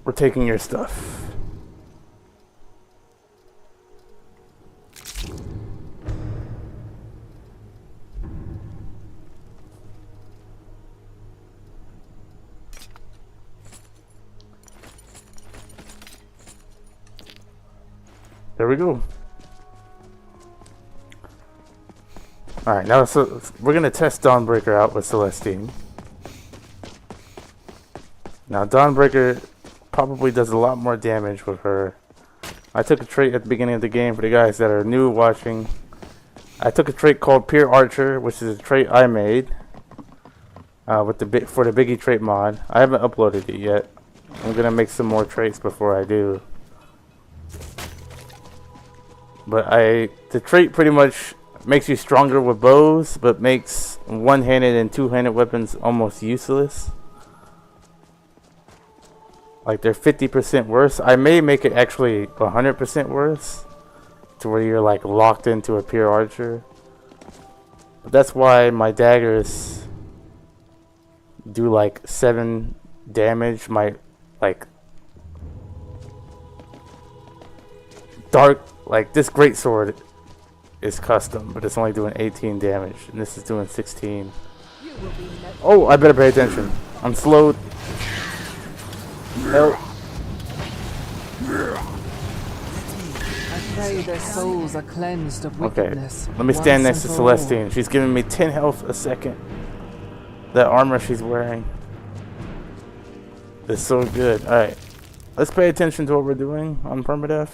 We're taking your stuff. There we go. Alright, now we're going to test Dawnbreaker out with Celestine. Now, Dawnbreaker probably does a lot more damage with her. I took a trait at the beginning of the game for the guys that are new watching. I took a trait called Pure Archer, which is a trait I made for the Biggie trait mod. I haven't uploaded it yet. I'm gonna make some more traits before I do. But the trait pretty much makes you stronger with bows, but makes one-handed and two-handed weapons almost useless. Like, they're 50% worse. I may make it actually 100% worse, to where you're like locked into a pure archer. But that's why my daggers do like 7 damage. My like this greatsword is custom, but it's only doing 18 damage, and this is doing 16. Oh, I better pay attention. I'm slowed. Help. I pray their souls are cleansed of Okay, wickedness. let me stand next to Celestine. She's giving me 10 health a second. That armor she's wearing is so good. Alright, let's pay attention to what we're doing on Permadeath.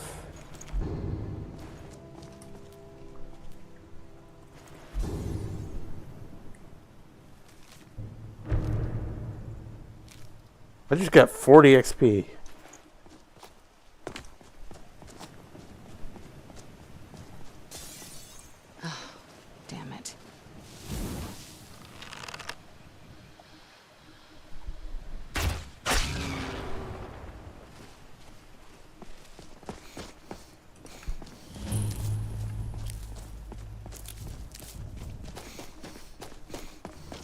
I just got 40 XP. Oh, damn it.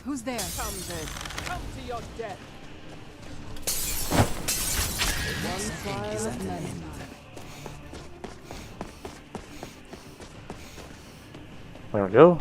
Who's there? Come then. Come to your death. One trial of many. There we go.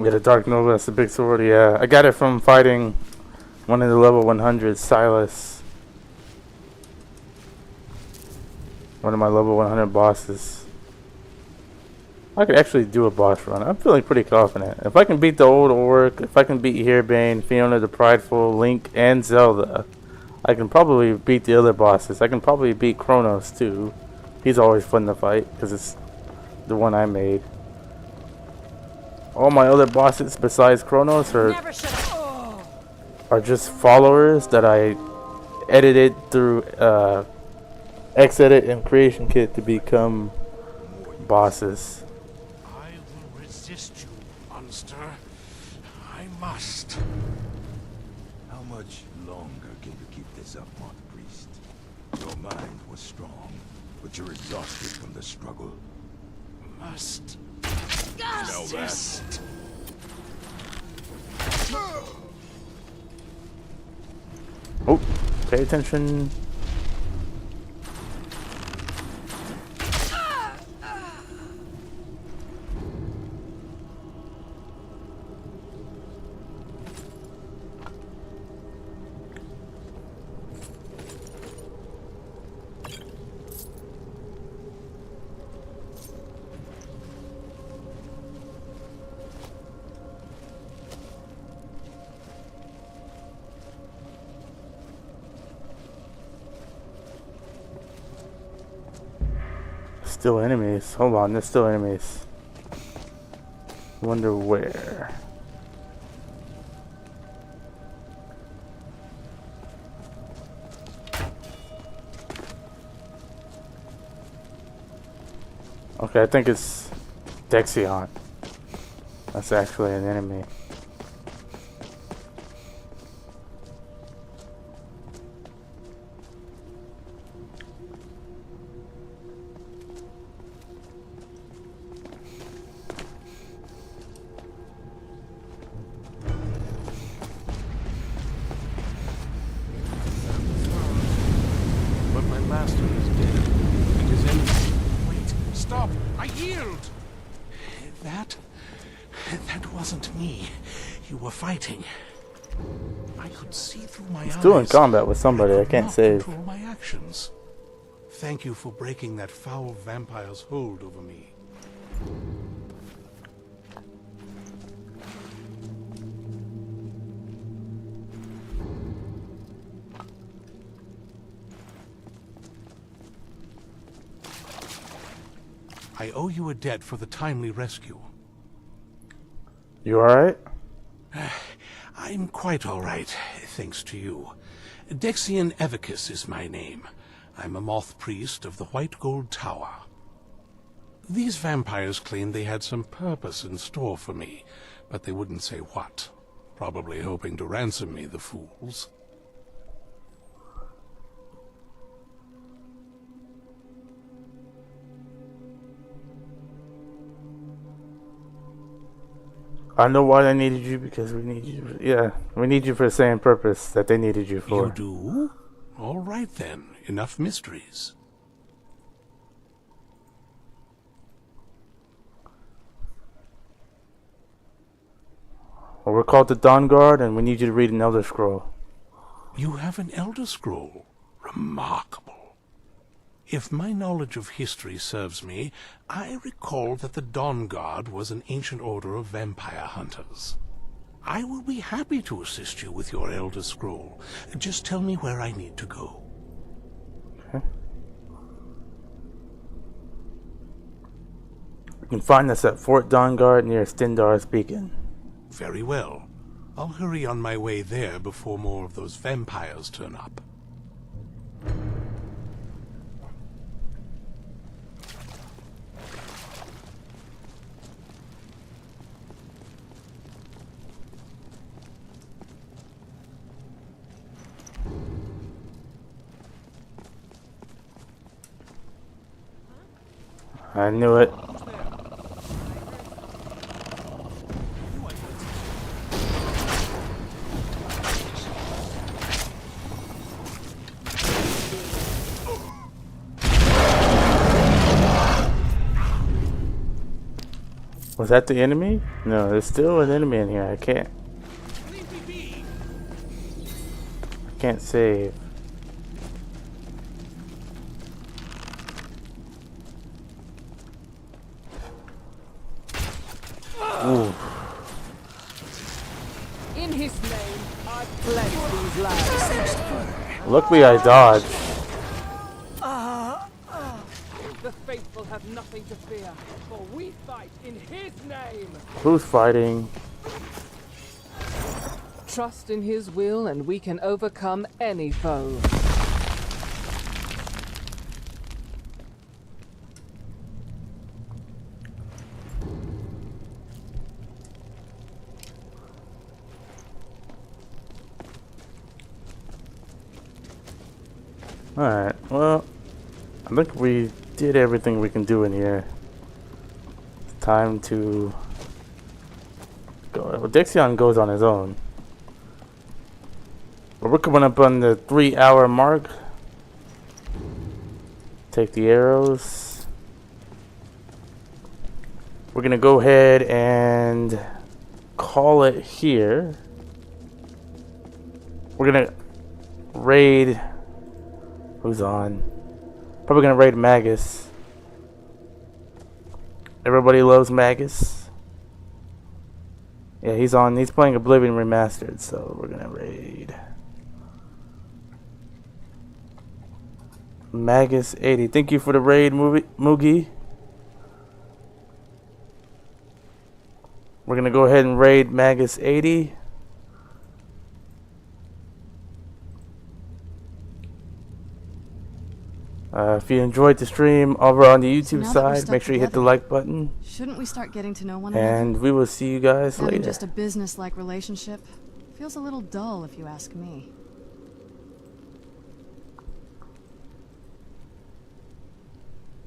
We got a Dark Nova, that's a big sword, yeah. I got it from fighting one of the level 100, Silas. One of my level 100 bosses. I could actually do a boss run. I'm feeling pretty confident. If I can beat the old Orc, if I can beat Herebane, Fiona the Prideful, Link, and Zelda, I can probably beat the other bosses. I can probably beat Kronos too. He's always fun to fight because it's the one I made. All my other bosses besides Kronos are just followers that I edited through Xedit and Creation Kit to become bosses. I will resist you, monster. I must. How much longer can you keep this up, Moth Priest? Your mind was strong, but you're exhausted from the struggle. Must. Smell that? Oh, pay attention. Still enemies. Hold on, there's still enemies. Wonder where. Okay, I think it's Dexion. That's actually an enemy. Still in combat with somebody, I can't save. Control my actions. Thank you for breaking that foul vampire's hold over me. I owe you a debt for the timely rescue. You alright? I'm quite alright, thanks to you. Dexion Evicus is my name. I'm a moth priest of the White Gold Tower. These vampires claimed they had some purpose in store for me, but they wouldn't say what. Probably hoping to ransom me, the fools. I know why they needed you, because we need you. Yeah, we need you for the same purpose that they needed you for. You do? All right then. Enough mysteries. Well, we're called the Dawn Guard, and we need you to read an Elder Scroll. You have an Elder Scroll? Remarkable. If my knowledge of history serves me, I recall that the Dawn Guard was an ancient order of vampire hunters. I will be happy to assist you with your Elder Scroll. Just tell me where I need to go. Okay. You can find us at Fort Dawn Guard near Stendar's Beacon. Very well. I'll hurry on my way there before more of those vampires turn up. I knew it. Was that the enemy? No, there's still an enemy in here. I can't save. Ooh. In his name, I cleanse these lands. Luckily I dodged. The faithful have nothing to fear, for we fight in his name. Who's fighting? Trust in his will and we can overcome any foe. Alright, well, I think we did everything we can do in here. It's time to go. Well, Dexion goes on his own. But we're coming up on the 3-hour mark. Take the arrows. We're gonna go ahead and call it here. We're gonna raid. Who's on? Probably gonna raid Magus. Everybody loves Magus. Yeah, he's on. He's playing Oblivion Remastered, so we're gonna raid Magus 80. Thank you for the raid, Moogie. We're gonna go ahead and raid Magus 80. If you enjoyed the stream over on the YouTube side, make sure you hit the like button. Shouldn't we start getting to know one another? And we will see you guys Having later. just a business-like relationship feels a little dull, if you ask me.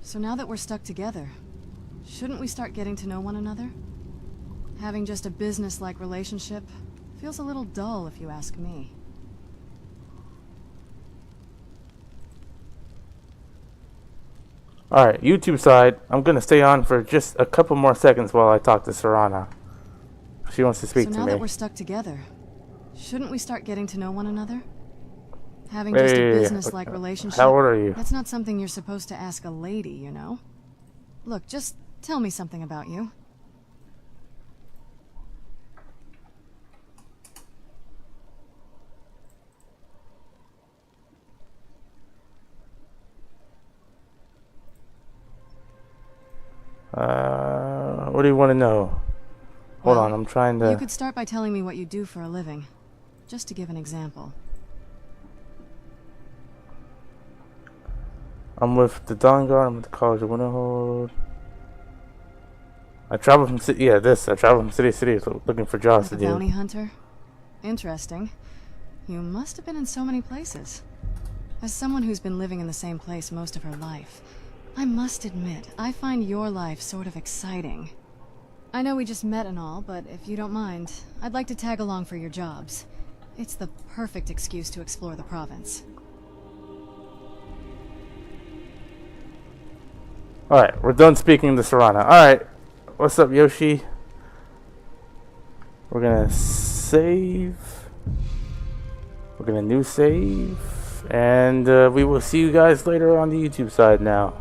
So now that we're stuck together, shouldn't we start getting to know one another? Having just a business-like relationship feels a little dull, if you ask me. Alright, YouTube side, I'm gonna stay on for just a couple more seconds while I talk to Serana. She wants to speak to me. So now that we're stuck together, shouldn't we start getting to know one another? Having just a business-like relationship. How old are you? That's not something you're supposed to ask a lady, you know? Look, just tell me something about you. What do you want to know? Hold on, I'm trying to... You could start by telling me what you do for a living, just to give an example. I'm with the Dawn Guard, I'm with the College of Winterhold. I travel from city... Yeah, I travel from city to city looking for jobs Like to a do. bounty hunter? Interesting. You must have been in so many places. As someone who's been living in the same place most of her life, I must admit, I find your life sort of exciting. I know we just met and all, but if you don't mind, I'd like to tag along for your jobs. It's the perfect excuse to explore the province. Alright, we're done speaking to Serana. Alright, what's up, Yoshi? We're gonna save. We're gonna new save. And we will see you guys later on the YouTube side now.